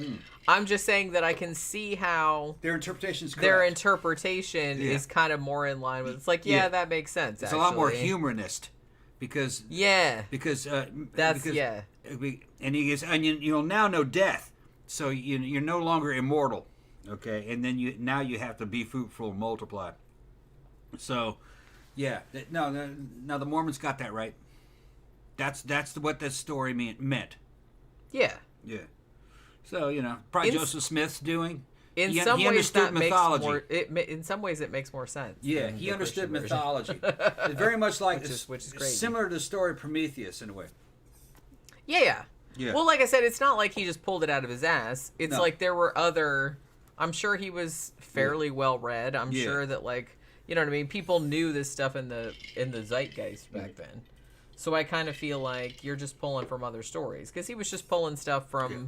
S3: I'm just saying that I can see how
S4: Their interpretation is correct.
S3: their interpretation is kind of more in line with. It's like, that makes sense.
S4: It's a lot more humanist because
S3: that's
S4: and he goes, and you'll now know death, so you're no longer immortal. Okay, and then you have to be fruitful and multiply. So, yeah, no, the Mormons got that right. That's what this story meant.
S3: Yeah.
S4: Yeah. So probably Joseph Smith's doing.
S3: In
S4: He
S3: some ways,
S4: understood
S3: that
S4: mythology.
S3: In some ways, it makes more sense.
S4: Yeah, he understood mythology. It's very much like
S3: which is crazy.
S4: Similar to the story of Prometheus in a way.
S3: Yeah.
S4: Yeah.
S3: Well, like I said, it's not like he just pulled it out of his ass. It's like there were other. I'm sure he was fairly well read. I'm sure that you know what I mean. People knew this stuff in the zeitgeist back then. So I kind of feel like you're just pulling from other stories because he was just pulling stuff from. Yeah.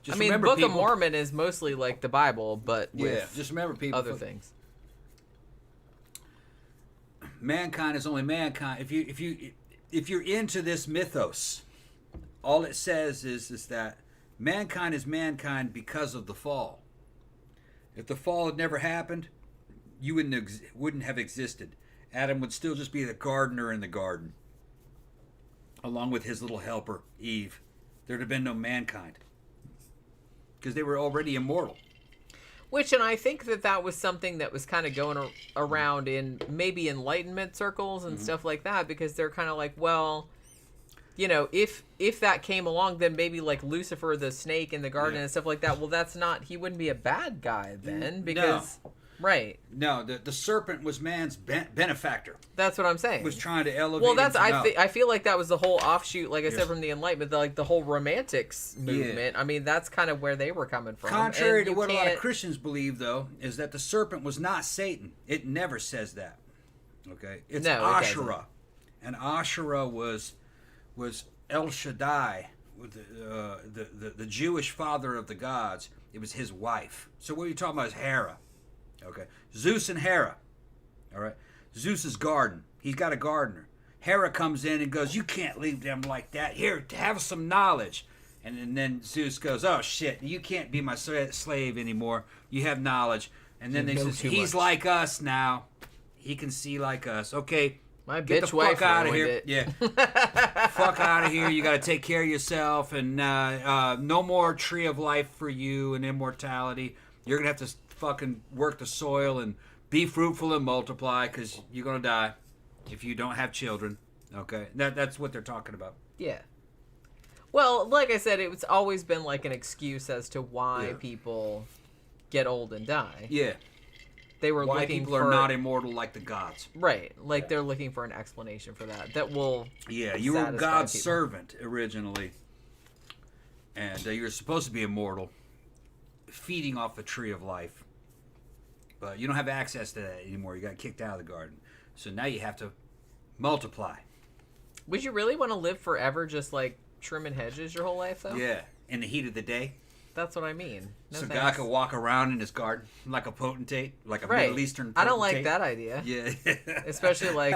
S4: Just
S3: I mean,
S4: remember,
S3: Book of Mormon is mostly like the Bible, but with
S4: just remember, people,
S3: other things.
S4: Mankind is only mankind. If you're into this mythos, all it says is that mankind is mankind because of the fall. If the fall had never happened, you wouldn't have existed. Adam would still just be the gardener in the garden, along with his little helper Eve. There'd have been no mankind because they were already immortal.
S3: And I think that was something that was kind of going around in maybe Enlightenment circles and stuff like that, because they're kind of like, well, if that came along, then maybe like Lucifer the snake in the garden and stuff like that. Well, he wouldn't be a bad guy then, because right.
S4: No, the serpent was man's benefactor.
S3: That's what I'm saying.
S4: Was trying to elevate.
S3: Well, I feel like that was the whole offshoot, like I said, from the Enlightenment, the whole Romantics movement. I mean, that's kind of where they were coming from.
S4: Contrary to what a lot of Christians believe, though, is that the serpent was not Satan. It never says that. Okay, it's Asherah, and Asherah was El Shaddai, the Jewish father of the gods. It was his wife. So what are you talking about? Is Hera? Okay, Zeus and Hera. All right, Zeus's garden. He's got a gardener. Hera comes in and goes, "You can't leave them like that. Here, have some knowledge." And then Zeus goes, "Oh shit, you can't be my slave anymore. You have knowledge." And then they says, "He's like us now. He can see like us." Okay,
S3: My
S4: Get
S3: bitch
S4: the
S3: wife
S4: fuck out of
S3: ruined
S4: here.
S3: it.
S4: Yeah. Fuck out of here. You got to take care of yourself, and no more tree of life for you and immortality. You're going to have to fucking work the soil and be fruitful and multiply because you're going to die if you don't have children. Okay? That's what they're talking about.
S3: Yeah. Well, like I said, it's always been like an excuse as to why people get old and die.
S4: Yeah.
S3: They were
S4: Why
S3: looking
S4: people
S3: for...
S4: are not immortal like the gods.
S3: Right. Like, they're looking for an explanation for that. That will
S4: Yeah, you were God's
S3: people.
S4: servant originally. And you're supposed to be immortal, feeding off the tree of life. But you don't have access to that anymore. You got kicked out of the garden. So now you have to multiply.
S3: Would you really want to live forever just, like, trimming hedges your whole life, though?
S4: Yeah, in the heat of the day.
S3: That's what I mean. No
S4: So
S3: thanks.
S4: God could walk around in his garden like a potentate, like a
S3: Right.
S4: Middle Eastern
S3: I
S4: potentate.
S3: don't like that idea.
S4: Yeah.
S3: Especially, like,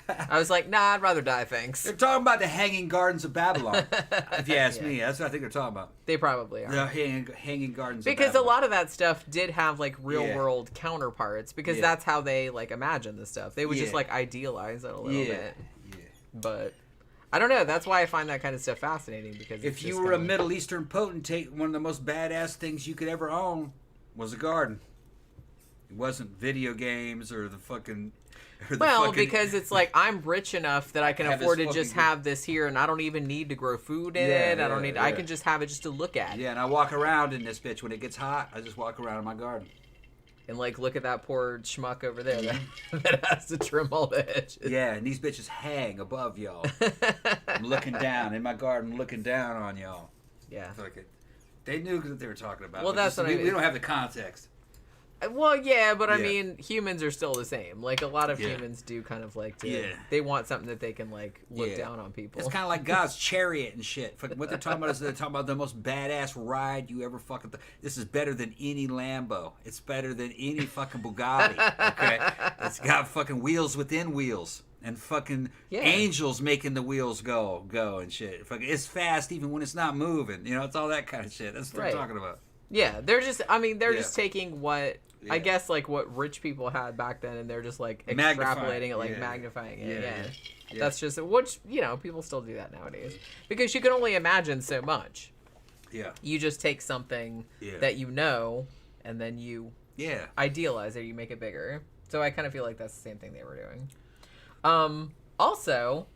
S3: I was like, nah, I'd rather die, thanks.
S4: They're talking about the hanging gardens of Babylon, if you ask me. That's what I think they're talking about.
S3: They probably are.
S4: The hanging gardens
S3: Because
S4: of
S3: a
S4: Babylon.
S3: lot of that stuff did have, like, real-world counterparts, because
S4: Yeah.
S3: that's how they, like, imagine the stuff. They would just,
S4: Yeah.
S3: like, idealize it a little bit.
S4: Yeah.
S3: But I don't know. That's why I find that kind of stuff fascinating, because
S4: If
S3: it's
S4: you
S3: just
S4: were a
S3: kinda-
S4: Middle Eastern potentate, one of the most badass things you could ever own was a garden. It wasn't video games or the fucking... Or the
S3: Well,
S4: fucking,
S3: because it's like, I'm rich enough that I can
S4: Have this
S3: afford to
S4: fucking
S3: just
S4: good-
S3: have this here, and I don't even need to grow food in
S4: Yeah,
S3: it. I don't
S4: yeah,
S3: need. I
S4: yeah.
S3: can just have it just to look at.
S4: Yeah, and I walk around in this bitch. When it gets hot, I just walk around in my garden.
S3: And like, look at that poor schmuck over there that has to trim all the hedges.
S4: Yeah, and these bitches hang above y'all. I'm looking down in my garden, looking down on y'all.
S3: Yeah.
S4: Fuck it. They knew what they were talking about.
S3: Well,
S4: but
S3: that's
S4: just-
S3: what I
S4: we
S3: mean.
S4: don't have the context.
S3: Well, yeah, but I
S4: Yeah.
S3: mean, humans are still the same. Like, a lot of
S4: Yeah.
S3: humans do kind of like to.
S4: Yeah.
S3: They want something that they can like look
S4: Yeah.
S3: down on people.
S4: It's kind of like God's chariot and shit. Fuck, what they're talking about is they're talking about the most badass ride you ever fucking... This is better than any Lambo. It's better than any fucking Bugatti, okay? It's got fucking wheels within wheels. And fucking
S3: Yeah.
S4: angels making the wheels go and shit. Fucking, it's fast even when it's not moving. You know, it's all that kind of shit. That's what
S3: Right.
S4: they're talking about.
S3: Yeah, they're just. I mean, they're
S4: Yeah.
S3: just taking what I
S4: Yeah.
S3: guess like what rich people had back then, and they're just like
S4: Magnifying.
S3: extrapolating it, like
S4: Yeah.
S3: magnifying it.
S4: Yeah,
S3: Yeah.
S4: yeah.
S3: That's just which people still do that nowadays because you can only imagine so much.
S4: Yeah.
S3: You just take something
S4: Yeah.
S3: that you know, and then you
S4: Yeah.
S3: idealize it, you make it bigger. So I kind of feel like that's the same thing they were doing. Also,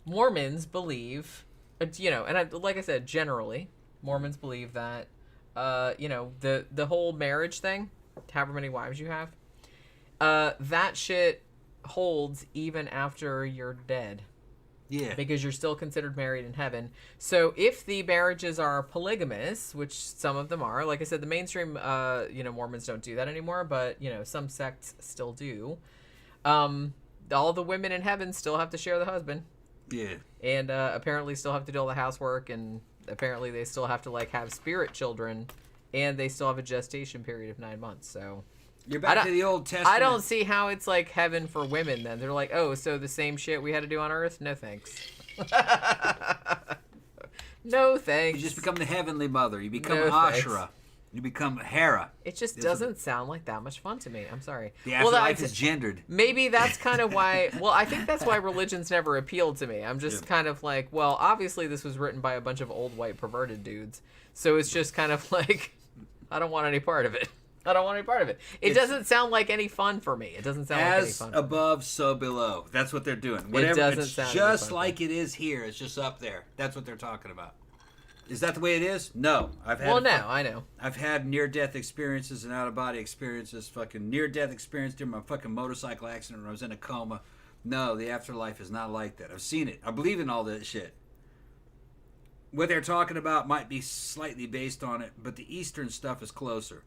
S3: Mormons believe, and like I said, generally, Mormons believe that, the whole marriage thing, however many wives you have, that shit holds even after you're dead.
S4: Yeah.
S3: Because you're still considered married in heaven. So if the marriages are polygamous, which some of them are, like I said, the mainstream, Mormons don't do that anymore, but, some sects still do. All the women in heaven still have to share the husband.
S4: Yeah.
S3: And apparently still have to do all the housework, and apparently they still have to, like, have spirit children, and they still have a gestation period of 9 months, so...
S4: You're back to the Old Testament.
S3: I don't see how it's like heaven for women then. They're like, oh, so the same shit we had to do on Earth? No thanks. No thanks.
S4: You just become the heavenly mother. You become
S3: No
S4: Ashra.
S3: thanks.
S4: You become Hera.
S3: It just doesn't sound like that much fun to me. I'm sorry.
S4: The afterlife
S3: that's-
S4: is gendered.
S3: Maybe that's kind of why. Well, I think that's why religions never appealed to me. I'm just kind of like, well, obviously this was written by a bunch of old white perverted dudes, so it's just kind of like, I don't want any part of it. I don't want any part of it. It doesn't sound like any fun for me. It doesn't sound like any
S4: As
S3: fun.
S4: above, so below. That's what they're doing. Whatever.
S3: doesn't
S4: It's
S3: sound
S4: just
S3: fun.
S4: like it is here. It's just up there. That's what they're talking about. Is that the way it is? No.
S3: Well, no, I know.
S4: I've had near-death experiences and out-of-body experiences. Fucking near-death experience during my fucking motorcycle accident when I was in a coma. No, the afterlife is not like that. I've seen it. I believe in all that shit. What they're talking about might be slightly based on it, but the Eastern stuff is closer.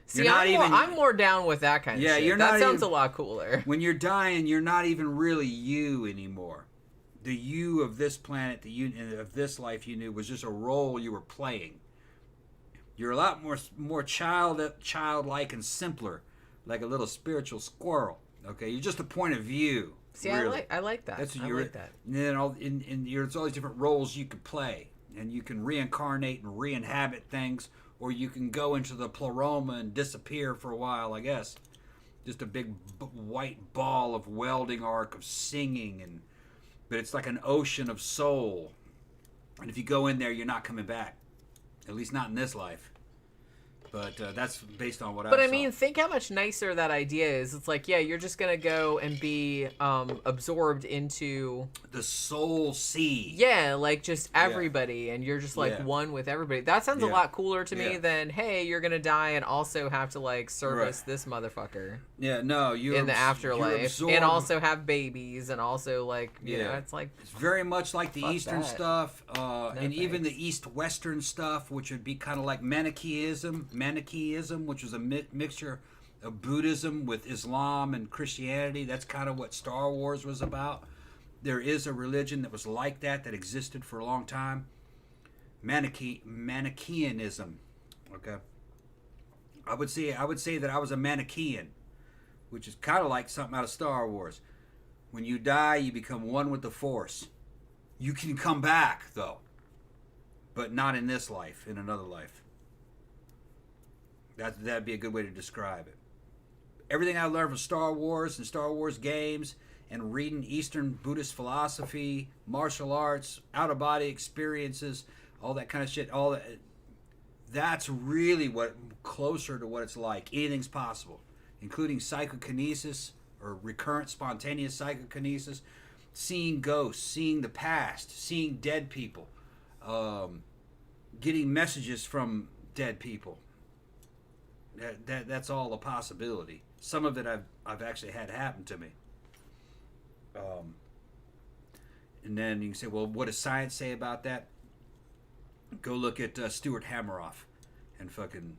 S3: See,
S4: You're not
S3: I'm more down with that kind of
S4: Yeah,
S3: shit.
S4: you're
S3: that
S4: not
S3: sounds
S4: even-
S3: a lot cooler.
S4: When you're dying, you're not even really you anymore. The you of this planet, the you of this life you knew was just a role you were playing. You're a lot more childlike and simpler, like a little spiritual squirrel. Okay, you're just a point of view.
S3: See,
S4: really.
S3: I like that.
S4: That's what
S3: I
S4: you're.
S3: like that.
S4: And then there's all these different roles you could play, and you can reincarnate and re-inhabit things, or you can go into the pleroma and disappear for a while, I guess. just a big white ball of welding arc of singing, but it's like an ocean of soul. And if you go in there, you're not coming back. At least not in this life. But that's based on what I saw.
S3: But I mean, think how much nicer that idea is. It's like, yeah, you're just going to go and be absorbed into...
S4: the soul sea.
S3: Yeah, like just everybody, and you're just like one with everybody. That sounds a lot cooler to me than, hey, you're going to die and also have to like service this motherfucker.
S4: Yeah, no, you're
S3: in the afterlife. And also have babies and also like, you know, it's like...
S4: It's very much like the Eastern
S3: that.
S4: stuff, and even the East-Western stuff, which would be kind of like Manichaeism, which was a mixture of Buddhism with Islam and Christianity. That's kind of what Star Wars was about. There is a religion that was like that existed for a long time. Manichaeanism. Okay. I would say that I was a Manichaean, which is kind of like something out of Star Wars. When you die, you become one with the Force. You can come back, though, but not in this life, in another life. That'd be a good way to describe it. Everything I learned from Star Wars and Star Wars games and reading Eastern Buddhist philosophy, martial arts, out-of-body experiences, all that kind of shit, all that, that's really what closer to what it's like. Anything's possible, including psychokinesis or recurrent spontaneous psychokinesis, seeing ghosts, seeing the past, seeing dead people, getting messages from dead people. That's all a possibility. Some of it I've actually had happen to me. And then you can say, well, what does science say about that? Go look at Stuart Hameroff and fucking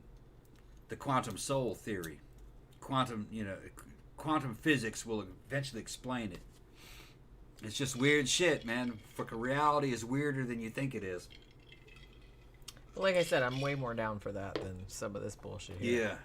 S4: the quantum soul theory. Quantum physics will eventually explain it. It's just weird shit, man. Fucking reality is weirder than you think it is.
S3: Like I said, I'm way more down for that than some of this bullshit here.
S4: Yeah.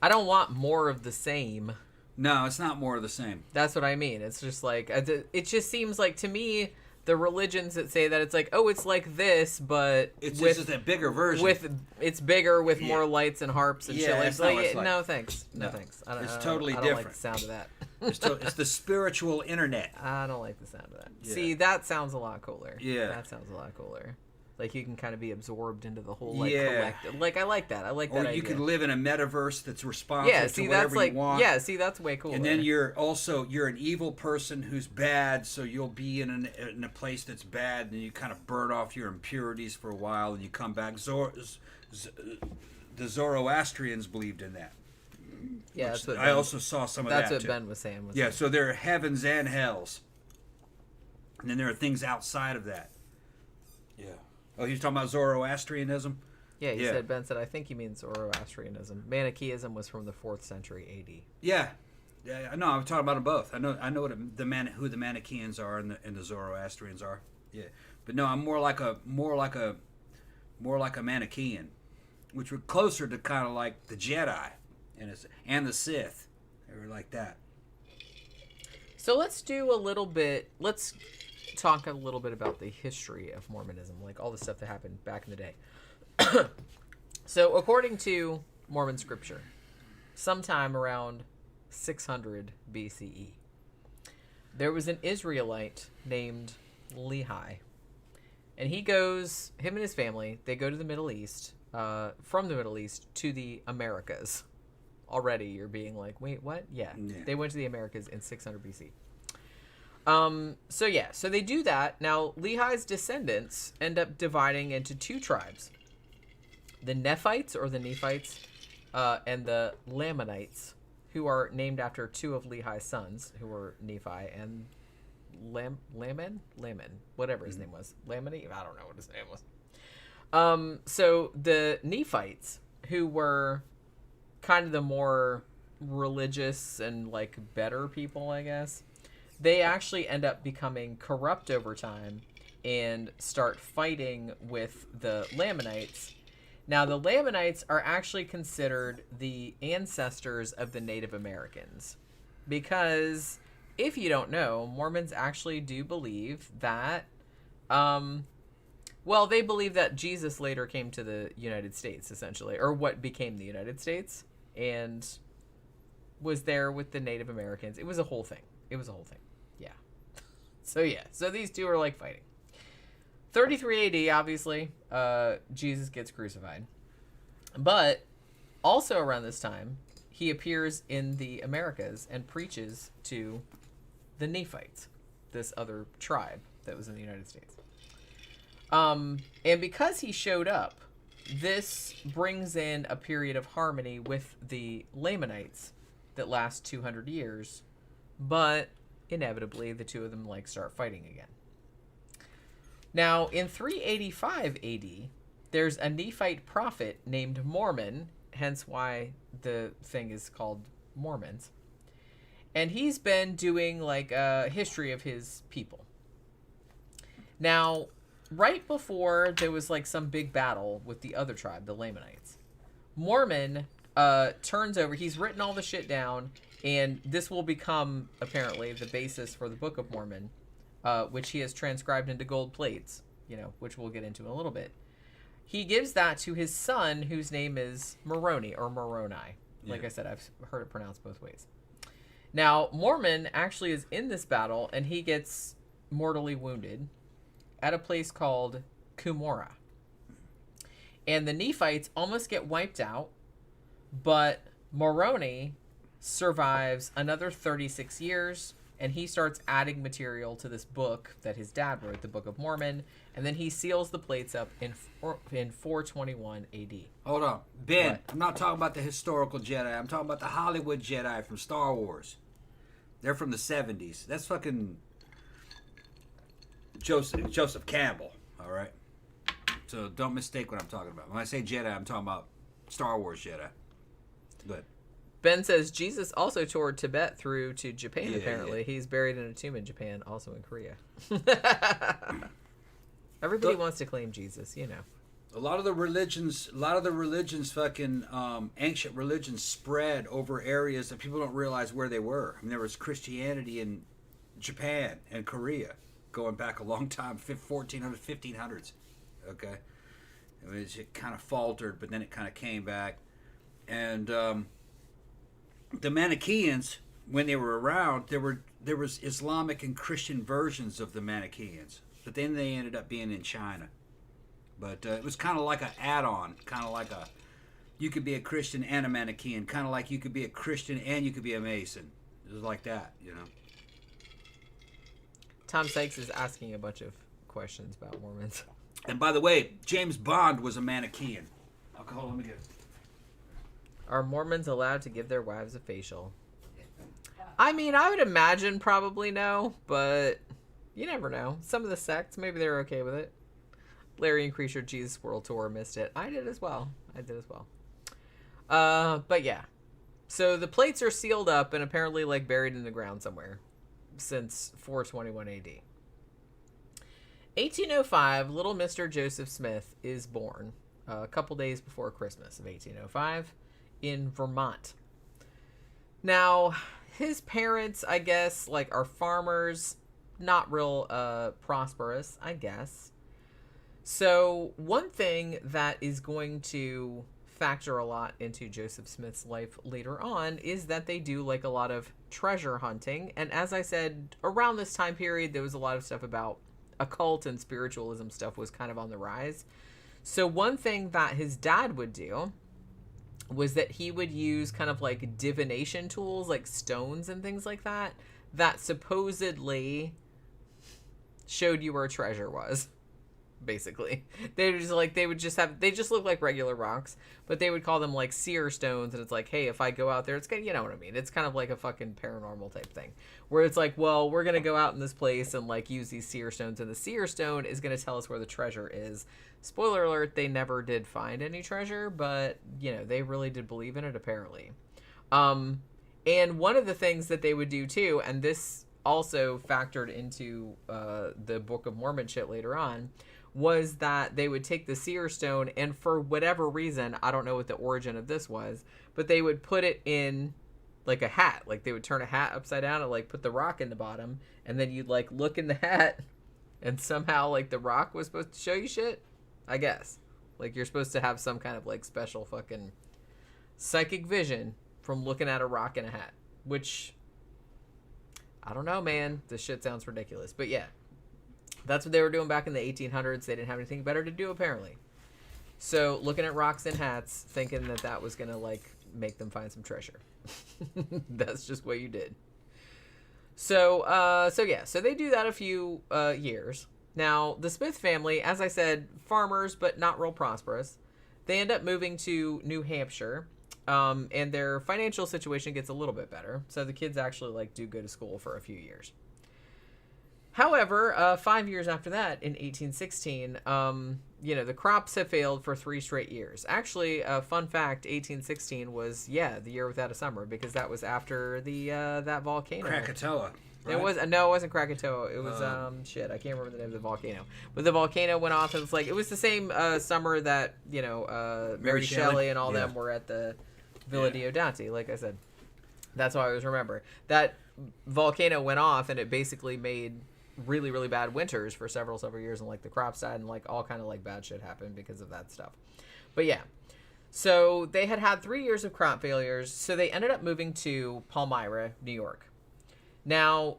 S3: I don't want more of the same.
S4: No, it's not more of the same.
S3: That's what I mean. It's just like, it just seems like to me, the religions that say that it's like, oh, it's like this, but
S4: it's just a bigger version.
S3: It's bigger with more lights and harps and shit.
S4: It's not what it's like.
S3: No thanks. No thanks.
S4: It's totally
S3: I don't
S4: different.
S3: like the sound of that.
S4: It's the spiritual internet.
S3: I don't like the sound of that.
S4: Yeah.
S3: See, that sounds a lot cooler.
S4: Yeah.
S3: That sounds a lot cooler. Like you can kind of be absorbed into the whole collective. Like I like that. I like that idea.
S4: Or you could live in a metaverse that's responsive to whatever you want.
S3: Yeah, see, that's way cooler.
S4: And then you're an evil person who's bad, so you'll be in a place that's bad, and you kind of burn off your impurities for a while, and you come back. The Zoroastrians believed in that.
S3: Yeah, that's what
S4: I also saw some of that.
S3: That's what
S4: too.
S3: Ben was saying.
S4: So there are heavens and hells, and then there are things outside of that. Yeah. Oh, he's talking about Zoroastrianism?
S3: Yeah, Ben said, I think he means Zoroastrianism. Manichaeism was from the 4th century AD.
S4: Yeah. No, I'm talking about them both. I know what who the Manichaeans are and the Zoroastrians are. Yeah. But no, I'm more like a Manichaean, which were closer to kind of like the Jedi and the Sith. They were like that.
S3: So let's talk a little bit about the history of Mormonism, like all the stuff that happened back in the day. So according to Mormon scripture, sometime around 600 BCE, there was an Israelite named Lehi. And him and his family, they go to the Middle East, from the Middle East to the Americas. Already you're being like, wait, what? Yeah. They went to the Americas in 600 BC. So they do that. Now, Lehi's descendants end up dividing into 2 tribes. The Nephites, or the Nephites, and the Lamanites, who are named after 2 of Lehi's sons, who were Nephi and Laman, whatever his name was. Lamani? I don't know what his name was. So the Nephites, who were kind of the more religious and, like, better people, I guess, they actually end up becoming corrupt over time and start fighting with the Lamanites. Now, the Lamanites are actually considered the ancestors of the Native Americans because, if you don't know, Mormons actually do believe that, they believe that Jesus later came to the United States, essentially, or what became the United States, and was there with the Native Americans. It was a whole thing. Yeah. So these two are like fighting. 33 AD, obviously, Jesus gets crucified. But also around this time, he appears in the Americas and preaches to the Nephites, this other tribe that was in the United States. And because he showed up, this brings in a period of harmony with the Lamanites that lasts 200 years, but inevitably the two of them start fighting again. Now, in 385 AD, there's a Nephite prophet named Mormon, hence why the thing is called Mormons. And he's been doing a history of his people. Now, right before there was some big battle with the other tribe, the Lamanites, Mormon turns over, he's written all the shit down, and this will become apparently the basis for the Book of Mormon, which he has transcribed into gold plates, which we'll get into in a little bit. He gives that to his son, whose name is Moroni, or Moroni. Like I said, I've heard it pronounced both ways. Now, Mormon actually is in this battle, and he gets mortally wounded at a place called Cumorah. And the Nephites almost get wiped out, but Moroni survives another 36 years, and he starts adding material to this book that his dad wrote, the Book of Mormon, and then he seals the plates up in 421 AD.
S4: Hold on. Ben,
S3: What?
S4: I'm not talking about the historical Jedi. I'm talking about the Hollywood Jedi from Star Wars. They're from the 70s. That's fucking Joseph Campbell, all right? So don't mistake what I'm talking about. When I say Jedi, I'm talking about Star Wars Jedi. But
S3: Ben says Jesus also toured Tibet through to Japan,
S4: Yeah,
S3: apparently.
S4: yeah.
S3: He's buried in a tomb in Japan, also in Korea. Everybody wants to claim Jesus,
S4: a lot of the religions fucking ancient religions spread over areas that people don't realize where they were. I mean, there was Christianity in Japan and Korea going back a long time, 1400s, 1500s. Okay? I mean, it kind of faltered, but then it kind of came back. And the Manichaeans, when they were around, there was Islamic and Christian versions of the Manichaeans. But then they ended up being in China. But it was kind of like an add-on, kind of like you could be a Christian and a Manichaean, kind of like you could be a Christian and you could be a Mason. It was like that,
S3: Tom Sykes is asking a bunch of questions about Mormons.
S4: And by the way, James Bond was a Manichaean. Alcohol, let me get it.
S3: Are Mormons allowed to give their wives a facial? I mean, I would imagine probably no, but you never know. Some of the sects, maybe they're okay with it. Larry and Creature Jesus World Tour missed it. I did as well. But yeah. So the plates are sealed up and apparently buried in the ground somewhere since 421 AD. 1805, little Mr. Joseph Smith is born a couple days before Christmas of 1805 in Vermont. Now, his parents, I guess, are farmers, not real prosperous, I guess. So one thing that is going to factor a lot into Joseph Smith's life later on is that they do a lot of treasure hunting. And as I said, around this time period, there was a lot of stuff about occult and spiritualism stuff was kind of on the rise. So one thing that his dad would do was that he would use kind of divination tools, like stones and things like that, that supposedly showed you where treasure was. Basically, they just look like regular rocks, but they would call them seer stones, and it's hey, if I go out there, it's gonna, you know what I mean, it's kind of like a fucking paranormal type thing, where it's well, we're gonna go out in this place and use these seer stones, and the seer stone is gonna tell us where the treasure is. Spoiler alert, they never did find any treasure, but they really did believe in it apparently. And one of the things that they would do too, and this also factored into the Book of Mormon shit later on, was that they would take the seer stone, and for whatever reason, I don't know what the origin of this was, but they would put it in a hat. They would turn a hat upside down and put the rock in the bottom, and then you'd look in the hat, and somehow the rock was supposed to show you shit, I guess. You're supposed to have some kind of special fucking psychic vision from looking at a rock in a hat, which, I don't know, man. This shit sounds ridiculous. But yeah, that's what they were doing back in the 1800s. They didn't have anything better to do, apparently. So looking at rocks and hats, thinking that that was going to, like, make them find some treasure. That's just what you did. So they do that a few years. Now, the Smith family, as I said, farmers, but not real prosperous. They end up moving to New Hampshire, and their financial situation gets a little bit better. So the kids actually, like, do go to school for a few years. However, 5 years after that, in 1816, the crops have failed for 3 straight years. Actually, fun fact, 1816 was, the year without a summer, because that was after that volcano.
S4: Krakatoa. Right?
S3: It wasn't Krakatoa. It was, I can't remember the name of the volcano. But the volcano went off, and it was the same summer that, Mary Shelley and all them were at the Villa Diodati, like I said. That's why I always remember. That volcano went off, and it basically made really, really bad winters for several years, and like the crops died, and like all kind of like bad shit happened because of that stuff. But yeah, so they had 3 years of crop failures, so they ended up moving to Palmyra, New York. Now,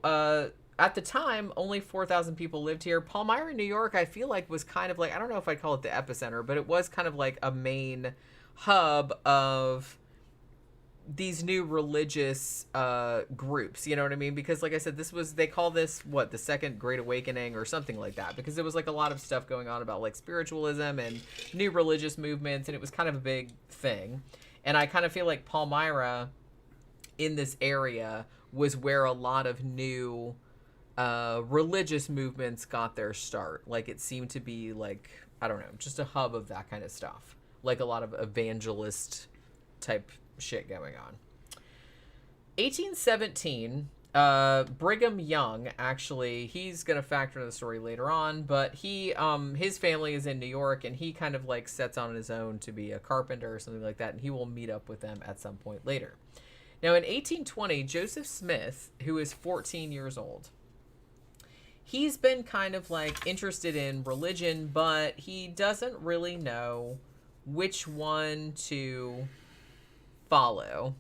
S3: at the time, only 4,000 people lived here. Palmyra, New York, I feel like was kind of like, I don't know if I'd call it the epicenter, but it was kind of like a main hub of these new religious groups, you know what I mean? Because like I said, they call this the Second Great Awakening or something like that, because there was like a lot of stuff going on about like spiritualism and new religious movements, and it was kind of a big thing. And I kind of feel like Palmyra in this area was where a lot of new religious movements got their start. Like it seemed to be like, I don't know, just a hub of that kind of stuff, like a lot of evangelist type shit going on. 1817, Brigham Young, actually, he's gonna factor into the story later on, but he his family is in New York, and he kind of like sets on his own to be a carpenter or something like that, and he will meet up with them at some point later. Now in 1820, Joseph Smith, who is 14 years old, he's been kind of like interested in religion, but he doesn't really know which one to follow.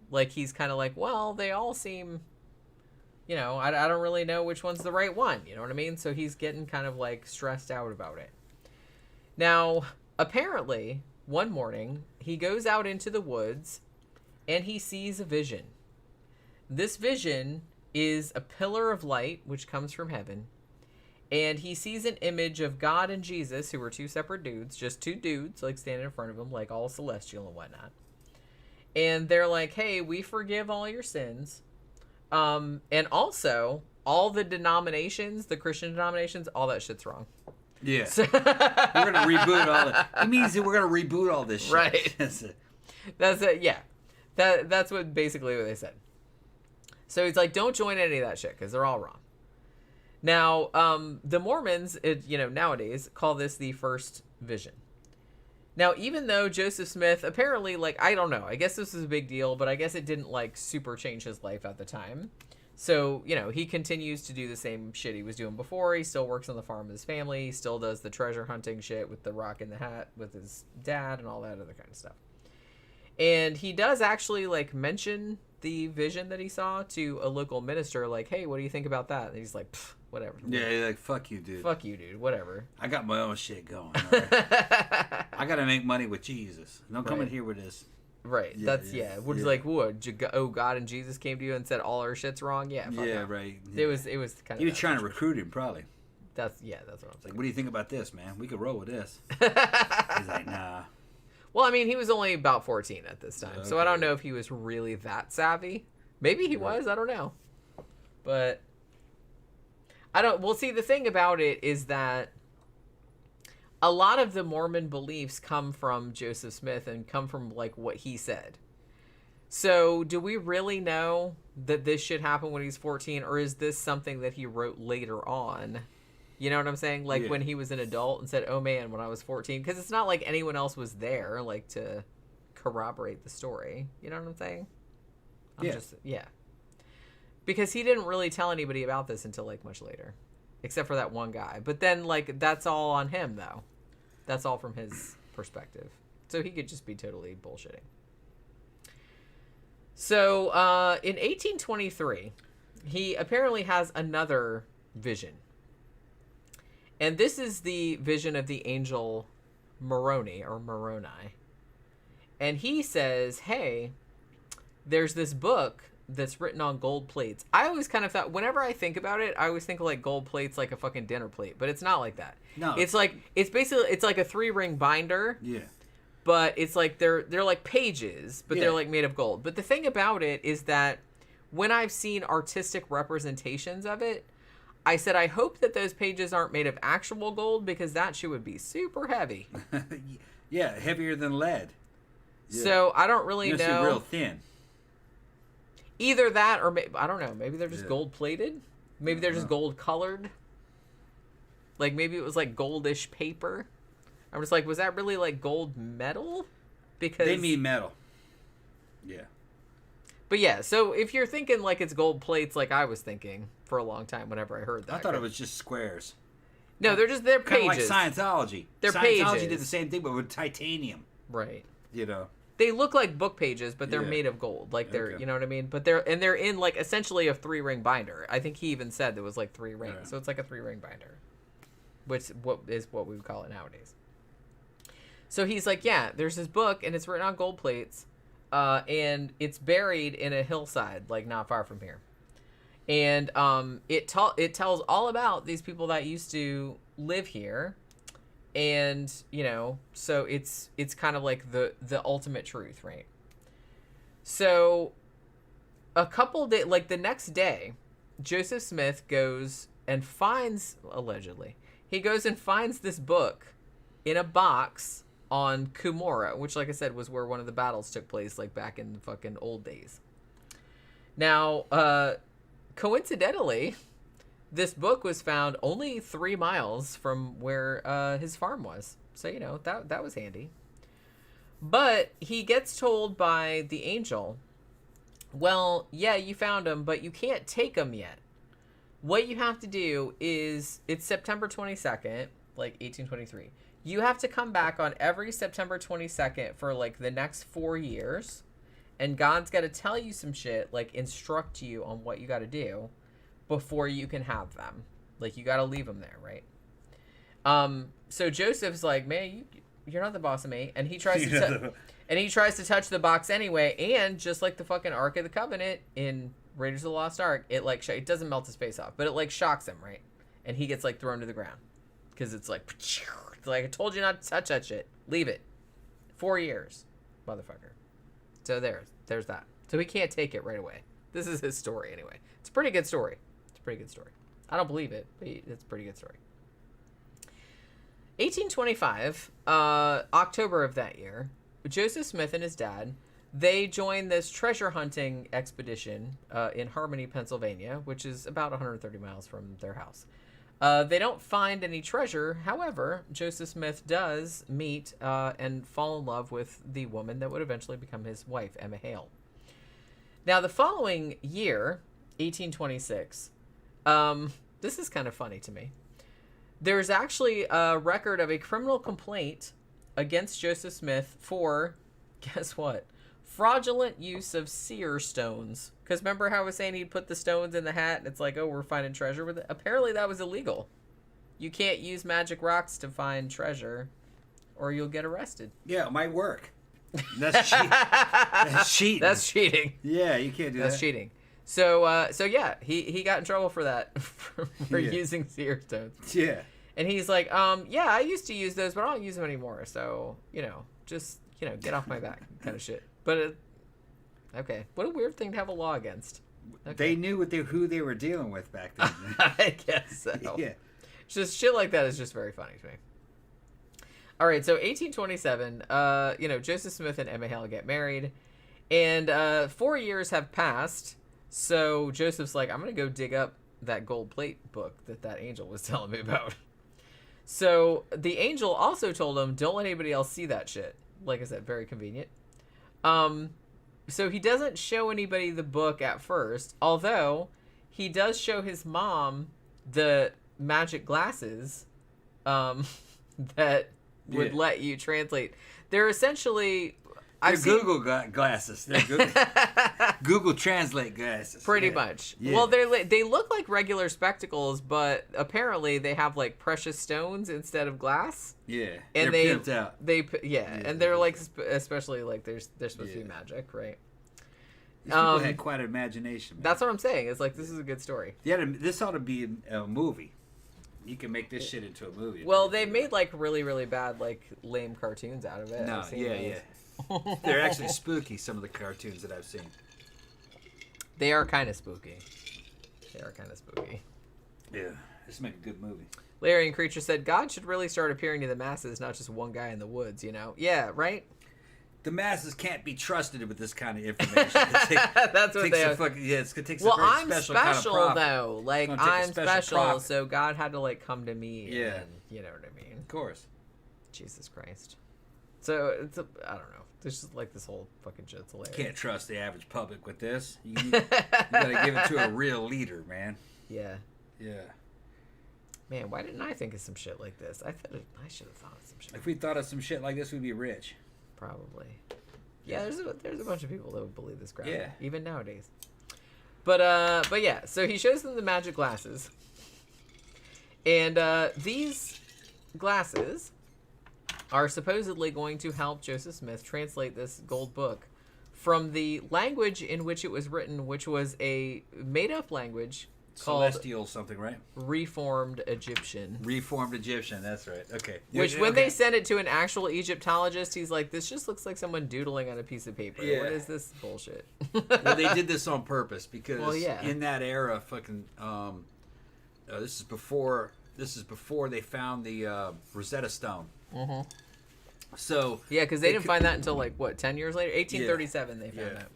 S3: Like he's kind of like, well, they all seem, I don't really know which one's the right one, you know what I mean? So he's getting kind of like stressed out about it. Now, apparently, one morning, he goes out into the woods and he sees a vision. This vision is a pillar of light which comes from heaven, and he sees an image of God and Jesus, who were 2 separate dudes, just 2 dudes, like standing in front of him, like all celestial and whatnot. And they're like, hey, we forgive all your sins. And also, all the denominations, the Christian denominations, all that shit's wrong.
S4: Yeah. We're going to reboot all that. It means that we're going to reboot all this shit.
S3: Right. That's it, yeah. That's what basically what they said. So he's like, don't join any of that shit, because they're all wrong. Now, the Mormons, nowadays, call this the first vision. Now, even though Joseph Smith, apparently, like, I don't know, I guess this is a big deal, but I guess it didn't, like, super change his life at the time. So, he continues to do the same shit he was doing before. He still works on the farm with his family. He still does the treasure hunting shit with the rock in the hat with his dad and all that other kind of stuff. And he does actually, like, mention the vision that he saw to a local minister, like, hey, what do you think about that? And he's like, whatever.
S4: Yeah, he's like, fuck you, dude.
S3: Fuck you, dude. Whatever.
S4: I got my own shit going. Right? I got to make money with Jesus. Don't come in here with this.
S3: Right. Yeah, What is like, what? God and Jesus came to you and said all our shit's wrong? Yeah. Fuck
S4: yeah,
S3: no.
S4: right.
S3: Yeah. It was kind of.
S4: He was trying to recruit him, probably.
S3: That's what I'm saying.
S4: Like, what do you think about this, man? We could roll with this. He's like, nah.
S3: Well, I mean, he was only about 14 at this time, so I don't know if he was really that savvy. Maybe he was. I don't know. But see, the thing about it is that a lot of the Mormon beliefs come from Joseph Smith and come from, like, what he said. So do we really know that this should happen when he's 14, or is this something that he wrote later on? You know what I'm saying? Like, when he was an adult and said, oh, man, when I was 14. Because it's not like anyone else was there, like, to corroborate the story. You know what I'm saying? Because he didn't really tell anybody about this until, like, much later. Except for that one guy. But then, like, that's all on him, though. That's all from his perspective. So he could just be totally bullshitting. So, in 1823, he apparently has another vision. And this is the vision of the angel Moroni. And he says, hey, there's this book that's written on gold plates. I always kind of thought, whenever I think about it, I always think of like gold plates like a fucking dinner plate. But it's not like that.
S4: No.
S3: It's like, it's basically, it's like a 3-ring binder.
S4: Yeah.
S3: But it's like they're like pages, but
S4: Yeah.
S3: they're like made of gold. But the thing about it is that when I've seen artistic representations of it, I said I hope that those pages aren't made of actual gold, because that shit would be super heavy.
S4: Yeah, heavier than lead. Yeah.
S3: So I don't really
S4: Must be
S3: know.
S4: real thin.
S3: Either that, or I don't know. Maybe they're just
S4: Yeah.
S3: gold plated. Maybe they're just gold colored. Like maybe it was like goldish paper. I'm just like, was that really like gold metal? Because
S4: They mean metal. Yeah.
S3: But yeah, so if you're thinking like it's gold plates, like I was thinking for a long time whenever I heard that.
S4: I thought it was just squares.
S3: No, they're
S4: Kind of
S3: pages.
S4: like Scientology.
S3: They're
S4: Scientology
S3: pages.
S4: did the same thing, but with titanium.
S3: Right.
S4: You know.
S3: They look like book pages, but they're
S4: Yeah.
S3: made of gold. Like they're,
S4: Okay.
S3: you know what I mean? But they're in like essentially a 3-ring binder. I think he even said there was like 3 rings.
S4: Yeah.
S3: So it's like a 3-ring binder. Which is what we would call it nowadays. So he's like, yeah, there's this book and it's written on gold plates. And it's buried in a hillside, like not far from here. And it tells all about these people that used to live here. And, you know, so it's kind of like the ultimate truth, right? So a couple days, like the next day, Joseph Smith goes and finds, allegedly, he goes and finds this book in a box on Cumorah, which, like I said, was where one of the battles took place, like back in the fucking old days. Now, coincidentally, this book was found only 3 miles from where his farm was. So, you know, that was handy. But he gets told by the angel, well, yeah, you found him, but you can't take him yet. What you have to do is, it's September 22nd, like 1823. You have to come back on every September 22nd for like the next 4 years. And God's got to tell you some shit, like instruct you on what you got to do before you can have them. Like you got to leave them there, right? So Joseph's like, man, you're not the boss of me. And he tries to touch the box anyway. And just like the fucking Ark of the Covenant in Raiders of the Lost Ark, it like it doesn't melt his face off, but it like shocks him, right? And he gets like thrown to the ground because it's like I told you not to touch that shit. Leave it. 4 years, motherfucker. So there's that. So he can't take it right away. This is his story anyway. It's a pretty good story. I don't believe it, but it's a pretty good story. 1825, October of that year, Joseph Smith and his dad, they joined this treasure hunting expedition in Harmony, Pennsylvania, which is about 130 miles from their house. They don't find any treasure. However, Joseph Smith does meet and fall in love with the woman that would eventually become his wife, Emma Hale. Now, the following year, 1826, this is kind of funny to me. There's actually a record of a criminal complaint against Joseph Smith for, guess what? Fraudulent use of seer stones. Because remember how I was saying he'd put the stones in the hat and it's like, oh, we're finding treasure with it? Apparently that was illegal. You can't use magic rocks to find treasure or you'll get arrested.
S4: Yeah, it might work. That's cheating. That's cheating.
S3: That's cheating.
S4: Yeah, you can't do that.
S3: That's cheating. So yeah, he got in trouble for that, for
S4: Yeah.
S3: using seer stones.
S4: Yeah.
S3: And he's like, yeah, I used to use those, but I don't use them anymore. So, just, get off my back kind of shit. But, okay. What a weird thing to have a law against. Okay.
S4: They knew who they were dealing with back then.
S3: I guess so.
S4: Yeah.
S3: Just shit like that is just very funny to me. All right, so 1827, Joseph Smith and Emma Hale get married. And 4 years have passed. So Joseph's like, I'm going to go dig up that gold plate book that angel was telling me about. So the angel also told him, don't let anybody else see that shit. Like I said, very convenient. So he doesn't show anybody the book at first, although he does show his mom the magic glasses that would let you translate. They're essentially I've seen
S4: Google glasses. They're Google Translate glasses.
S3: pretty much.
S4: Yeah.
S3: Well, they look like regular spectacles, but apparently they have like precious stones instead of glass.
S4: Yeah,
S3: And
S4: they're pimped out.
S3: And they're like especially like they're supposed to be magic, right?
S4: These people had quite an imagination. Man.
S3: That's what I'm saying. It's like this is a good story.
S4: Yeah, this ought to be a movie. You can make this shit into a movie.
S3: Well, they made like really, really bad, like lame cartoons out of it.
S4: No,
S3: I've seen those.
S4: They're actually spooky. Some of the cartoons that I've seen.
S3: They are kind of spooky.
S4: Yeah, this make a good movie.
S3: Larry and Creature said God should really start appearing to the masses, not just one guy in the woods. You know? Yeah, right.
S4: The masses can't be trusted with this kind of information.
S3: That's what they are.
S4: It takes
S3: Well,
S4: a very
S3: I'm
S4: special
S3: special
S4: kind of
S3: though. Like
S4: gonna take a
S3: I'm
S4: special
S3: special,
S4: prophet.
S3: so God had to like come to me.
S4: Yeah.
S3: And, you know what I mean?
S4: Of course.
S3: Jesus Christ. So it's I don't know. There's just like this whole fucking shit's hilarious.
S4: Can't trust the average public with this. You gotta give it to a real leader, man.
S3: Yeah.
S4: Yeah.
S3: Man, why didn't I think of some shit like this? I should have thought of some shit.
S4: If we thought of some shit like this, we'd be rich.
S3: Probably. Yeah, there's a bunch of people that would believe this crap.
S4: Yeah.
S3: Even nowadays. But yeah, so he shows them the magic glasses. And these glasses are supposedly going to help Joseph Smith translate this gold book from the language in which it was written, which was a made-up language called
S4: Celestial something, right?
S3: Reformed Egyptian.
S4: Reformed Egyptian, that's right. Okay.
S3: Which, when they sent it to an actual Egyptologist, he's like, this just looks like someone doodling on a piece of paper.
S4: Yeah.
S3: What is this bullshit?
S4: Well, they did this on purpose because
S3: in
S4: that era, fucking, this is before they found the Rosetta Stone.
S3: Mm-hmm.
S4: So
S3: yeah, because they didn't find that until like what 10 years later, 1837 they found that.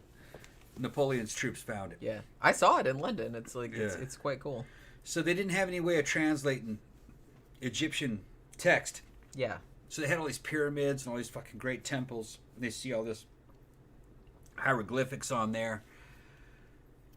S4: Napoleon's troops found it.
S3: Yeah, I saw it in London. It's like
S4: Yeah.
S3: it's quite cool.
S4: So they didn't have any way of translating Egyptian text.
S3: Yeah.
S4: So they had all these pyramids and all these fucking great temples. And they see all this hieroglyphics on there,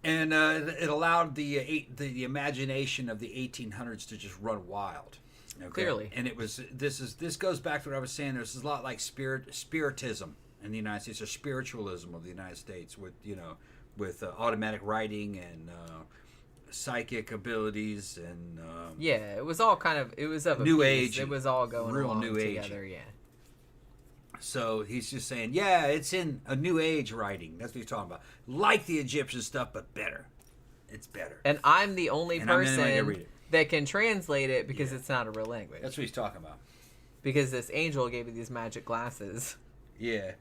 S4: and it allowed the imagination of the 1800s to just run wild. Okay?
S3: Clearly.
S4: And this goes back to what I was saying. There's a lot like spiritism in the United States, or spiritualism of the United States, with automatic writing and psychic abilities and
S3: Yeah, it was all kind of of a
S4: New
S3: piece.
S4: Age,
S3: It was all going
S4: real
S3: along
S4: New Age.
S3: together. Yeah.
S4: So he's just saying, yeah, it's in a New Age writing. That's what he's talking about. Like the Egyptian stuff, but better. It's better.
S3: And I'm the only
S4: And I'm the only one that can
S3: person
S4: read it.
S3: that can translate it because
S4: Yeah.
S3: it's not a real language.
S4: That's what he's talking about.
S3: Because this angel gave me these magic glasses.
S4: Yeah.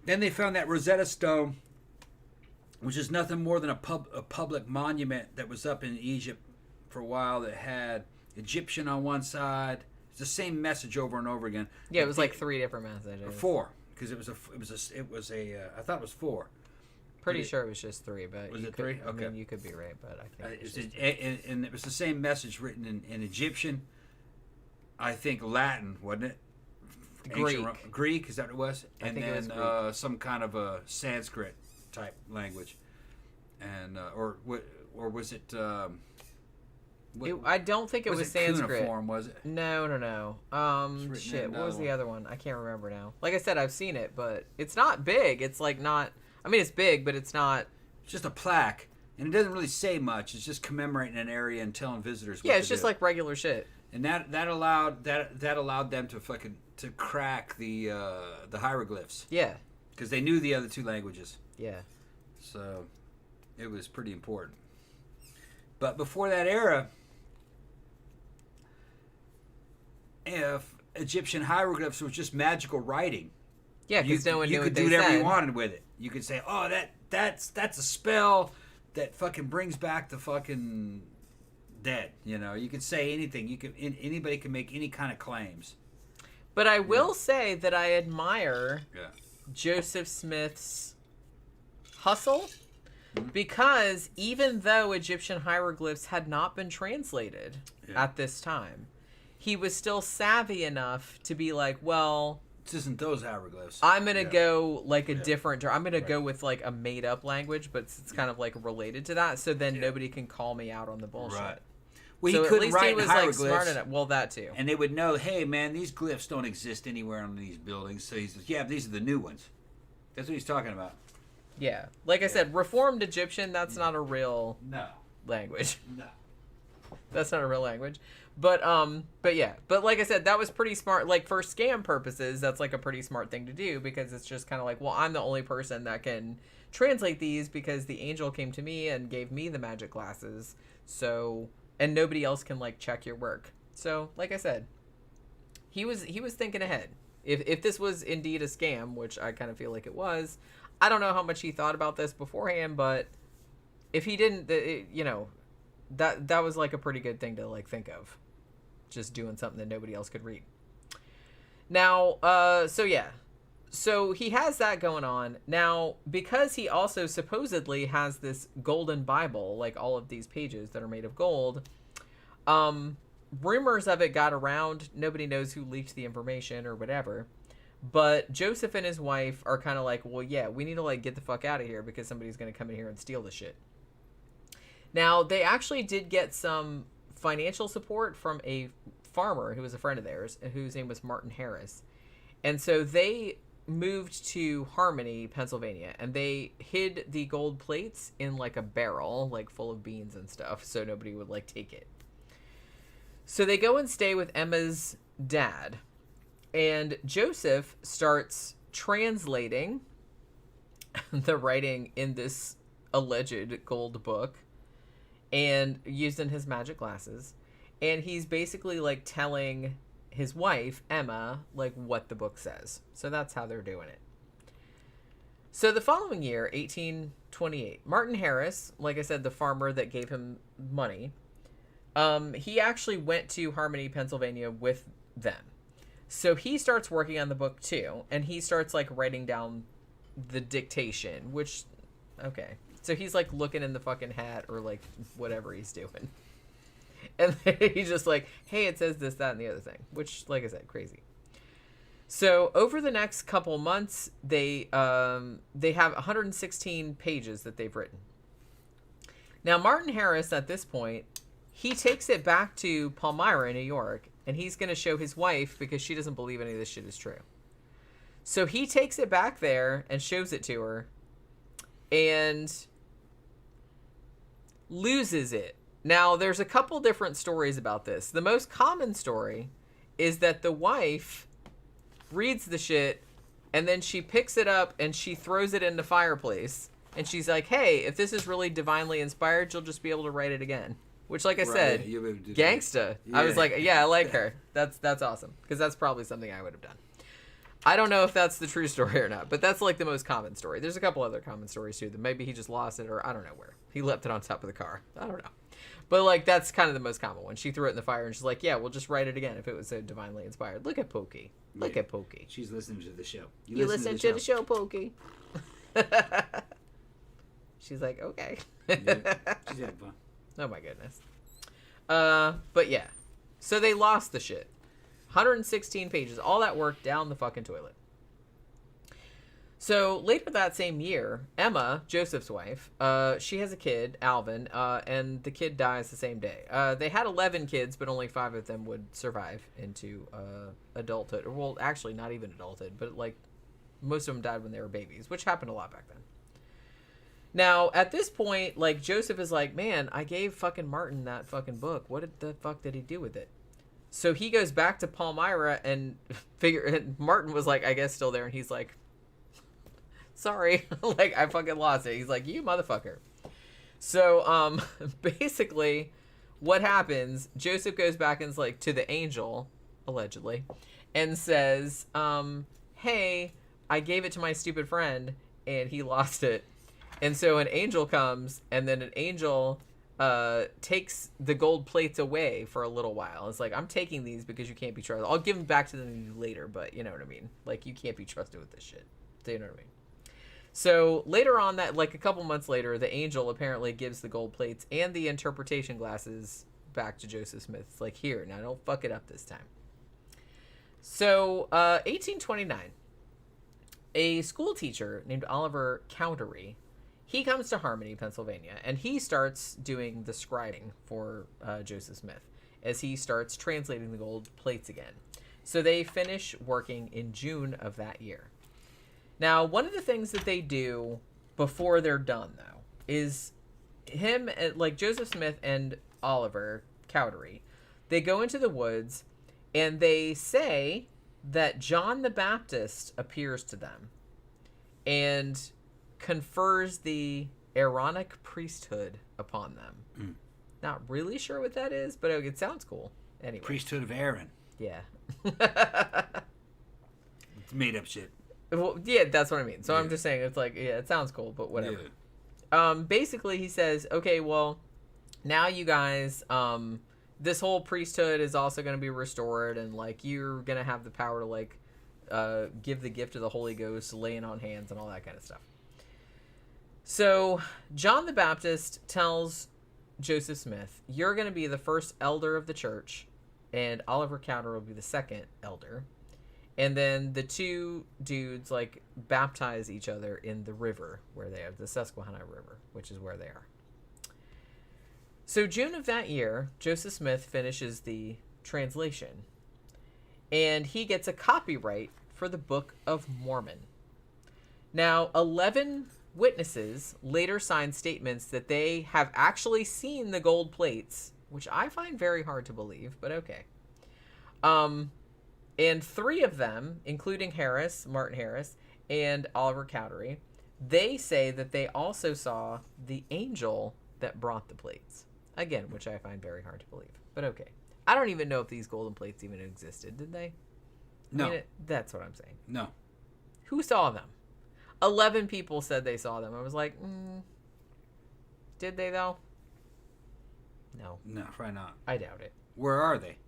S4: Then they found that Rosetta Stone, which is nothing more than a public monument that was up in Egypt for a while that had Egyptian on one side. It's the same message over and over again.
S3: Yeah, it was like 3 different messages.
S4: Or 4, because it was I thought it was 4.
S3: Pretty sure it was just 3, but
S4: Was
S3: you
S4: it
S3: could,
S4: 3?
S3: I
S4: Okay.
S3: mean, you could be right, but I think
S4: And it was the same message written in Egyptian, I think Latin, wasn't it? Greek, is that what it was?
S3: I
S4: And
S3: think it was
S4: then
S3: Greek.
S4: some kind of a Sanskrit type language, and or was it?
S3: I don't think it was
S4: it
S3: Sanskrit.
S4: cuneiform, was it?
S3: No.
S4: written
S3: Shit.
S4: in
S3: What was
S4: another
S3: the other one? I can't remember now. Like I said, I've seen it, but it's not big. It's like not. I mean, it's big, but it's not.
S4: It's just a plaque, and it doesn't really say much. It's just commemorating an area and telling visitors. What
S3: Yeah, it's
S4: to
S3: just
S4: do.
S3: like regular shit.
S4: And that allowed them to crack the hieroglyphs,
S3: Yeah.
S4: because they knew the other 2 languages.
S3: Yeah.
S4: So it was pretty important. But before that era, if Egyptian hieroglyphs was just magical writing,
S3: Yeah, because no one knew
S4: you
S3: what
S4: could
S3: they
S4: do whatever
S3: said.
S4: you wanted with it. You could say, "Oh, that's a spell that fucking brings back the fucking dead." You know, you could say anything. Anybody can make any kind of claims.
S3: But I will say that I admire
S4: Yeah.
S3: Joseph Smith's hustle, because even though Egyptian hieroglyphs had not been translated at this time, he was still savvy enough to be like, well,
S4: This isn't those hieroglyphs.
S3: I'm going to go like a different, I'm going to go with like a made up language, but it's kind of like related to that. So then nobody can call me out on the bullshit.
S4: Right. Well,
S3: So
S4: he
S3: at
S4: couldn't
S3: least he
S4: write
S3: was like
S4: hieroglyphs,
S3: smart enough. Well, that too.
S4: and they would know, hey, man, these glyphs don't exist anywhere on these buildings. So he says, yeah, these are the new ones. That's what he's talking about.
S3: Yeah. Like I said, Reformed Egyptian, that's not a real
S4: No.
S3: language.
S4: No.
S3: That's not a real language. But yeah. But like I said, that was pretty smart. Like, for scam purposes, that's like a pretty smart thing to do, because it's just kind of like, well, I'm the only person that can translate these because the angel came to me and gave me the magic glasses. So, and nobody else can like check your work. So, like I said, he was thinking ahead. If this was indeed a scam, which I kind of feel like it was, I don't know how much he thought about this beforehand, but if he didn't, you know, that was like a pretty good thing to like think of, just doing something that nobody else could read. Now, so he has that going on. Now, because he also supposedly has this golden Bible, like all of these pages that are made of gold, rumors of it got around. Nobody knows who leaked the information or whatever. But Joseph and his wife are kind of like, well, yeah, we need to like get the fuck out of here because somebody's going to come in here and steal the shit. Now, they actually did get some financial support from a farmer who was a friend of theirs, whose name was Martin Harris. And so they moved to Harmony, Pennsylvania, and they hid the gold plates in like a barrel, like full of beans and stuff, so nobody would like take it. So they go and stay with Emma's dad, and Joseph starts translating the writing in this alleged gold book and using his magic glasses, and he's basically like telling his wife Emma like what the book says. So that's how they're doing it. So the following year, 1828, Martin Harris, like I said, the farmer that gave him money, he actually went to Harmony, Pennsylvania with them. So he starts working on the book too, and he starts like writing down the dictation, which, okay. So he's like looking in the fucking hat or like whatever he's doing. And then he's just like, hey, it says this, that, and the other thing, which, like I said, crazy. So over the next couple months, they have 116 pages that they've written. Now, Martin Harris, at this point, he takes it back to Palmyra, New York, and he's going to show his wife because she doesn't believe any of this shit is true. So he takes it back there and shows it to her and loses it. Now, there's a couple different stories about this. The most common story is that the wife reads the shit and then she picks it up and she throws it in the fireplace. And she's like, hey, if this is really divinely inspired, you'll just be able to write it again. Which, like I said, gangsta. Yeah. I was like, yeah, I like her. That's awesome. Because that's probably something I would have done. I don't know if that's the true story or not, but that's like the most common story. There's a couple other common stories too, that maybe he just lost it or I don't know where. He left it on top of the car. I don't know. But like that's kind of the most common one. She threw it in the fire and she's like, yeah, we'll just write it again if it was so divinely inspired. Look at Pokey. Look at Pokey.
S4: She's listening to the show.
S3: You listen to the show, Pokey. She's like, okay.
S4: Yeah, she's having fun.
S3: Oh my goodness. But yeah. So they lost the shit. 116 pages. All that work down the fucking toilet. So later that same year, Emma, Joseph's wife, she has a kid, Alvin, and the kid dies the same day. They had 11 kids, but only 5 of them would survive into adulthood. Well, actually, not even adulthood, but like most of them died when they were babies, which happened a lot back then. Now, at this point, like Joseph is like, man, I gave fucking Martin that fucking book. What the fuck did he do with it? So he goes back to Palmyra and Martin was like, I guess still there, and he's like, sorry, like I fucking lost it. He's like, you motherfucker. So basically what happens, Joseph goes back and is like to the angel, allegedly, and says, hey, I gave it to my stupid friend and he lost it. And so an angel comes, and then an angel takes the gold plates away for a little while. It's like, I'm taking these because you can't be trusted. I'll give them back to them later, but you know what I mean? Like, you can't be trusted with this shit. Do you know what I mean? So later on, that like a couple months later, the angel apparently gives the gold plates and the interpretation glasses back to Joseph Smith. It's like, here, now don't fuck it up this time. So 1829, a school teacher named Oliver Cowdery, he comes to Harmony, Pennsylvania, and he starts doing the scribing for Joseph Smith as he starts translating the gold plates again. So they finish working in June of that year. Now, one of the things that they do before they're done, though, is Joseph Smith and Oliver Cowdery, they go into the woods and they say that John the Baptist appears to them and confers the Aaronic priesthood upon them. Not really sure what that is, but it sounds cool. Anyway.
S4: Priesthood of Aaron.
S3: Yeah.
S4: It's made up shit.
S3: Well, yeah, that's what I mean. So
S4: Yeah.
S3: I'm just saying, it's like, yeah, it sounds cool, but whatever.
S4: Yeah.
S3: Basically, he says, okay, well, now you guys, this whole priesthood is also going to be restored, and, like, you're going to have the power to, like, give the gift of the Holy Ghost, laying on hands, and all that kind of stuff. So, John the Baptist tells Joseph Smith, you're going to be the first elder of the church, and Oliver Cowdery will be the second elder. And then the two dudes, like, baptize each other in the river where they are, the Susquehanna River, which is where they are. So June of that year, Joseph Smith finishes the translation, and he gets a copyright for the Book of Mormon. Now, 11 witnesses later signed statements that they have actually seen the gold plates, which I find very hard to believe, but okay. And 3 of them, including Martin Harris, and Oliver Cowdery, they say that they also saw the angel that brought the plates. Again, which I find very hard to believe, but okay. I don't even know if these golden plates even existed, did they?
S4: No.
S3: That's what I'm saying.
S4: No.
S3: Who saw them? 11 people said they saw them. I was like, did they though? No.
S4: No, probably not.
S3: I doubt it.
S4: Where are they?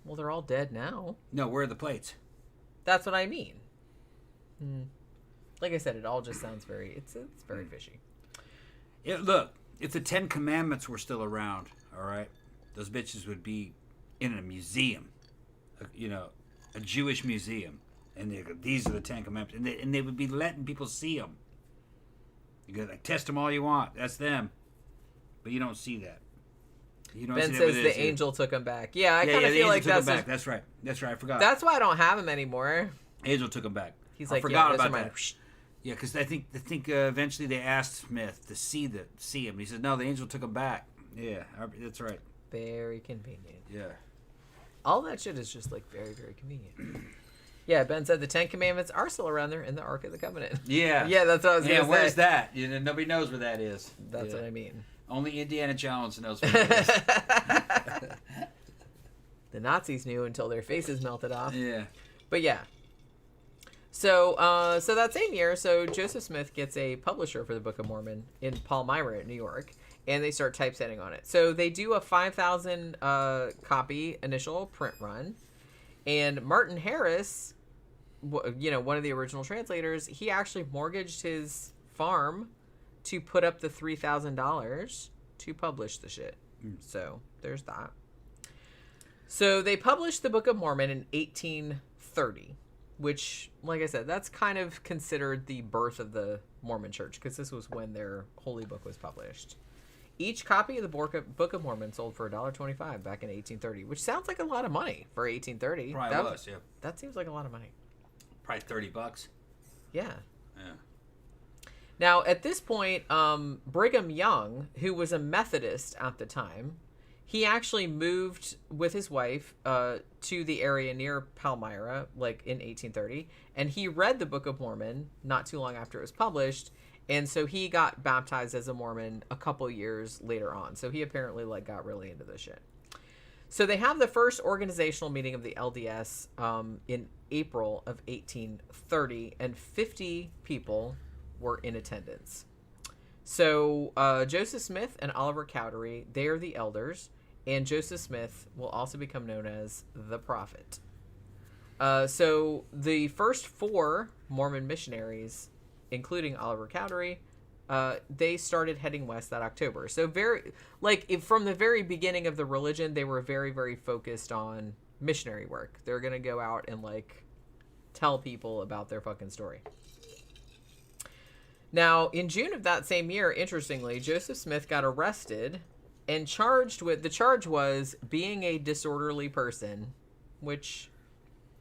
S3: Well, they're all dead now.
S4: No, where are the plates?
S3: That's what I mean. Like I said, it all just sounds it's very fishy.
S4: Yeah, look, if the 10 Commandments were still around, all right, those bitches would be in a museum, a Jewish museum, and they go, these are the 10 Commandments, and they would be letting people see them. You go, like, test them all you want, that's them, but you don't see that. You don't
S3: Ben
S4: see
S3: says
S4: that
S3: the angel took him back. Yeah, I kind of feel like that's
S4: back. That's right. I forgot.
S3: That's why I don't have him anymore.
S4: Angel took him back.
S3: He's
S4: I
S3: like,
S4: forgot
S3: yeah,
S4: about
S3: mine.
S4: that. Yeah, because I think eventually they asked Smith to see him. He said, no, the angel took him back. Yeah, that's right.
S3: Very convenient.
S4: Yeah.
S3: All that shit is just like very, very convenient. Yeah, Ben said the 10 Commandments are still around there in the Ark of the Covenant.
S4: Yeah.
S3: Yeah, that's what I was going to say.
S4: Where's that? Nobody knows where that is.
S3: That's what I mean.
S4: Only Indiana Jones knows where it is.
S3: The Nazis knew until their faces melted off.
S4: Yeah.
S3: But yeah. So that same year, Joseph Smith gets a publisher for the Book of Mormon in Palmyra, New York, and they start typesetting on it. So they do a 5,000 copy initial print run, and Martin Harris, one of the original translators, he actually mortgaged his farm to put up the $3,000 to publish the shit. So there's that. So they published the Book of Mormon in 1830, which, like I said, that's kind of considered the birth of the Mormon Church, because this was when their holy book was published. Each copy of the Book of Mormon sold for $1.25 back in 1830, which sounds like a lot of money for 1830.
S4: Probably was, yeah.
S3: That seems like a lot of money.
S4: Probably $30.
S3: Yeah.
S4: Yeah.
S3: Now, at this point, Brigham Young, who was a Methodist at the time, he actually moved with his wife to the area near Palmyra, like in 1830, and he read the Book of Mormon not too long after it was published, and so he got baptized as a Mormon a couple years later on. So he apparently got really into this shit. So they have the first organizational meeting of the LDS in April of 1830, and 50 people were in attendance. So Joseph Smith and Oliver Cowdery, they are the elders, and Joseph Smith will also become known as the prophet. So the first 4 Mormon missionaries, including Oliver Cowdery, they started heading west that October. So from the very beginning of the religion, they were very, very focused on missionary work. They're going to go out and tell people about their fucking story. Now, in June of that same year, interestingly, Joseph Smith got arrested and the charge was being a disorderly person, which,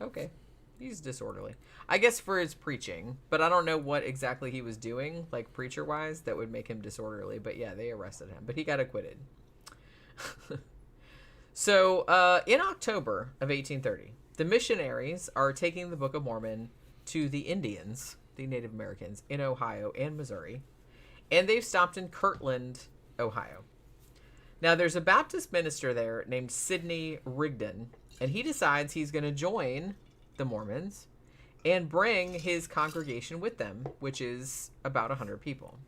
S3: okay. He's disorderly. I guess for his preaching, but I don't know what exactly he was doing, like preacher-wise, that would make him disorderly. But yeah, they arrested him, but he got acquitted. So in October of 1830, the missionaries are taking the Book of Mormon to the Indians, the Native Americans, in Ohio and Missouri, and they've stopped in Kirtland, Ohio. Now, there's a Baptist minister there named Sidney Rigdon, and he decides he's going to join the Mormons and bring his congregation with them, which is about 100 people.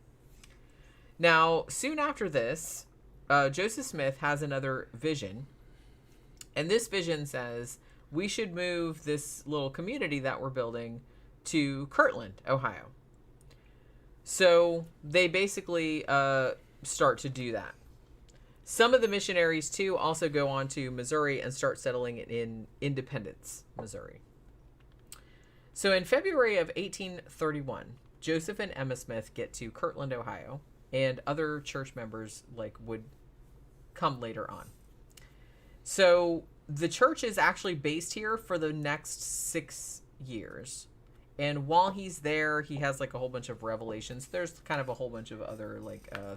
S3: Now, soon after this, Joseph Smith has another vision, and this vision says we should move this little community that we're building to Kirtland, Ohio. So they basically start to do that. Some of the missionaries, too, also go on to Missouri and start settling in Independence, Missouri. So in February of 1831, Joseph and Emma Smith get to Kirtland, Ohio, and other church members would come later on. So the church is actually based here for the next 6 years. And while he's there, he has a whole bunch of revelations. There's kind of a whole bunch of other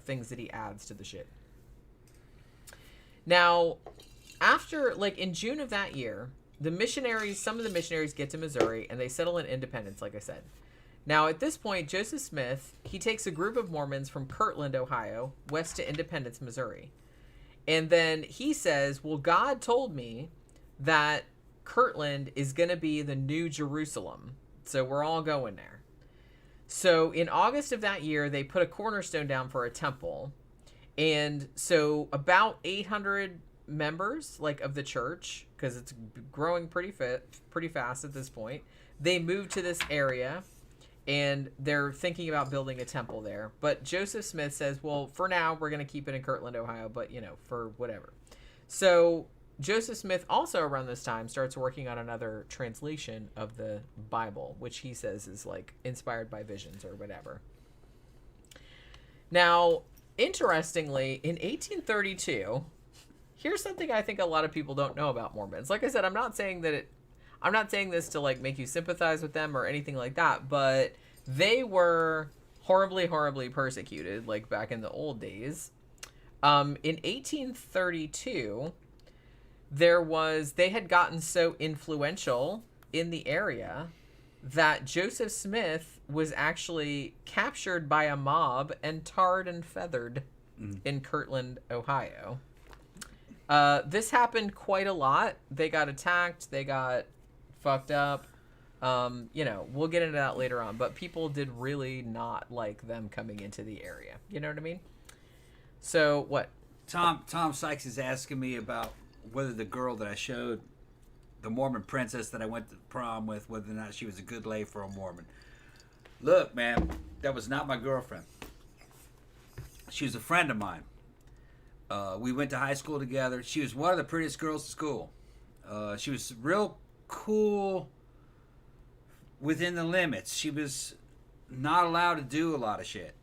S3: things that he adds to the shit. Now, after in June of that year, some of the missionaries get to Missouri and they settle in Independence, like I said. Now, at this point, Joseph Smith, he takes a group of Mormons from Kirtland, Ohio, west to Independence, Missouri. And then he says, well, God told me that Kirtland is going to be the new Jerusalem. So we're all going there. So in August of that year, they put a cornerstone down for a temple. And so about 800 members of the church, because it's growing pretty fast at this point, they moved to this area. And they're thinking about building a temple there. But Joseph Smith says, well, for now, we're going to keep it in Kirtland, Ohio, but, for whatever. So Joseph Smith also around this time starts working on another translation of the Bible, which he says is inspired by visions or whatever. Now, interestingly, in 1832, here's something I think a lot of people don't know about Mormons. Like I said, I'm not saying this to make you sympathize with them or anything like that, but they were horribly, horribly persecuted back in the old days. In 1832, they had gotten so influential in the area that Joseph Smith was actually captured by a mob and tarred and feathered in Kirtland, Ohio. This happened quite a lot. They got attacked. They got fucked up. We'll get into that later on, but people did really not like them coming into the area. You know what I mean? So what?
S4: Tom Sykes is asking me about whether the girl that I showed, the Mormon princess that I went to prom with, whether or not she was a good lay for a Mormon. Look, man, that was not my girlfriend. She was a friend of mine. We went to high school together. She was one of the prettiest girls at school. She was real cool within the limits. She was not allowed to do a lot of shit.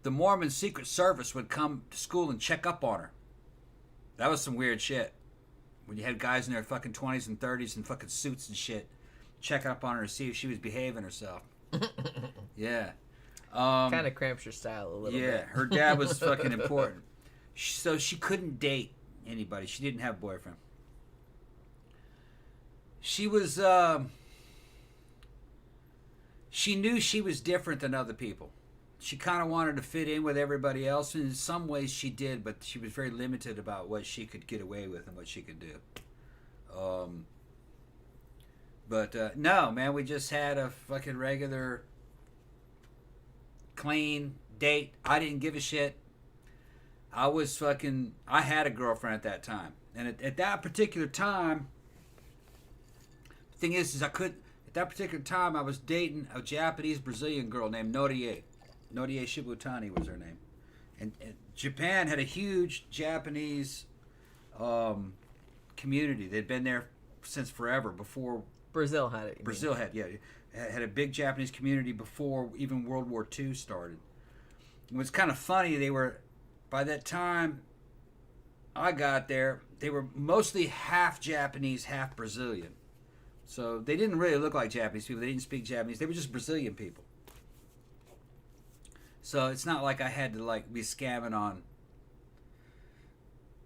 S4: The Mormon Secret Service would come to school and check up on her. That was some weird shit. When you had guys in their fucking 20s and 30s in fucking suits and shit checking up on her to see if she was behaving herself. Yeah.
S3: Kind of cramps your style a little bit.
S4: Yeah, her dad was fucking important. So she couldn't date anybody. She didn't have a boyfriend. She was, she knew she was different than other people. She kind of wanted to fit in with everybody else, and in some ways she did, but she was very limited about what she could get away with and what she could do. No, man, we just had a fucking regular, clean date. I didn't give a shit. I had a girlfriend at that time. And at that particular time, the thing is at that particular time, I was dating a Japanese Brazilian girl named Norie. Norie Shibutani was her name. And Japan had a huge Japanese community. They'd been there since forever, before
S3: Brazil had it.
S4: Brazil had a big Japanese community before even World War II started. It was kind of funny. By that time I got there, they were mostly half Japanese, half Brazilian. So they didn't really look like Japanese people. They didn't speak Japanese. They were just Brazilian people. So it's not like I had to like be scamming on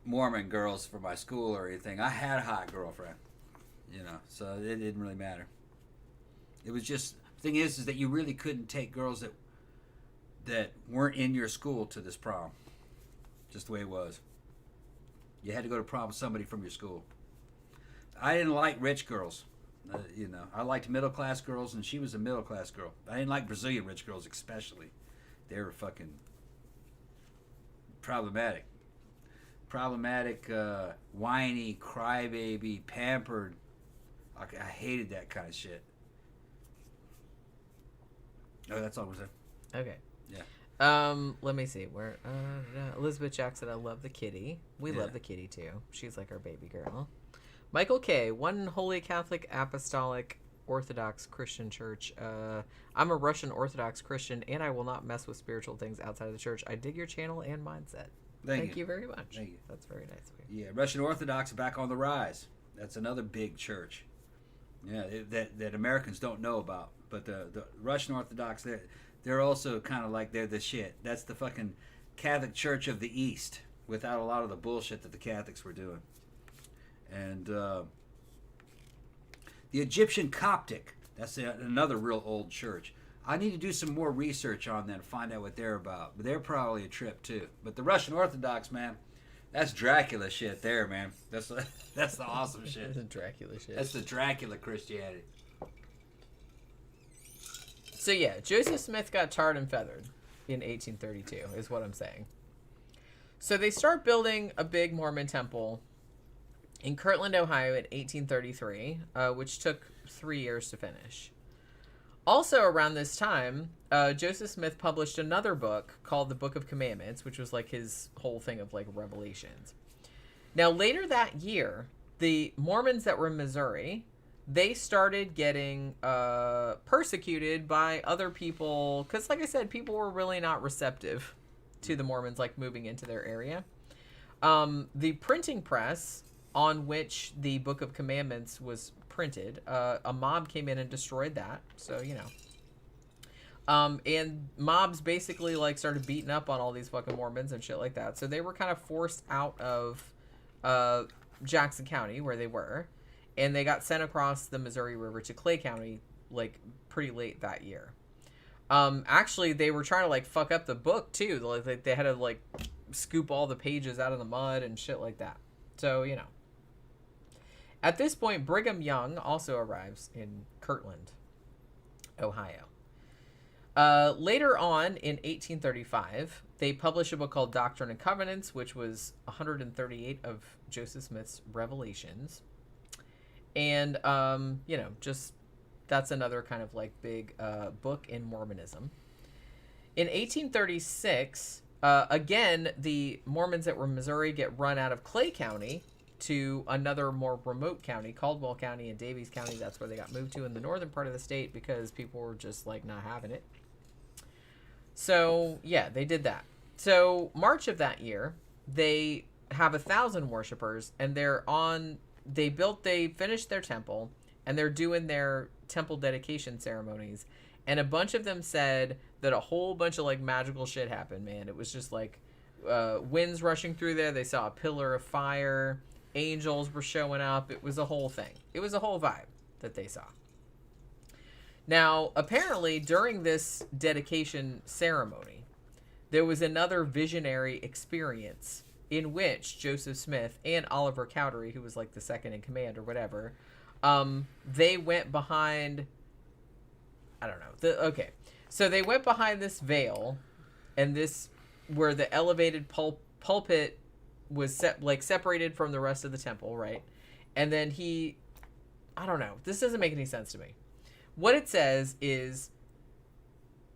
S4: Mormon girls for my school or anything. I had a hot girlfriend, you know, so it didn't really matter. It was just, the thing is that you really couldn't take girls that weren't in your school to this prom. Just the way it was. You had to go to prom with somebody from your school. I didn't like rich girls. You know, I liked middle class girls, and she was a middle class girl. I didn't like Brazilian rich girls, especially. They were fucking problematic. Whiny, crybaby, pampered. I hated that kind of shit. Oh, that's all I was saying.
S3: Okay.
S4: Yeah.
S3: Let me see. Where Elizabeth Jackson, I love the kitty. We love the kitty too. She's like our baby girl. Michael K. One Holy Catholic Apostolic Orthodox Christian Church. I'm a Russian Orthodox Christian, and I will not mess with spiritual things outside of the church. I dig your channel and mindset. Thank you very much.
S4: Thank you.
S3: That's very nice of you.
S4: Yeah, Russian Orthodox are back on the rise. That's another big church. Yeah, that Americans don't know about. But the Russian Orthodox, they're also kind of like they're the shit. That's the fucking Catholic Church of the East, without a lot of the bullshit that the Catholics were doing. And the Egyptian Coptic, that's another real old church. I need to do some more research on that and find out what they're about. But they're probably a trip too. But the Russian Orthodox, man, that's Dracula shit there, man. That's the awesome shit.
S3: That's the Dracula shit.
S4: That's the Dracula Christianity.
S3: So yeah, Joseph Smith got tarred and feathered in 1832, is what I'm saying. So they start building a big Mormon temple in Kirtland, Ohio in 1833, which took 3 years to finish. Also around this time, Joseph Smith published another book called the Book of Commandments, which was like his whole thing of like revelations. Now later that year, the Mormons that were in Missouri, they started getting persecuted by other people, because like I said, people were really not receptive to the Mormons like moving into their area. The printing press on which the Book of Commandments was printed, a mob came in and destroyed that, so you know. And mobs basically like started beating up on all these fucking Mormons and shit like that, so they were kind of forced out of Jackson County where they were, and they got sent across the Missouri River to Clay County like pretty late that year. Actually they were trying to like fuck up the book too, like they had to like scoop all the pages out of the mud and shit like that, so you know. At this point, Brigham Young also arrives in Kirtland, Ohio. Later on, in 1835, they published a book called Doctrine and Covenants, which was 138 of Joseph Smith's revelations. And, you know, just that's another kind of like big book in Mormonism. In 1836, again, the Mormons that were in Missouri get run out of Clay County to another more remote county, Caldwell County and Davies County. That's where they got moved to in the northern part of the state because people were just like not having it. So yeah, they did that. So March of that year, they have 1,000 worshipers, and they finished their temple, and they're doing their temple dedication ceremonies. And a bunch of them said that a whole bunch of like magical shit happened, man. It was just like winds rushing through there. They saw a pillar of fire. Angels were showing up. It was a whole thing. It was a whole vibe that they saw. Now, apparently, during this dedication ceremony, there was another visionary experience in which Joseph Smith and Oliver Cowdery, who was like the second in command or whatever, they went behind, I don't know. Okay. So they went behind this veil, and this, where the elevated pulpit was separated from the rest of the temple, right? And then I don't know. This doesn't make any sense to me. What it says is,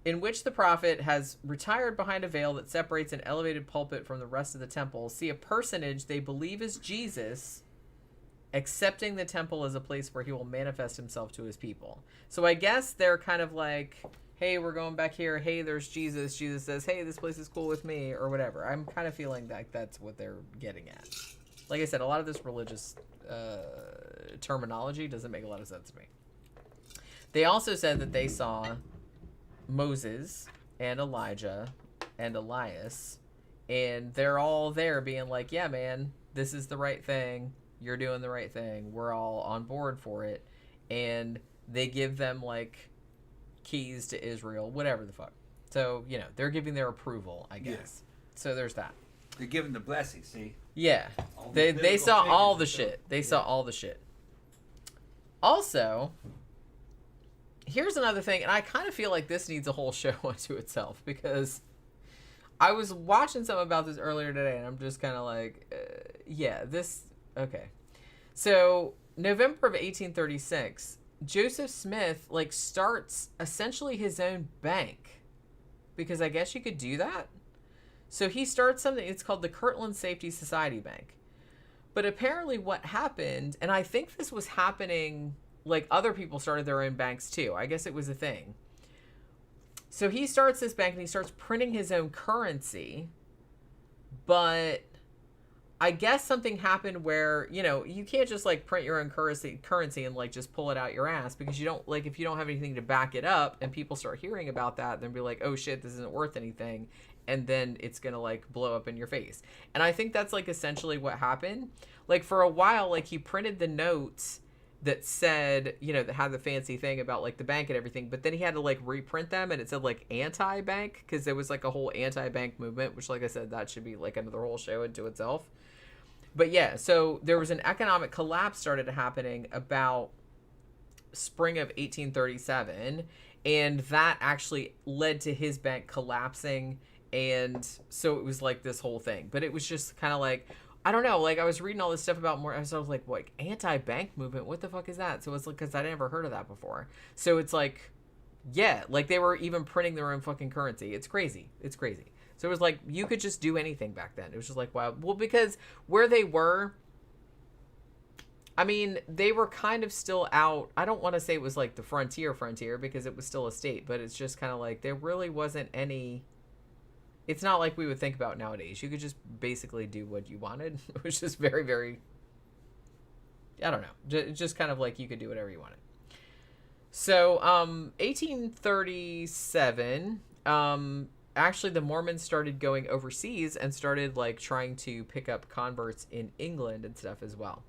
S3: in which the prophet has retired behind a veil that separates an elevated pulpit from the rest of the temple, see a personage they believe is Jesus, accepting the temple as a place where he will manifest himself to his people. So I guess they're kind of like, hey, we're going back here. Hey, there's Jesus. Jesus says, hey, this place is cool with me, or whatever. I'm kind of feeling like that's what they're getting at. Like I said, a lot of this religious terminology doesn't make a lot of sense to me. They also said that they saw Moses and Elijah and Elias, and they're all there being like, yeah, man, this is the right thing. You're doing the right thing. We're all on board for it. And they give them, like, keys to Israel, whatever the fuck. So, you know, they're giving their approval, I guess. Yeah. So there's that.
S4: They're giving the blessing, see?
S3: Yeah. They saw all the shit. They saw all the shit. Also, here's another thing, and I kind of feel like this needs a whole show unto itself, because I was watching something about this earlier today, and I'm just kind of like, yeah, this, okay. So, November of 1836, Joseph Smith, like, starts essentially his own bank, because I guess you could do that. So he starts something, it's called the Kirtland Safety Society Bank. But apparently what happened, and I think this was happening, like, other people started their own banks too. I guess it was a thing. So he starts this bank and he starts printing his own currency, but I guess something happened where, you know, you can't just, like, print your own currency and, like, just pull it out your ass, because you don't, like, if you don't have anything to back it up and people start hearing about that, then be like, oh shit, this isn't worth anything, and then it's gonna, like, blow up in your face. And I think that's, like, essentially what happened. Like, for a while, like, he printed the notes that said, you know, that had the fancy thing about, like, the bank and everything, but then he had to, like, reprint them, and it said, like, anti-bank, because there was, like, a whole anti-bank movement, which, like I said, that should be, like, another whole show into itself. But yeah, so there was an economic collapse started happening about spring of 1837, and that actually led to his bank collapsing, and so it was like this whole thing. But it was just kind of like, I don't know, like, I was reading all this stuff about more, I was like, what, anti-bank movement, what the fuck is that? So it's like, because I never heard of that before. So it's like, yeah, like, they were even printing their own fucking currency. It's crazy. It's crazy. So it was like, you could just do anything back then. It was just like, wow. Well, because where they were, I mean, they were kind of still out. I don't want to say it was like the frontier, because it was still a state, but it's just kind of like, there really wasn't any, it's not like we would think about nowadays. You could just basically do what you wanted. It was just very, very, I don't know. Just kind of like you could do whatever you wanted. So, 1837, actually, the Mormons started going overseas and started, like, trying to pick up converts in England and stuff as well.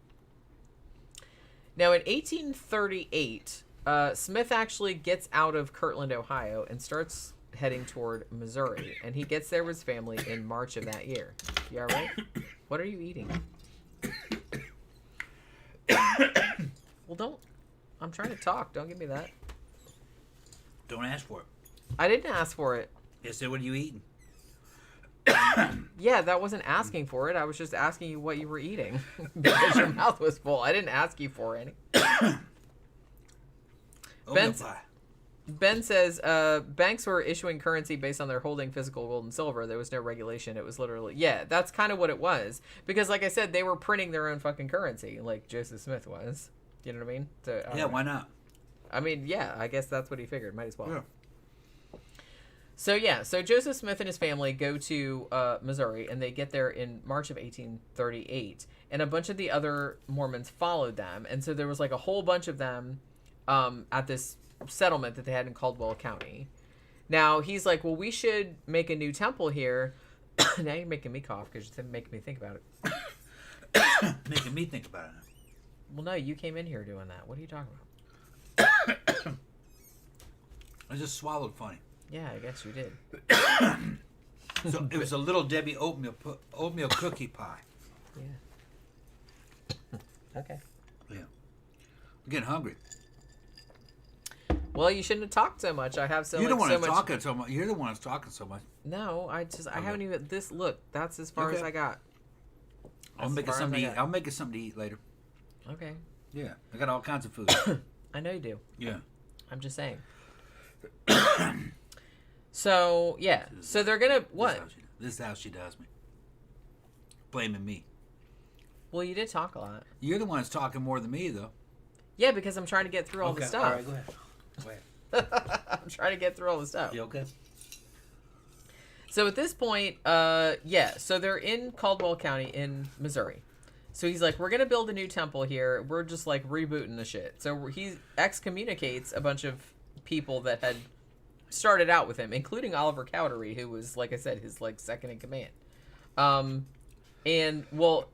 S3: Now, in 1838, Smith actually gets out of Kirtland, Ohio, and starts heading toward Missouri. And he gets there with his family in March of that year. You all right? What are you eating? Well, don't. I'm trying to talk. Don't give me that.
S4: Don't ask for it.
S3: I didn't ask for it.
S4: You said, what are you eating?
S3: Yeah, that wasn't asking for it. I was just asking you what you were eating because your mouth was full. I didn't ask you for any. Ben says banks were issuing currency based on their holding physical gold and silver. There was no regulation. It was literally, yeah, that's kind of what it was. Because like I said, they were printing their own fucking currency like Joseph Smith was. You know what I mean? So,
S4: yeah, why not?
S3: I mean, yeah, I guess that's what he figured. Might as well.
S4: Yeah.
S3: So, yeah, so Joseph Smith and his family go to Missouri, and they get there in March of 1838. And a bunch of the other Mormons followed them. And so there was like a whole bunch of them at this settlement that they had in Caldwell County. Now, he's like, well, we should make a new temple here. Now you're making me cough because you're making me think about it.
S4: Making me think about it.
S3: Well, no, you came in here doing that. What are you talking about?
S4: I just swallowed funny.
S3: Yeah, I guess you did.
S4: So it was a little Debbie oatmeal cookie pie.
S3: Yeah. Okay.
S4: Yeah. I'm getting hungry.
S3: Well, you shouldn't have talked so much. I have so
S4: You're the one
S3: so
S4: that's
S3: much.
S4: talking so much. You're the one that's talking so much.
S3: No, I haven't even. This look. That's as far as I got.
S4: I'll make it something to eat. I'll make it something to eat later.
S3: Okay.
S4: Yeah, I got all kinds of food.
S3: I know you do.
S4: Yeah.
S3: I'm just saying. So yeah. So they're gonna what?
S4: This is how she does me. Blaming me.
S3: Well, you did talk a lot.
S4: You're the one that's talking more than me, though.
S3: Yeah, because I'm trying to get through all the stuff.
S4: All right, go ahead.
S3: I'm trying to get through all the stuff.
S4: You okay?
S3: So at this point, yeah, so they're in Caldwell County in Missouri. So he's like, we're going to build a new temple here. We're just like rebooting the shit. So he excommunicates a bunch of people that had started out with him, including Oliver Cowdery, who was, like I said, his like second in command. And well,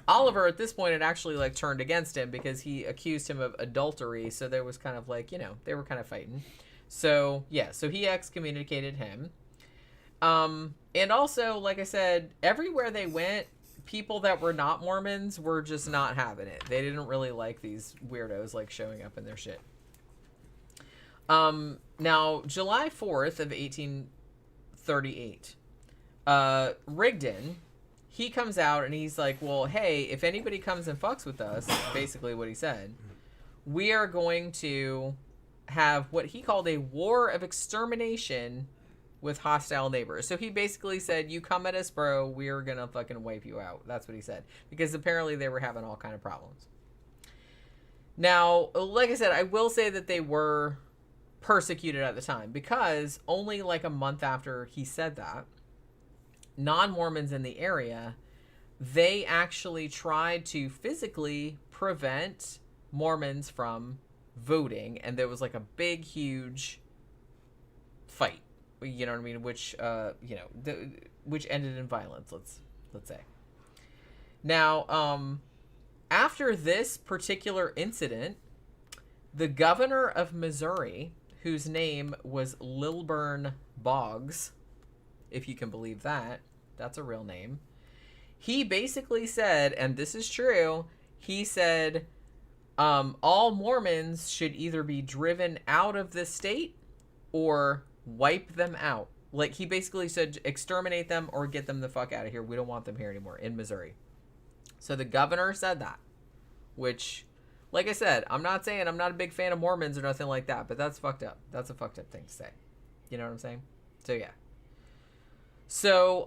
S3: Oliver at this point had actually like turned against him because he accused him of adultery. So there was kind of like, they were kind of fighting. So yeah, so he excommunicated him. And also, like I said, everywhere they went, people that were not Mormons were just not having it. They didn't really like these weirdos like showing up in their shit. Now, July 4th of 1838, Rigdon, he comes out and he's like, well, hey, if anybody comes and fucks with us, basically what he said, we are going to have what he called a war of extermination with hostile neighbors. So he basically said, you come at us, bro, we're gonna fucking wipe you out. That's what he said. Because apparently they were having all kind of problems. Now, like I said, I will say that they were persecuted at the time, because only like a month after he said that, non-Mormons in the area, they actually tried to physically prevent Mormons from voting, and there was like a big, huge fight. You know what I mean? Which, which ended in violence, let's say. Now, after this particular incident, the governor of Missouri, whose name was Lilburn Boggs, if you can believe that, that's a real name, he basically said, and this is true, he said, all Mormons should either be driven out of the state or wipe them out. Like, he basically said, exterminate them or get them the fuck out of here. We don't want them here anymore in Missouri. So the governor said that, which, like I said, I'm not saying I'm not a big fan of Mormons or nothing like that, but that's fucked up. That's a fucked up thing to say. You know what I'm saying? So yeah. So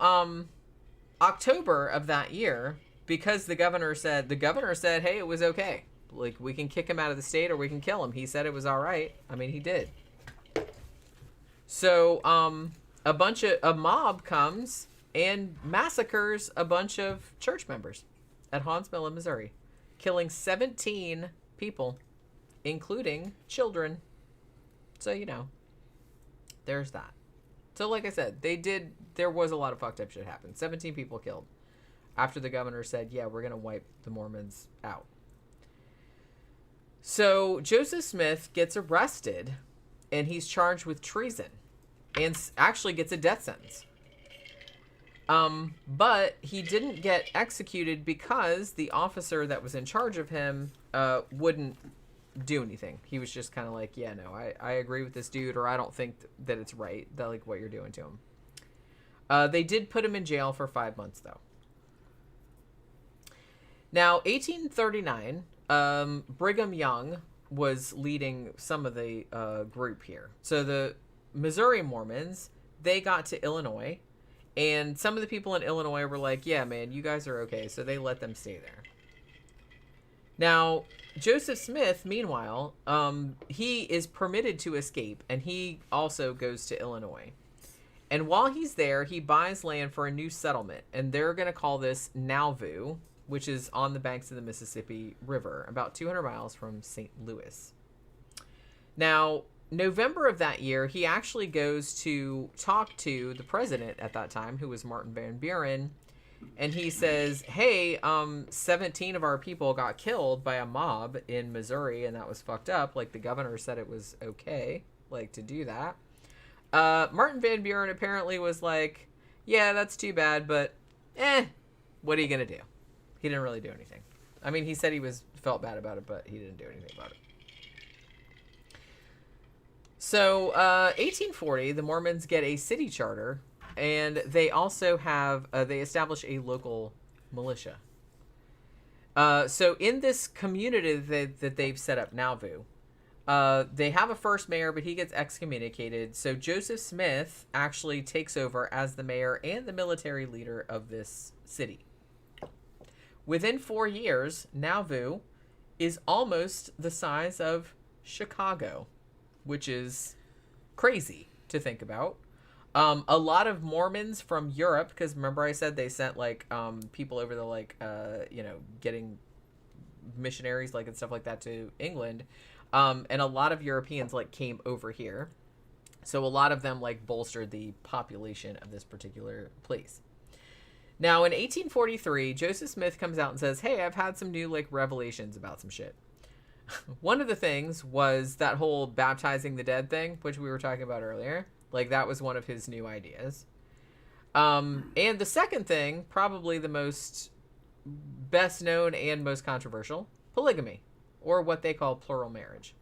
S3: October of that year, because the governor said, hey, it was okay. Like, we can kick him out of the state or we can kill him. He said it was all right. I mean, he did. So, a mob comes and massacres a bunch of church members at Haun's Mill in Missouri, killing 17 people, including children. So, there's that. So, like I said, there was a lot of fucked up shit happen. 17 people killed after the governor said, yeah, we're going to wipe the Mormons out. So, Joseph Smith gets arrested, and he's charged with treason and actually gets a death sentence. But he didn't get executed because the officer that was in charge of him wouldn't do anything. He was just kind of like, yeah, no, I agree with this dude, or I don't think that it's right, that like what you're doing to him. They did put him in jail for 5 months, though. Now, 1839, Brigham Young was leading some of the group here. So the Missouri Mormons, they got to Illinois, and some of the people in Illinois were like, yeah, man, you guys are okay. So they let them stay there. Now, Joseph Smith, meanwhile, he is permitted to escape, and he also goes to Illinois. And while he's there, he buys land for a new settlement, and they're going to call this Nauvoo, which is on the banks of the Mississippi River, about 200 miles from St. Louis. Now, November of that year, he actually goes to talk to the president at that time, who was Martin Van Buren, and he says, hey, 17 of our people got killed by a mob in Missouri, and that was fucked up. Like, the governor said it was okay, like, to do that. Martin Van Buren apparently was like, yeah, that's too bad, but, what are you going to do? He didn't really do anything. I mean, he said he felt bad about it, but he didn't do anything about it. So, 1840, the Mormons get a city charter, and they also have, they establish a local militia. So in this community that they've set up, Nauvoo, they have a first mayor, but he gets excommunicated. So Joseph Smith actually takes over as the mayor and the military leader of this city. Within 4 years, Nauvoo is almost the size of Chicago, which is crazy to think about. A lot of Mormons from Europe, because remember I said they sent like people over the like getting missionaries like and stuff like that to England, and a lot of Europeans like came over here, so a lot of them like bolstered the population of this particular place. Now in 1843, Joseph Smith comes out and says, "Hey, I've had some new like revelations about some shit." One of the things was that whole baptizing the dead thing, which we were talking about earlier. Like, that was one of his new ideas. And the second thing, probably the most best known and most controversial, polygamy, or what they call plural marriage.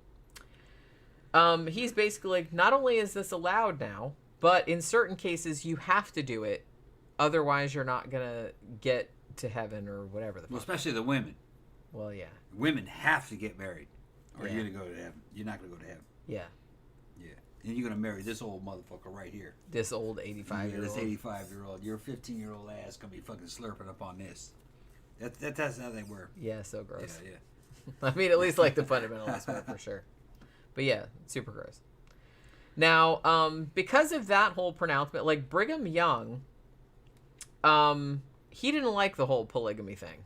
S3: He's basically like, not only is this allowed now, but in certain cases you have to do it, otherwise you're not gonna get to heaven or whatever the fuck.
S4: Well, especially the women.
S3: Well, yeah.
S4: Women have to get married, or
S3: Yeah.
S4: you're gonna go to heaven. You're not gonna go to heaven.
S3: Yeah.
S4: Yeah, and you're gonna marry this old motherfucker right here.
S3: This old 85-year-old.
S4: This 85-year-old. Your 15-year-old ass gonna be fucking slurping up on this. That's how they work.
S3: Yeah, so gross.
S4: Yeah, yeah.
S3: I mean, at least like the fundamentalist one for sure. But yeah, super gross. Now, because of that whole pronouncement, like Brigham Young, he didn't like the whole polygamy thing.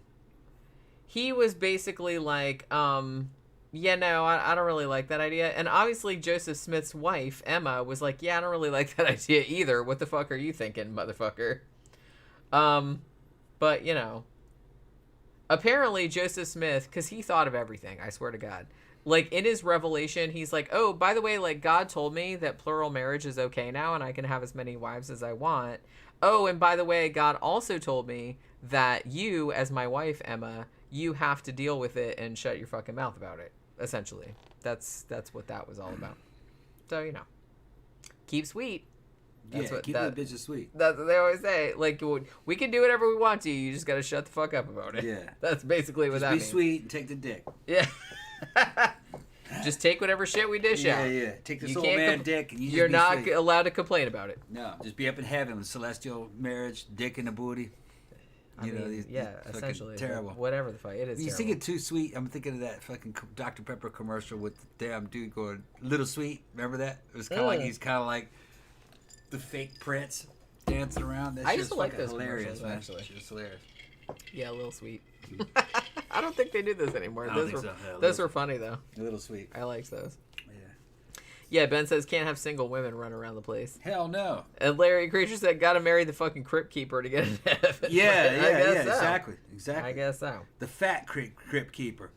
S3: He was basically like, yeah, no, I don't really like that idea. And obviously Joseph Smith's wife, Emma, was like, yeah, I don't really like that idea either. What the fuck are you thinking, motherfucker? But, you know, apparently Joseph Smith, because he thought of everything, I swear to God. Like, in his revelation, he's like, oh, by the way, like, God told me that plural marriage is okay now and I can have as many wives as I want. Oh, and by the way, God also told me that you, as my wife, Emma, you have to deal with it and shut your fucking mouth about it, essentially. That's what that was all about. So, you know, keep sweet. That's
S4: yeah, keep that bitch sweet.
S3: That's what they always say. Like, we can do whatever we want to. You just got to shut the fuck up about it.
S4: Yeah.
S3: That's basically what
S4: just
S3: that
S4: be
S3: means.
S4: sweet and take the dick.
S3: Yeah. Just take whatever shit we dish out.
S4: Yeah. Take this
S3: You
S4: old
S3: can't
S4: man dick and
S3: You're
S4: be
S3: not
S4: sweet.
S3: allowed to complain about it.
S4: No, just be up in heaven with celestial marriage, dick in the booty.
S3: I mean,
S4: these fucking
S3: essentially.
S4: terrible.
S3: Whatever the fuck. It is
S4: You
S3: terrible.
S4: think it too sweet? I'm thinking of that fucking Dr. Pepper commercial with the damn dude going, little sweet. Remember that? It was kind of like, he's kind of like the fake prince dancing around. That
S3: I
S4: shit
S3: used to
S4: was
S3: like
S4: fucking
S3: those
S4: hilarious,
S3: commercials,
S4: man.
S3: actually.
S4: Shit was hilarious.
S3: Yeah, a little sweet. I don't think they do this anymore.
S4: I don't
S3: Those
S4: think
S3: were
S4: so. Yeah,
S3: those were funny though.
S4: A little sweet.
S3: I liked those.
S4: Yeah.
S3: Yeah, Ben says can't have single women run around the place.
S4: Hell no.
S3: And Larry Creature said gotta marry the fucking crypt keeper to get into heaven.
S4: Yeah,
S3: so.
S4: exactly.
S3: I guess so.
S4: The fat crypt keeper.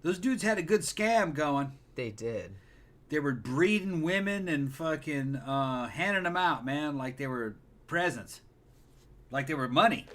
S4: Those dudes had a good scam going.
S3: They did.
S4: They were breeding women and fucking handing them out, man, like they were presents. Like they were money.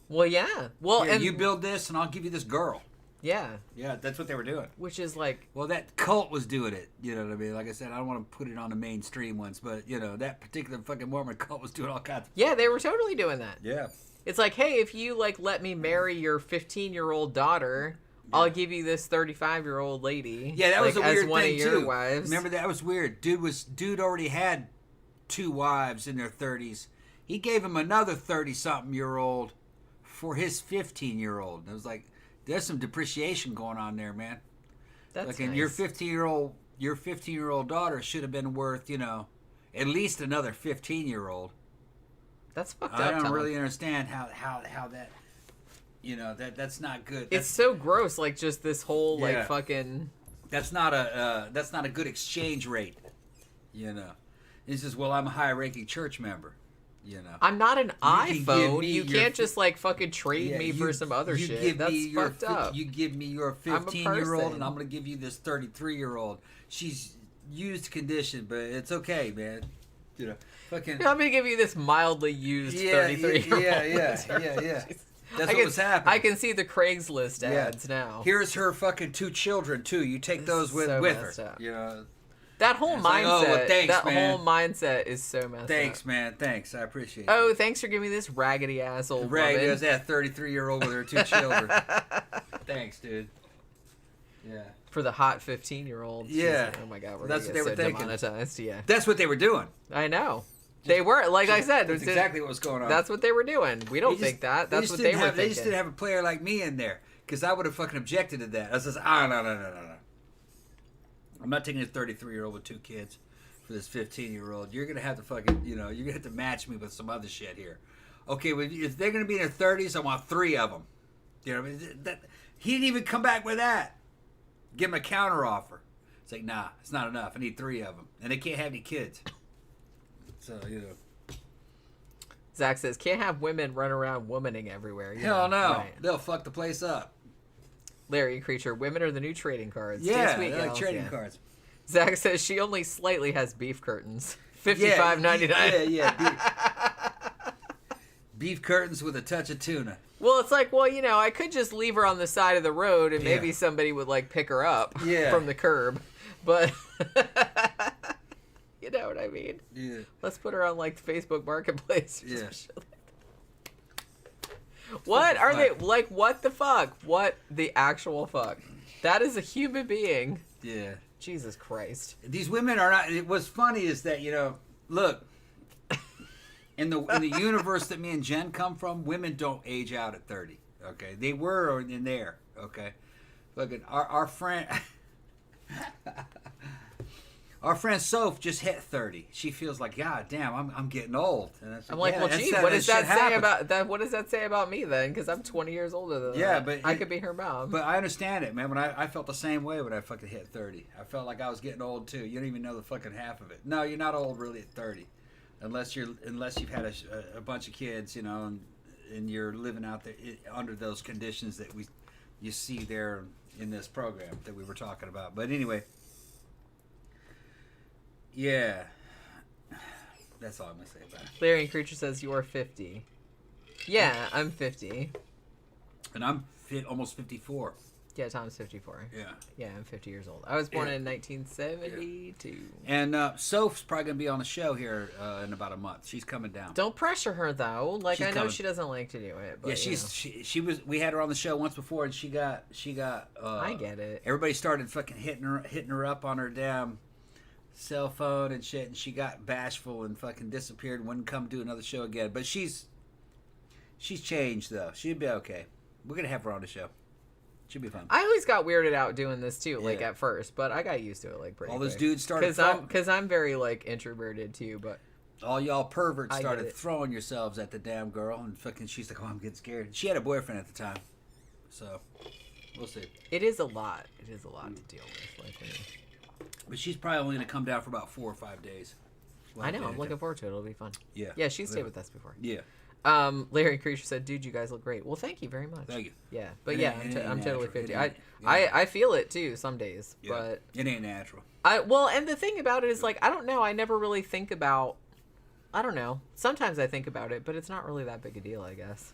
S3: Well, yeah. Well,
S4: Here,
S3: and
S4: you build this and I'll give you this girl.
S3: yeah,
S4: Yeah, that's what they were doing.
S3: which is like
S4: Well, that cult was doing it. You know what I mean? Like I said, I don't want to put it on the mainstream ones, but, you know, that particular fucking Mormon cult was doing all kinds of...
S3: yeah, they were totally doing that.
S4: Yeah.
S3: It's like, hey, if you like let me marry your 15-year-old daughter, I'll give you this 35-year-old lady.
S4: Yeah, that was
S3: like,
S4: a weird
S3: as one
S4: thing,
S3: of your
S4: too.
S3: wives.
S4: Remember, that was weird. Dude already had 2 wives in their 30s. He gave him another 30-something-year-old for his 15-year-old. It was like, there's some depreciation going on there, man.
S3: That's
S4: Like,
S3: nice.
S4: and your 15-year-old daughter should have been worth, you know, at least another 15-year-old.
S3: That's fucked up.
S4: I don't
S3: Tom.
S4: really understand how that, you know, that's not good.
S3: It's so gross. Like just this whole
S4: Yeah.
S3: like fucking.
S4: That's not a good exchange rate, you know. It's just, well, I'm a high-ranking church member, you know.
S3: I'm not an
S4: can give
S3: iPhone.
S4: me
S3: You
S4: your
S3: can't just like fucking trade
S4: Yeah,
S3: me for some other
S4: you
S3: shit.
S4: Give
S3: That's
S4: me your
S3: fucked up.
S4: You give me your
S3: I'm a
S4: 15-year-old,
S3: person.
S4: and I'm going to give you this 33-year-old. She's used condition, but it's okay, man. You know, fucking.
S3: I'm gonna give you this mildly used 33-year-old.
S4: Yeah. That's what was happening.
S3: I can see the Craigslist ads now.
S4: Here's her fucking 2 children too. You take those with
S3: so
S4: with
S3: messed
S4: her.
S3: up.
S4: You know.
S3: That whole
S4: It's
S3: mindset.
S4: like, oh, well, thanks,
S3: that
S4: man.
S3: whole mindset is so messed
S4: Thanks,
S3: up.
S4: man. Thanks. I appreciate it.
S3: Oh, thanks for giving me this raggedy ass old
S4: Right,
S3: woman.
S4: there's that 33-year-old with her 2 children. Thanks, dude. Yeah.
S3: For the hot 15-year-old.
S4: Yeah.
S3: Oh my god, we're
S4: That's
S3: gonna
S4: what
S3: get
S4: they
S3: so
S4: were thinking.
S3: demonetized. Yeah.
S4: That's what they were doing.
S3: I know. They were, like I said,
S4: That's exactly what was going on.
S3: that's what they were doing. We don't
S4: They just-
S3: think that.
S4: they
S3: That's
S4: just
S3: what
S4: didn't
S3: they were
S4: have, They just
S3: thinking.
S4: didn't have a player like me in there, because I would have fucking objected to that. I was just, no. I'm not taking a 33-year-old with 2 kids. for this 15-year-old. You're gonna have to fucking, you're gonna have to match me with some other shit here. Okay, well, if they're gonna be in their 30s, I want 3 of them. You know what I mean? He didn't even come back with that. Give him a counter offer. It's like, nah, it's not enough. I need 3 of them, and they can't have any kids. So
S3: Zach says, can't have women run around womaning everywhere.
S4: Hell no.
S3: Right.
S4: They'll fuck the place up.
S3: Larry Creature, women are the new trading cards.
S4: Yeah,
S3: Sweet
S4: they're like
S3: gals,
S4: trading cards.
S3: Zach says she only slightly has beef curtains. $55.99.
S4: Yeah. Beef curtains with a touch of tuna.
S3: Well, it's like, I could just leave her on the side of the road and maybe somebody would like pick her up from the curb. But you know what I mean?
S4: Yeah.
S3: Let's put her on like Facebook Marketplace. Or
S4: Yeah.
S3: some shit like that. What are they like? What the fuck? What the actual fuck? That is a human being.
S4: Yeah.
S3: Jesus Christ.
S4: These women are not. What's funny is that look. In the universe that me and Jen come from, women don't age out at 30. Okay, they were in there. Okay, look at our friend. Our friend Soph just hit 30. She feels like, God damn, I'm getting old. And
S3: I'm like, well, gee, what does that say about that? What does that say about me then? Because I'm 20 years older than that.
S4: But
S3: I could be her mom.
S4: But I understand it, man. When I felt the same way when I fucking hit 30. I felt like I was getting old too. You don't even know the fucking half of it. No, you're not old really at 30. Unless you've had a bunch of kids, and you're living out there under those conditions that you see there in this program that we were talking about. But anyway, yeah, that's all I'm gonna say about it.
S3: Larry and Creature says you are 50. Yeah, I'm 50.
S4: And I'm almost 54.
S3: Yeah, Tom's 54.
S4: Yeah.
S3: Yeah, I'm 50 years old. I was born in 1972.
S4: And Soph's probably going to be on the show here in about a month. She's coming down.
S3: Don't pressure her, though. Like,
S4: She's
S3: I know
S4: coming.
S3: she doesn't like to do it. But,
S4: Yeah, she was. We had her on the show once before, and she got.
S3: I get it.
S4: Everybody started fucking hitting her up on her damn cell phone and shit, and she got bashful and fucking disappeared and wouldn't come do another show again. But she's changed though. She'd be okay. We're gonna have her on the show. Should be fun.
S3: I always got weirded out doing this too, like
S4: Yeah.
S3: at first, but I got used to it like pretty.
S4: All those
S3: quick.
S4: dudes started
S3: because I'm very like introverted too, but
S4: all y'all perverts
S3: I get
S4: started
S3: it.
S4: throwing yourselves at the damn girl, and fucking she's like, "Oh, I'm getting scared." She had a boyfriend at the time, so we'll see.
S3: it is a lot. It is a lot to deal with. Like,
S4: But she's probably only gonna come down for about 4 or 5 days.
S3: I know. I'm looking forward to it. It'll be fun.
S4: Yeah.
S3: Yeah, she stayed with us before.
S4: Yeah.
S3: Larry Creature said, "Dude, you guys look great." Well, thank you very much.
S4: Thank you.
S3: Yeah, but
S4: It
S3: yeah,
S4: ain't-
S3: I'm totally
S4: natural.
S3: 50.
S4: It
S3: I,
S4: ain't-
S3: I feel it too some days,
S4: Yeah.
S3: but
S4: It ain't natural.
S3: and the thing about it is like I don't know. I never really think about. I don't know. Sometimes I think about it, but it's not really that big a deal, I guess.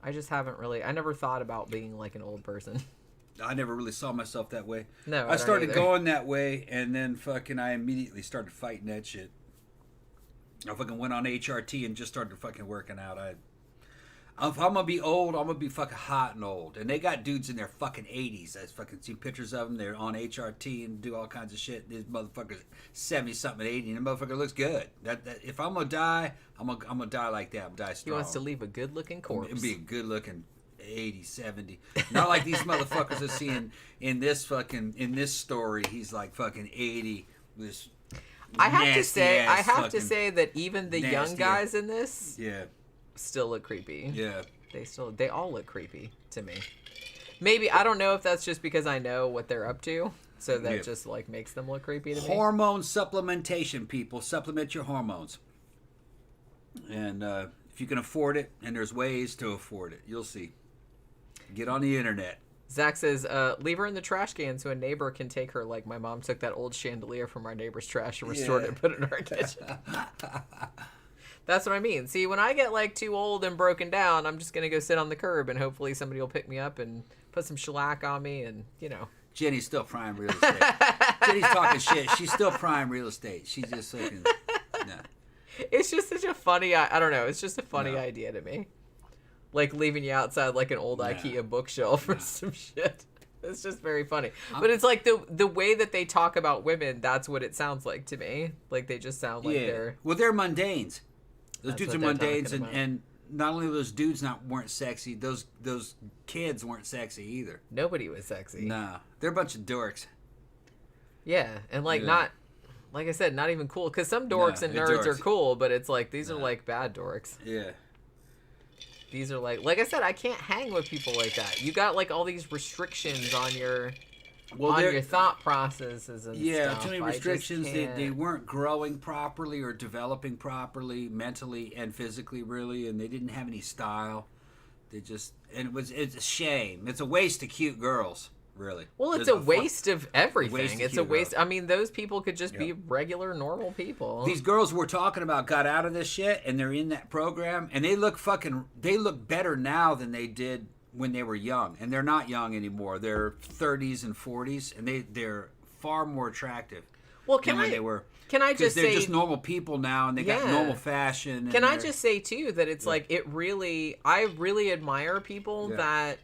S3: I just haven't really. I never thought about being like an old person.
S4: I never really saw myself that way.
S3: No,
S4: I
S3: don't
S4: started
S3: either.
S4: going that way, and then fucking I immediately started fighting that shit. I fucking went on HRT and just started fucking working out. If I'm gonna be old, I'm gonna be fucking hot and old. And they got dudes in their fucking 80s. I fucking see pictures of them. They're on HRT and do all kinds of shit. This motherfucker's 70 something, 80, and the motherfucker looks good. That if I'm gonna die, I'm gonna die like that. I'm gonna die
S3: He
S4: strong.
S3: wants to leave a good-looking corpse.
S4: It'd be a good looking 80, 70. Not like these motherfuckers are seeing in this story. He's like fucking 80. This
S3: I have to
S4: nasty-ass
S3: say that even the young
S4: nasty-
S3: guys in this
S4: Yeah,
S3: still look creepy.
S4: yeah.
S3: They all look creepy to me. Maybe I don't know if that's just because I know what they're up to, so that
S4: Yeah.
S3: just like makes them look creepy to me.
S4: Hormone supplementation, people. Supplement your hormones. And if you can afford it, and there's ways to afford it, you'll see. Get on the internet.
S3: Zach says, leave her in the trash can so a neighbor can take her like my mom took that old chandelier from our neighbor's trash and restored it and put it in our kitchen. That's what I mean. See, when I get like too old and broken down, I'm just going to go sit on the curb and hopefully somebody will pick me up and put some shellac on me and,
S4: Jenny's still prime real estate. Jenny's talking shit. She's still prime real estate. She's just fucking... No.
S3: It's just such a funny, I don't know, it's just a funny idea to me. Like leaving you outside like an old IKEA bookshelf or some shit. It's just very funny. But it's like the way that they talk about women, that's what it sounds like to me. Like they just sound like they're...
S4: Well, they're mundanes. Those
S3: That's
S4: dudes are
S3: what they're
S4: mundanes,
S3: talking about.
S4: and not only those dudes weren't sexy, those kids weren't sexy either.
S3: Nobody was sexy.
S4: Nah, they're a bunch of dorks.
S3: Yeah, and like
S4: Yeah.
S3: not, like I said, not even cool. Because some dorks and nerds are
S4: dorks.
S3: cool, but it's like these are like bad dorks.
S4: Yeah.
S3: These are like I said, I can't hang with people like that. You got like all these restrictions on your thought processes and stuff.
S4: Too many
S3: I just
S4: restrictions. They
S3: can't.
S4: weren't growing properly or developing properly, mentally and physically, really, and they didn't have any style. They just it's a shame. It's a waste of cute girls, really.
S3: Well, it's
S4: There's
S3: a waste of everything.
S4: waste of
S3: It's a
S4: cute
S3: waste.
S4: girls.
S3: I mean, those people could just be regular, normal people.
S4: These girls we're talking about got out of this shit, and they're in that program, and they look better now than they did when they were young, and they're not young anymore. They're 30s and 40s, and they're far more attractive.
S3: Well,
S4: than when they were.
S3: Can I
S4: 'Cause
S3: just
S4: they're
S3: say
S4: just normal people now, and they got
S3: Yeah.
S4: normal fashion. And
S3: Can I
S4: they're-
S3: just say too that it's like I really admire people that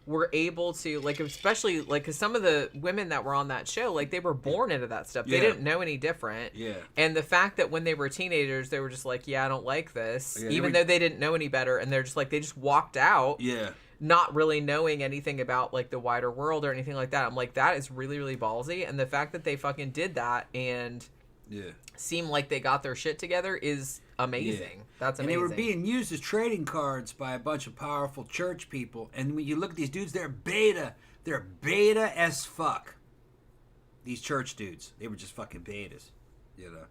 S3: were able to like, especially like, because some of the women that were on that show, like they were born into that stuff. They
S4: Yeah.
S3: didn't know any different.
S4: Yeah.
S3: And the fact that when they were teenagers, they were just like, yeah, I don't like this,
S4: Yeah,
S3: even though they didn't know any better, and they're just like, they just walked out.
S4: Yeah.
S3: Not really knowing anything about like the wider world or anything like that. I'm like, that is really, really ballsy. And the fact that they fucking did that and seem like they got their shit together is amazing. That's amazing.
S4: And they were being used as trading cards by a bunch of powerful church people. And when you look at these dudes, they're beta. They're beta as fuck. These church dudes. They were just fucking betas. You know?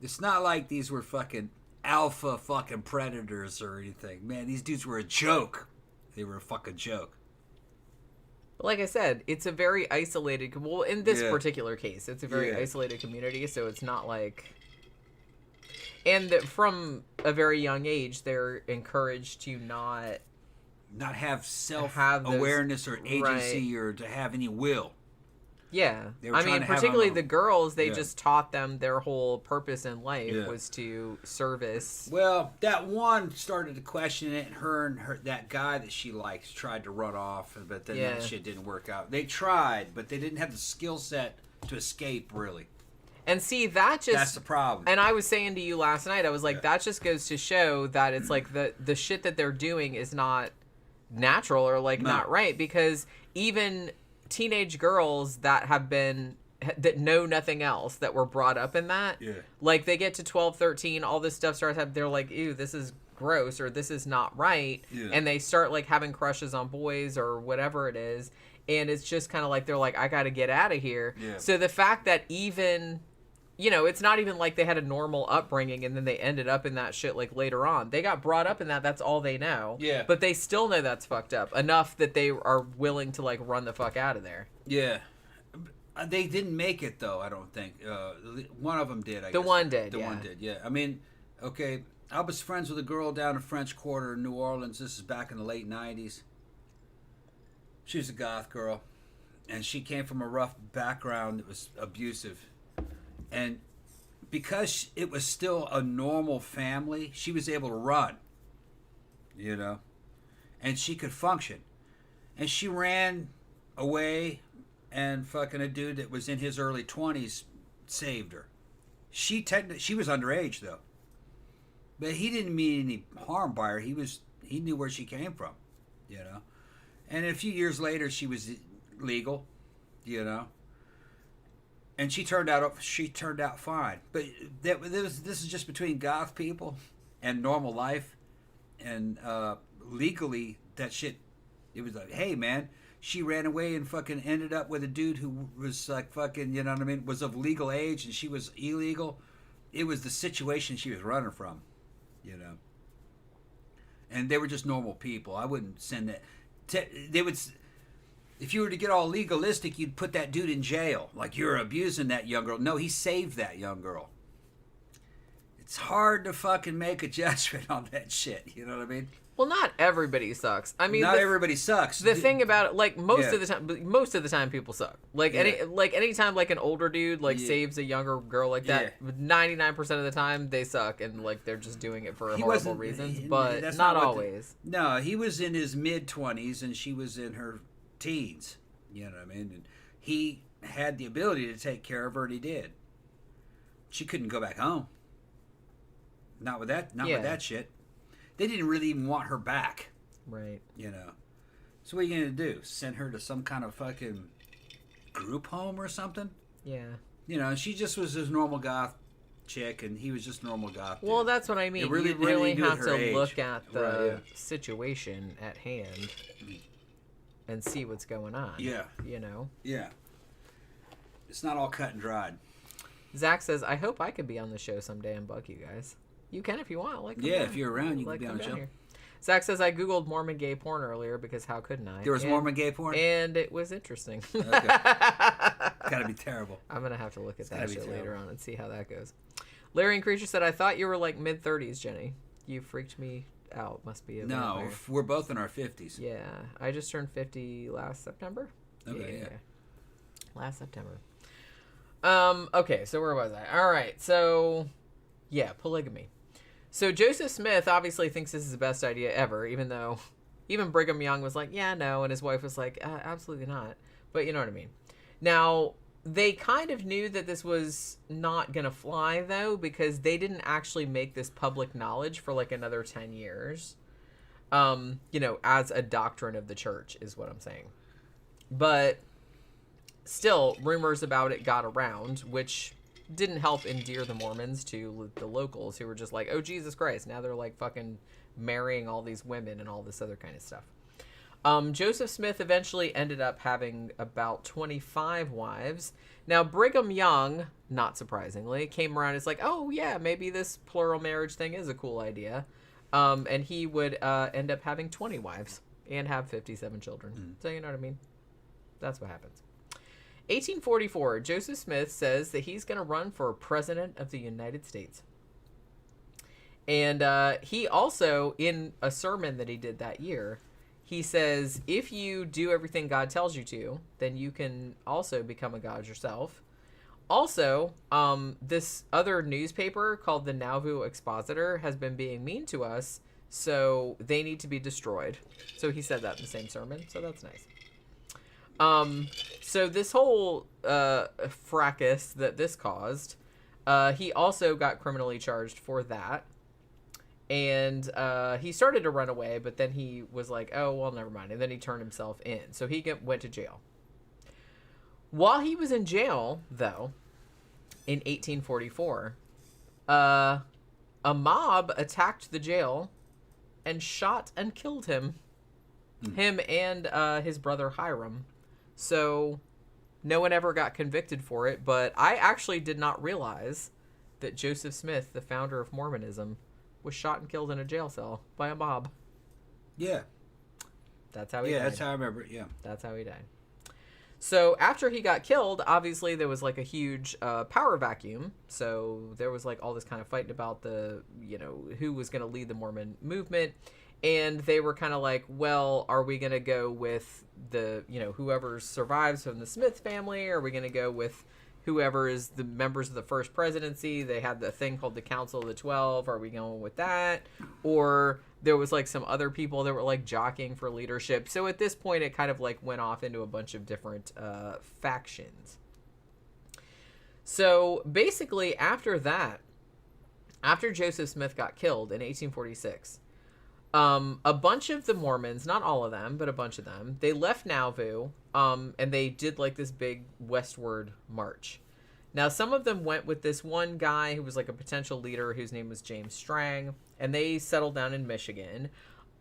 S4: It's not like these were fucking alpha fucking predators or anything. Man, these dudes were a joke. They were a fucking joke.
S3: Like I said, it's a very isolated. Well, in this
S4: Yeah.
S3: particular case, it's a very
S4: Yeah.
S3: isolated community, so it's not like. And that from a very young age, they're encouraged to not
S4: have self
S3: have those-
S4: awareness or agency or to have any will.
S3: Yeah,
S4: They were
S3: I
S4: trying
S3: mean,
S4: to have
S3: particularly
S4: a-
S3: the girls, they
S4: Yeah.
S3: just taught them their whole purpose in life
S4: Yeah.
S3: was to service.
S4: Well, that one started to question it, and her that guy that she likes tried to run off, but then
S3: Yeah.
S4: that shit didn't work out. They tried, but they didn't have the skill set to escape, really.
S3: And see, that just
S4: That's the problem.
S3: And I was saying to you last night, I was like, that just goes to show that it's like the shit that they're doing is not natural or like
S4: No.
S3: not right, because even teenage girls that know nothing else, that were brought up in that, like they get to 12, 13, all this stuff starts happening, they're like, ew, this is gross or this is not right, and they start like having crushes on boys or whatever it is, and it's just kind of like they're like, I gotta get out of here. So the fact that even, you know, it's not even like they had a normal upbringing and then they ended up in that shit like later on. They got brought up in that. That's all they know.
S4: Yeah.
S3: But they still know that's fucked up enough that they are willing to like run the fuck out of there.
S4: Yeah. They didn't make it, though, I don't think. One of them did, I guess.
S3: The one did,
S4: The
S3: yeah.
S4: one did, yeah. I mean, okay, I was friends with a girl down in French Quarter in New Orleans. This is back in the late 90s. She was a goth girl, and she came from a rough background that was abusive. And because it was still a normal family, she was able to run, you know, and she could function. And she ran away, and fucking a dude that was in his early 20s saved her. She was underage, though. But he didn't mean any harm by her. He knew where she came from, you know. And a few years later, she was legal, you know. And she turned out fine. But this is just between goth people and normal life. And legally, that shit, it was like, hey, man, she ran away and fucking ended up with a dude who was like fucking, you know what I mean, was of legal age, and she was illegal. It was the situation she was running from, you know. And they were just normal people. I wouldn't send that. They would... If you were to get all legalistic, you'd put that dude in jail. Like, you're abusing that young girl. No, he saved that young girl. It's hard to fucking make a judgment on that shit. You know what I mean?
S3: Well, not everybody sucks. I mean,
S4: not everybody sucks.
S3: The thing about it, like most
S4: Yeah.
S3: of the time, people suck. Like anytime like an older dude like saves a younger girl like that, 99% of the time they suck, and like they're just doing it for horrible reasons. But
S4: that's
S3: not
S4: what
S3: always.
S4: No, he was in his mid-20s and she was in her teens. You know what I mean? And he had the ability to take care of her, and he did. She couldn't go back home. Not with that. Not with that shit. They didn't really even want her back.
S3: Right.
S4: You know. So what are you going to do? Send her to some kind of fucking group home or something?
S3: Yeah.
S4: You know, she just was this normal goth chick, and he was just normal goth. Dude.
S3: Well, that's what I mean.
S4: It really,
S3: you
S4: really
S3: really
S4: do with
S3: have
S4: her
S3: to
S4: age.
S3: look at the
S4: Right, yeah.
S3: situation at hand and see what's going on.
S4: Yeah.
S3: You know?
S4: Yeah. It's not all cut and dried.
S3: Zach says, I hope I could be on the show someday and bug you guys. You can if you want. Like, come
S4: Yeah,
S3: down.
S4: if you're around, you
S3: Like,
S4: can be on the
S3: come down
S4: show.
S3: here. Zach says, I Googled Mormon gay porn earlier because how couldn't I?
S4: There was Mormon gay porn?
S3: And it was interesting.
S4: Okay. Gotta be terrible.
S3: I'm going to have to look at that
S4: gotta be
S3: shit later
S4: terrible.
S3: on and see how that goes. Larry and Creature said, I thought you were like mid-30s, Jenny. You freaked me out. Must be a
S4: No,
S3: vampire.
S4: we're both in our 50s.
S3: Yeah, I just turned 50 last September.
S4: Okay, yeah.
S3: Last September. Okay, so where was I? All right, so yeah, polygamy. So Joseph Smith obviously thinks this is the best idea ever, even though even Brigham Young was like, yeah, no, and his wife was like, absolutely not. But you know what I mean. Now, they kind of knew that this was not going to fly, though, because they didn't actually make this public knowledge for like another 10 years. You know, as a doctrine of the church is what I'm saying. But still, rumors about it got around, which didn't help endear the Mormons to the locals who were just like, oh, Jesus Christ. Now they're like fucking marrying all these women and all this other kind of stuff. Joseph Smith eventually ended up having about 25 wives. Now, Brigham Young, not surprisingly, came around and is like, oh, yeah, maybe this plural marriage thing is a cool idea. And he would end up having 20 wives and have 57 children. So you know what I mean? That's what happens. 1844, Joseph Smith says that he's going to run for president of the United States. And he also, in a sermon that he did that year, he says, if you do everything God tells you to, then you can also become a god yourself. Also, this other newspaper called the Nauvoo Expositor has been being mean to us, so they need to be destroyed. So he said that in the same sermon, so that's nice. So this whole fracas that this caused, he also got criminally charged for that. And he started to run away, but then he was like, oh, well, never mind. And then he turned himself in. So he went to jail. While he was in jail, though, in 1844, a mob attacked the jail and shot and killed him. Him and his brother Hiram. So no one ever got convicted for it, but I actually did not realize that Joseph Smith, the founder of Mormonism, was shot and killed in a jail cell by a mob.
S4: Yeah.
S3: That's how he died.
S4: Yeah, that's how I remember it, yeah.
S3: That's how he died. So after he got killed, obviously there was like a huge power vacuum. So there was like all this kind of fighting about the, you know, who was going to lead the Mormon movement. And they were kind of like, well, are we going to go with the, you know, whoever survives from the Smith family? Or are we going to go with whoever is the members of the first presidency? They had the thing called the Council of the 12. Are we going with that? Or there was like some other people that were like jockeying for leadership. So at this point, it kind of like went off into a bunch of different factions. So basically after that, after Joseph Smith got killed in 1846, a bunch of the Mormons, not all of them, but a bunch of them, they left Nauvoo, and they did like this big westward march. Now, some of them went with this one guy who was like a potential leader whose name was James Strang, and they settled down in Michigan.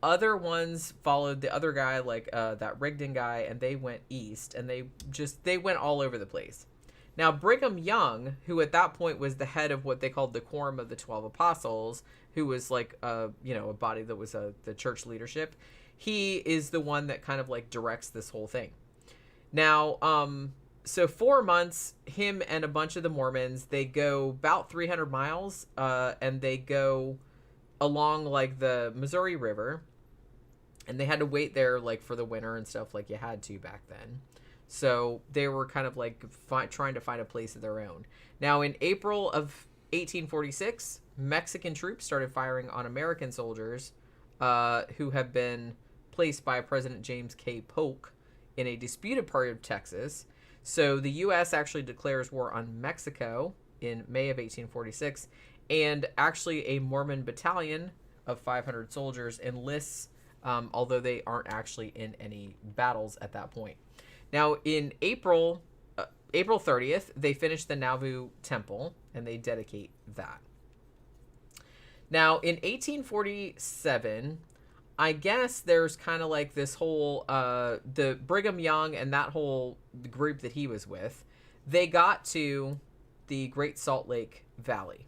S3: Other ones followed the other guy, like that Rigdon guy, and they went east, and they went all over the place. Now, Brigham Young, who at that point was the head of what they called the Quorum of the 12 Apostles, who was like, you know, a body that was the church leadership, he is the one that kind of like directs this whole thing. Now, so 4 months, him and a bunch of the Mormons, they go about 300 miles, and they go along like the Missouri River, and they had to wait there like for the winter and stuff like you had to back then. So they were kind of like trying to find a place of their own. Now, in April of 1846, Mexican troops started firing on American soldiers who have been placed by President James K. Polk in a disputed part of Texas. So the U.S. actually declares war on Mexico in May of 1846, and actually a Mormon battalion of 500 soldiers enlists, although they aren't actually in any battles at that point. Now, in April, April 30th, they finish the Nauvoo temple, and they dedicate that. Now, in 1847, I guess there's kind of like this whole, the Brigham Young and that whole group that he was with, they got to the Great Salt Lake Valley.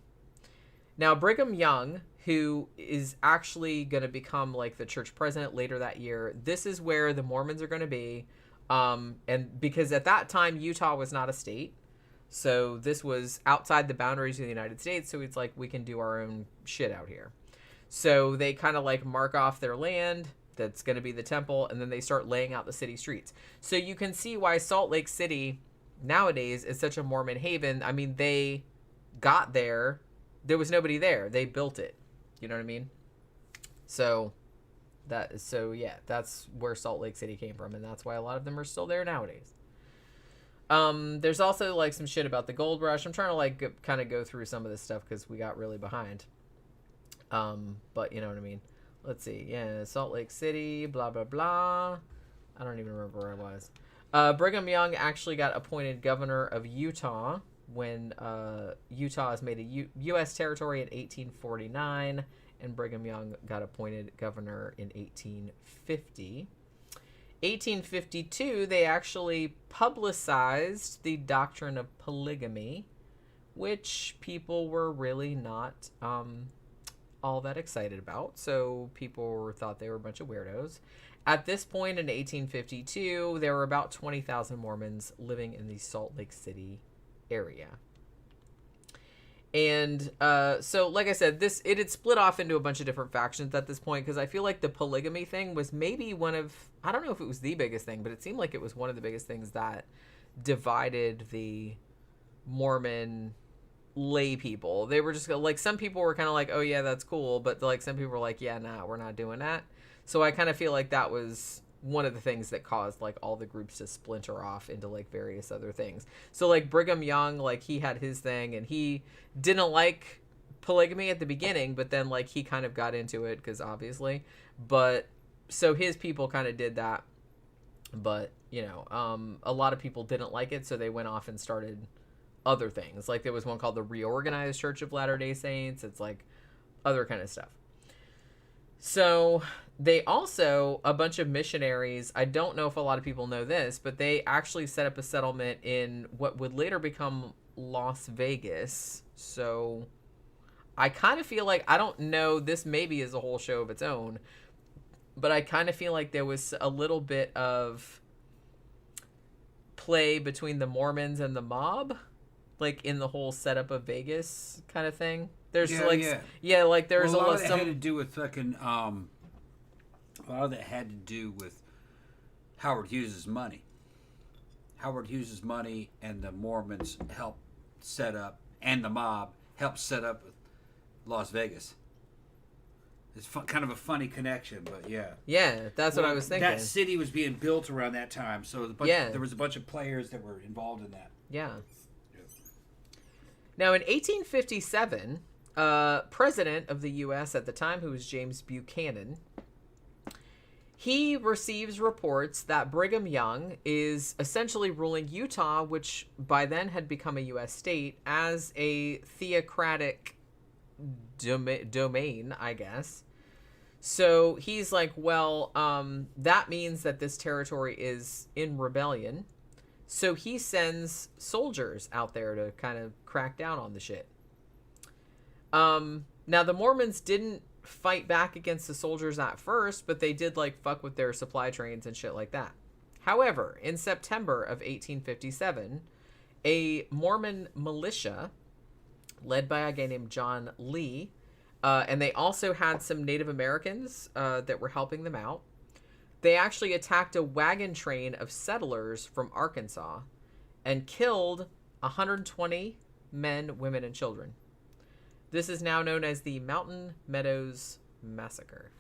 S3: Now, Brigham Young, who is actually going to become like the church president later that year, this is where the Mormons are going to be. And because at that time, Utah was not a state. So this was outside the boundaries of the United States. So it's like, we can do our own shit out here. So they kind of like mark off their land. That's going to be the temple. And then they start laying out the city streets. So you can see why Salt Lake City nowadays is such a Mormon haven. I mean, they got there. There was nobody there. They built it. You know what I mean? So yeah, that's where Salt Lake City came from. And that's why a lot of them are still there nowadays. There's also like some shit about the gold rush. I'm trying to like kind of go through some of this stuff because we got really behind. But you know what I mean? Let's see. Yeah, Salt Lake City, blah, blah, blah. I don't even remember where I was. Brigham Young actually got appointed governor of Utah when Utah is made a U.S. territory in 1849, and Brigham Young got appointed governor in 1850. 1852, they actually publicized the doctrine of polygamy, which people were really not all that excited about. So people thought they were a bunch of weirdos. At this point in 1852, there were about 20,000 Mormons living in the Salt Lake City area. And so, like I said, it had split off into a bunch of different factions at this point, because I feel like the polygamy thing was maybe one of, I don't know if it was the biggest thing, but it seemed like it was one of the biggest things that divided the Mormon lay people. They were just like, some people were kind of like, oh yeah, that's cool, but like some people were like, yeah, nah, we're not doing that. So I kind of feel like that was one of the things that caused like all the groups to splinter off into like various other things. So like Brigham Young, like he had his thing, and he didn't like polygamy at the beginning, but then like he kind of got into it because obviously, but so his people kind of did that, but you know, a lot of people didn't like it, so they went off and started other things. Like there was one called the Reorganized Church of Latter-day Saints. It's like other kind of stuff. So they also, a bunch of missionaries, I don't know if a lot of people know this, but they actually set up a settlement in what would later become Las Vegas. So I kind of feel like, I don't know, this maybe is a whole show of its own, but I kind of feel like there was a little bit of play between the Mormons and the mob, like in the whole setup of Vegas kind of thing. There's like there's
S4: a lot of
S3: some
S4: that had to do with fucking a lot of that had to do with Howard Hughes's money. Howard Hughes's money and the Mormons helped set up, and the mob helped set up Las Vegas. It's kind of a funny connection, but yeah.
S3: Yeah, that's what I was thinking.
S4: That city was being built around that time, so there was a bunch of players that were involved in that.
S3: Yeah. Now, in 1857, president of the U.S. at the time, who was James Buchanan, he receives reports that Brigham Young is essentially ruling Utah, which by then had become a U.S. state, as a theocratic domain, I guess. So he's like, well, that means that this territory is in rebellion. So he sends soldiers out there to kind of crack down on the shit. Now, the Mormons didn't fight back against the soldiers at first, but they did, like, fuck with their supply trains and shit like that. However, in September of 1857, a Mormon militia, led by a guy named John Lee, and they also had some Native Americans that were helping them out, they actually attacked a wagon train of settlers from Arkansas and killed 120 men, women, and children. This is now known as the Mountain Meadows Massacre.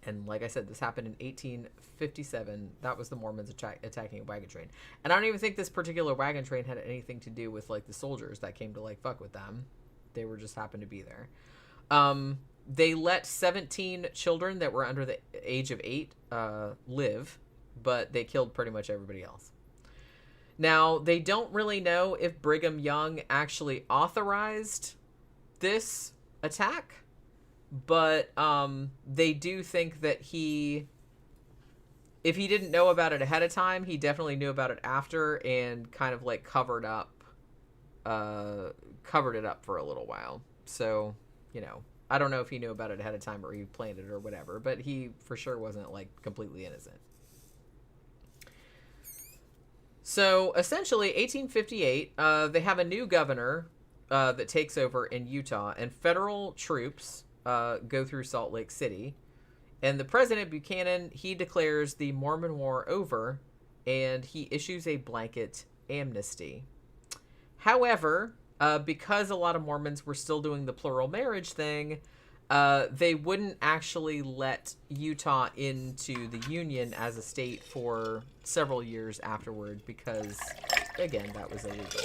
S3: And like I said, this happened in 1857. That was the Mormons attacking a wagon train. And I don't even think this particular wagon train had anything to do with like the soldiers that came to like fuck with them. They were just happened to be there. They let 17 children that were under the age of 8 live, but they killed pretty much everybody else. Now, they don't really know if Brigham Young actually authorized this attack, but they do think that if he didn't know about it ahead of time, he definitely knew about it after and kind of like covered it up for a little while. So, you know, I don't know if he knew about it ahead of time or he planned it or whatever, but he for sure wasn't like completely innocent. So essentially 1858, they have a new governor that takes over in Utah, and federal troops go through Salt Lake City. And the president, Buchanan, he declares the Mormon War over, and he issues a blanket amnesty. However, because a lot of Mormons were still doing the plural marriage thing, they wouldn't actually let Utah into the Union as a state for several years afterward because, again, that was illegal.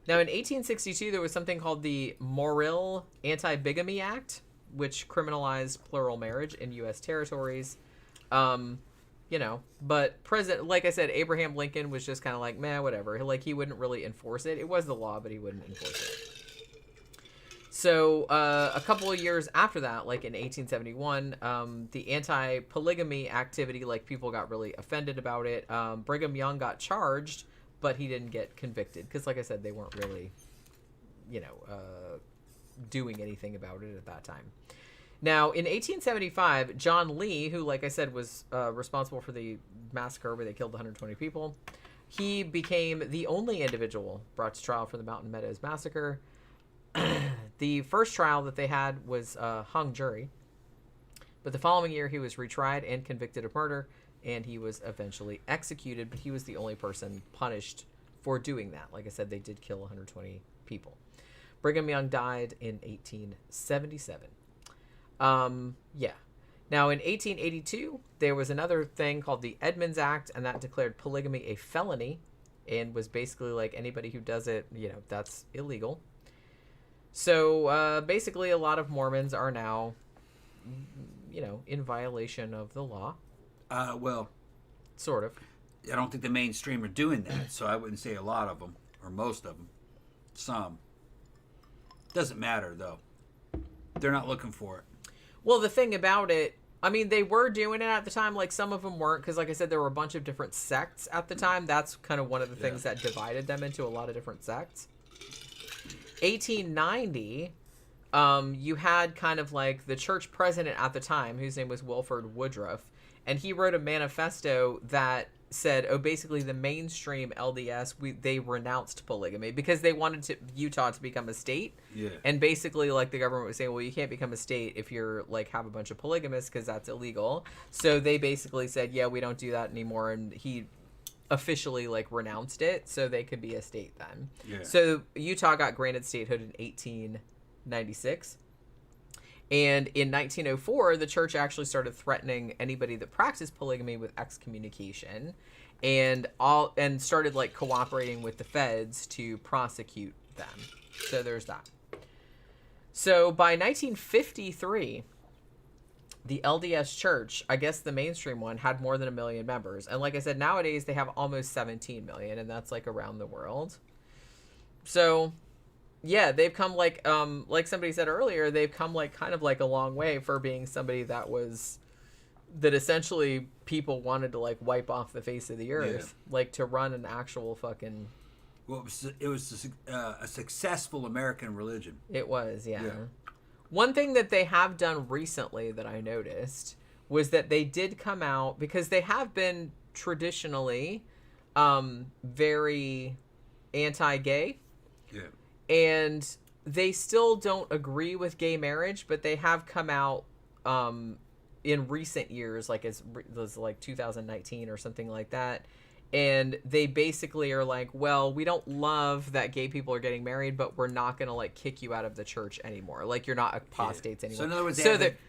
S3: Now, in 1862, there was something called the Morrill Anti-Bigamy Act, which criminalized plural marriage in U.S. territories. You know, but like I said, Abraham Lincoln was just kind of like, meh, whatever. Like, he wouldn't really enforce it. It was the law, but he wouldn't enforce it. So, a couple of years after that, like in 1871, the anti-polygamy activity, like, people got really offended about it. Brigham Young got charged, but he didn't get convicted because, like I said, they weren't really, you know, doing anything about it at that time. Now, in 1875, John Lee, who, like I said, was responsible for the massacre where they killed 120 people, he became the only individual brought to trial for the Mountain Meadows Massacre. The first trial that they had was a hung jury, but the following year he was retried and convicted of murder, and he was eventually executed, but he was the only person punished for doing that. Like I said, they did kill 120 people. Brigham Young died in 1877. Yeah. Now, in 1882, there was another thing called the Edmunds Act, and that declared polygamy a felony and was basically like anybody who does it, you know, that's illegal. So, basically, a lot of Mormons are now, you know, in violation of the law.
S4: Well,
S3: sort of.
S4: I don't think the mainstream are doing that, so I wouldn't say a lot of them, or most of them. Some. Doesn't matter, though. They're not looking for it.
S3: Well, the thing about it, I mean, they were doing it at the time. Like, some of them weren't, because, like I said, there were a bunch of different sects at the time. That's kind of one of the things that divided them into a lot of different sects. 1890, you had kind of like the church president at the time, whose name was Wilford Woodruff, and he wrote a manifesto that said, basically the mainstream LDS, they renounced polygamy because they wanted Utah to become a state. Yeah. And basically, like, the government was saying, well, you can't become a state if you're, like, have a bunch of polygamists because that's illegal. So they basically said, yeah, we don't do that anymore. And he officially, like, renounced it so they could be a state then. Yeah. So Utah got granted statehood in 1896. And in 1904, the church actually started threatening anybody that practiced polygamy with excommunication, and started like cooperating with the feds to prosecute them. So there's that. So by 1953, the LDS Church, I guess the mainstream one, had more than 1 million members. And like I said, nowadays they have almost 17 million, and that's like around the world. So yeah, they've come like somebody said earlier, they've come like kind of like a long way for being somebody that essentially people wanted to like wipe off the face of the earth, like to run an actual fucking.
S4: Well, it was a successful American religion.
S3: It was, yeah. One thing that they have done recently that I noticed was that they did come out, because they have been traditionally very anti-gay. Yeah. And they still don't agree with gay marriage, but they have come out in recent years, like it was like 2019 or something like that. And they basically are like, well, we don't love that gay people are getting married, but we're not going to like kick you out of the church anymore. Like, you're not apostates anymore. So in other words,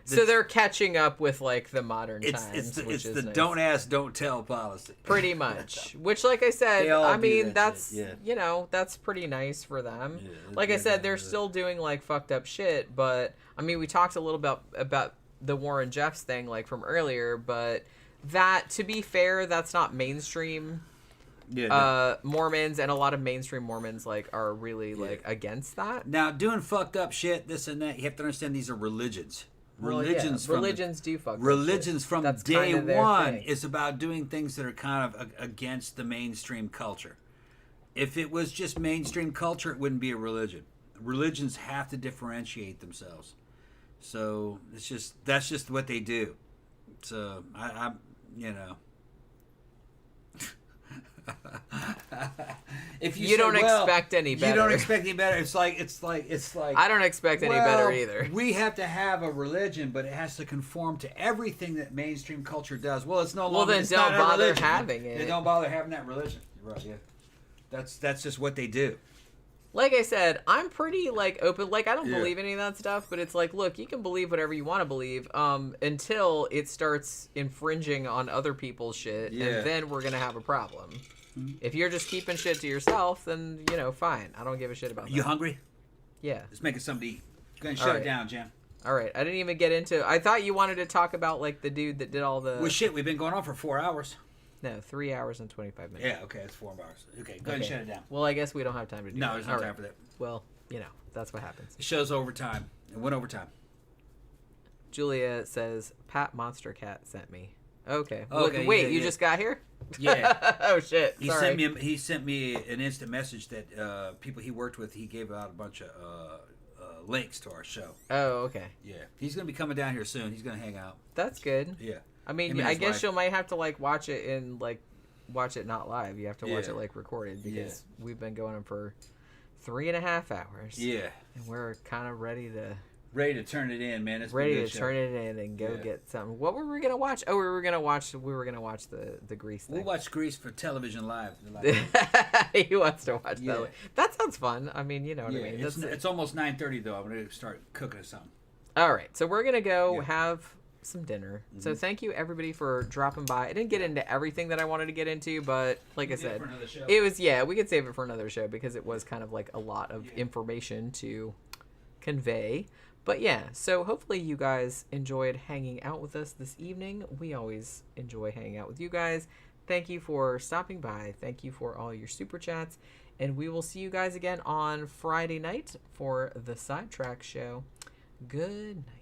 S3: they're catching up with like the modern times. It's the nice.
S4: Don't ask, don't tell policy.
S3: Pretty much. Which, like I said, I mean, that's you know, that's pretty nice for them. Yeah, like I said, they're still doing like fucked up shit, but I mean, we talked a little about the Warren Jeffs thing like from earlier, but That, to be fair, that's not mainstream Mormons, and a lot of mainstream Mormons like are really like against that.
S4: Now, doing fucked up shit, this and that, you have to understand these are religions. Religions
S3: do fuck up
S4: religions
S3: shit.
S4: from
S3: That's
S4: day
S3: kind of their
S4: one
S3: thing.
S4: is about doing things that are kind of against the mainstream culture. If it was just mainstream culture, it wouldn't be a religion. Religions have to differentiate themselves. So that's just what they do. So I'm you know. If
S3: you don't expect any better.
S4: You don't expect any better. It's like
S3: I don't expect any better either.
S4: We have to have a religion, but it has to conform to everything that mainstream culture does. Well, it's no longer.
S3: Well, then
S4: it's
S3: don't
S4: not
S3: bother
S4: a religion.
S3: having it.
S4: They don't bother having that religion. Right? Yeah. That's just what they do.
S3: Like I said, I'm pretty like open. Like I don't
S4: Yeah.
S3: believe any of that stuff, but it's like, look, you can believe whatever you want to believe, until it starts infringing on other people's shit,
S4: Yeah.
S3: and then we're gonna have a problem. If you're just keeping shit to yourself, then fine. I don't give a shit about that.
S4: You hungry?
S3: Yeah.
S4: Let's make it something to eat. Go ahead and
S3: All
S4: shut
S3: right.
S4: it down, Jam.
S3: All right. I didn't even get into. I thought you wanted to talk about like the dude that did all the.
S4: Well, shit, we've been going on for 4 hours.
S3: No, 3 hours and 25 minutes.
S4: Yeah, okay, it's 4 hours. Okay, go ahead and shut it down.
S3: Well, I guess we don't have time to do that.
S4: No, there's no
S3: All
S4: time
S3: right.
S4: for that.
S3: Well, that's what happens.
S4: The show's overtime. It went overtime.
S3: Julia says Pat Monster Cat sent me. Okay.
S4: Okay,
S3: Look, wait,
S4: yeah,
S3: you
S4: yeah.
S3: just got here?
S4: Yeah.
S3: Oh shit.
S4: He
S3: Sorry.
S4: sent me an instant message that people he worked with, he gave out a bunch of links to our show.
S3: Oh, okay.
S4: Yeah, he's gonna be coming down here soon. He's gonna hang out.
S3: That's good.
S4: Yeah.
S3: I mean,
S4: Him and
S3: I
S4: his
S3: guess
S4: wife.
S3: you might have to like watch it not live. You have to watch
S4: Yeah.
S3: it like recorded because we've been going for 3.5 hours.
S4: Yeah.
S3: And we're kind of ready to
S4: turn it in, man. It's
S3: ready
S4: been a
S3: to
S4: good
S3: turn
S4: show.
S3: it in and go
S4: Yeah.
S3: get something. What were we gonna watch? Oh, we were gonna watch the Grease thing.
S4: We'll watch Grease for television live.
S3: He wants to watch
S4: Yeah.
S3: that. That sounds fun. I mean, you know what I mean.
S4: It's almost 9:30 though. I'm gonna start cooking something.
S3: All right, so we're gonna go
S4: Yeah.
S3: have some dinner. So thank you everybody for dropping by. I didn't get into everything that I wanted to get into, but like I said, it was we could save it for another show because it was kind of like a lot of information to convey. But yeah, so hopefully you guys enjoyed hanging out with us this evening. We always enjoy hanging out with you guys. Thank you for stopping by. Thank you for all your super chats. And we will see you guys again on Friday night for the Sidetrack Show. Good night.